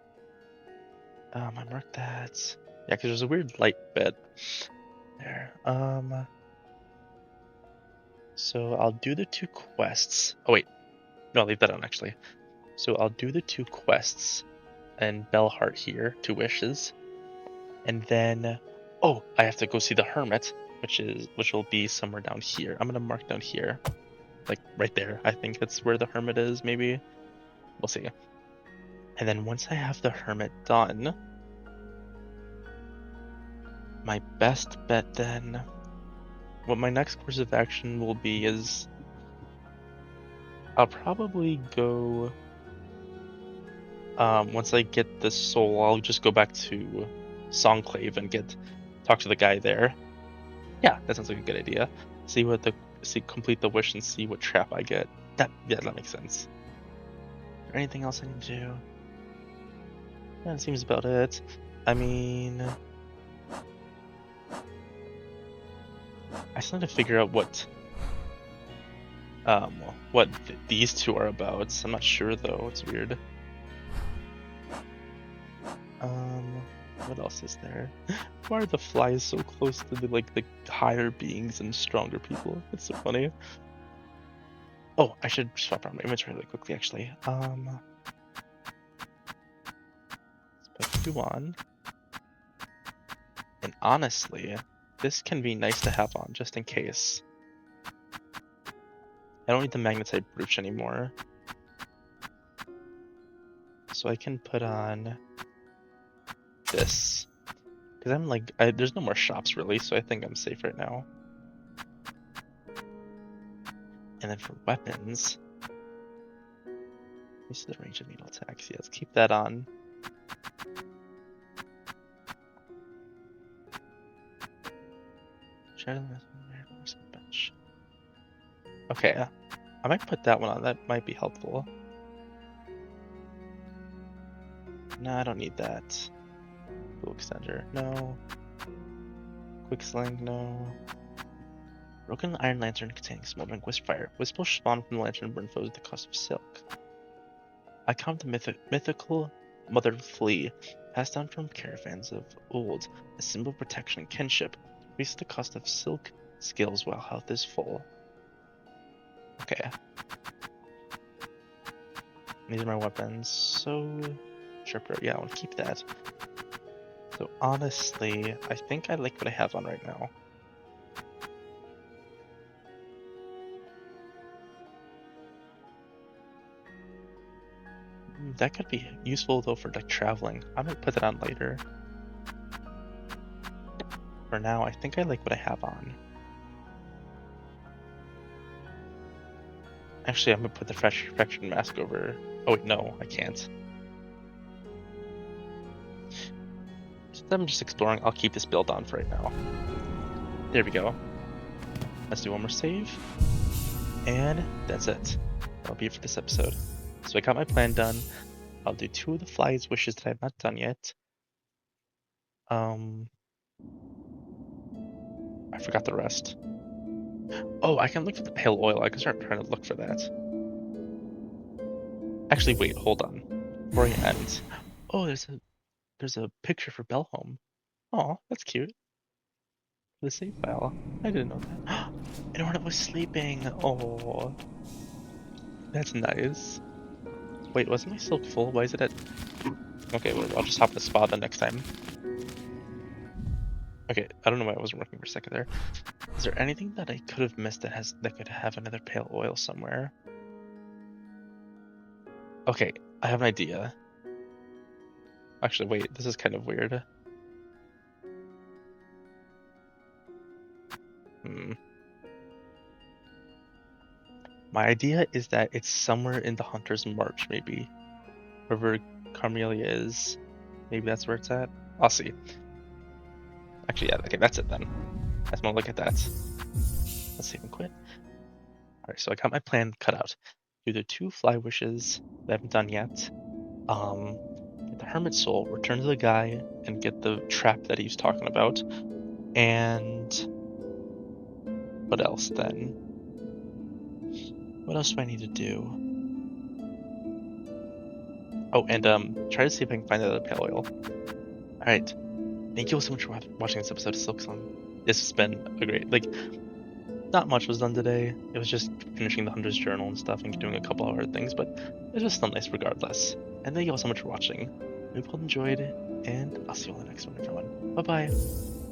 I marked that. Yeah, because there's a weird light bit there. So I'll do the 2 quests. Oh wait, no, I'll leave that on actually. So I'll do the 2 quests and Bellheart here, 2 wishes, and then oh, I have to go see the hermit, which will be somewhere down here. I'm gonna mark down here, like right there. I think that's where the hermit is. Maybe we'll see. And then once I have the hermit done, my best bet then. What my next course of action will be is I'll probably go once I get the soul, I'll just go back to Songclave and talk to the guy there. Yeah, that sounds like a good idea. Complete the wish and see what trap I get. That makes sense. Is there anything else I need to do? That seems about it. I mean, I still need to figure out what these 2 are about. I'm not sure though. It's weird. What else is there? Why are the flies so close to the higher beings and stronger people? It's so funny. Oh, I should swap around my inventory really quickly actually. Let's put 2 on. And honestly, this can be nice to have on just in case. I don't need the magnetite brooch anymore. So I can put on this. Because I'm there's no more shops really, so I think I'm safe right now. And then for weapons, this is the range of needle attacks. Yeah, let's keep that on. Bench. Okay, I might put that one on. That might be helpful. No, I don't need that. Bow extender, no. Quick sling, no. Broken iron lantern containing smoldering wisp-fire. Wisp will spawn from the lantern and burn foes at the cost of silk. Icon of the mythical mother flea, passed down from caravans of old, a symbol of protection and kinship. Increases the cost of silk skills while health is full. Okay. These are my weapons. So, Sharper, yeah, I want to keep that. So honestly, I think I like what I have on right now. That could be useful though for traveling. I might put that on later. For now, I think I like what I have on. Actually, I'm gonna put the fraction mask over. Oh wait, no, I can't. Since I'm just exploring, I'll keep this build on for right now. There we go. Let's do one more save. And that's it. That'll be it for this episode. So I got my plan done. I'll do 2 of the fly's wishes that I've not done yet. I forgot the rest. Oh, I can look for the pale oil. I can start trying to look for that. Actually, wait, hold on. Before I end. Oh, there's a picture for Bellhome. Oh, that's cute. The save file. I didn't know that. And when it was sleeping. Oh, that's nice. Wait, wasn't my silk full? Why is it at... Okay, well, I'll just hop the spa the next time. Okay, I don't know why I wasn't working for a second there. Is there anything that I could have missed that could have another pale oil somewhere? Okay, I have an idea. Actually, wait, this is kind of weird. My idea is that it's somewhere in the Hunter's March, maybe. Wherever Carmelia is. Maybe that's where it's at. I'll see. Actually, yeah, okay, that's it then. Let's not look at that. Let's save and quit. Alright, so I got my plan cut out. Do the 2 fly wishes that I haven't done yet. Get the Hermit Soul, return to the guy, and get the trap that he was talking about. And what else then? What else do I need to do? Oh, and try to see if I can find that other pale oil. Alright. Thank you all so much for watching this episode of Silksong. This has been a great, not much was done today. It was just finishing the Hunter's Journal and stuff and doing a couple of other things, but it was still nice regardless. And thank you all so much for watching. I hope you all enjoyed, and I'll see you all in the next one, everyone. Bye-bye.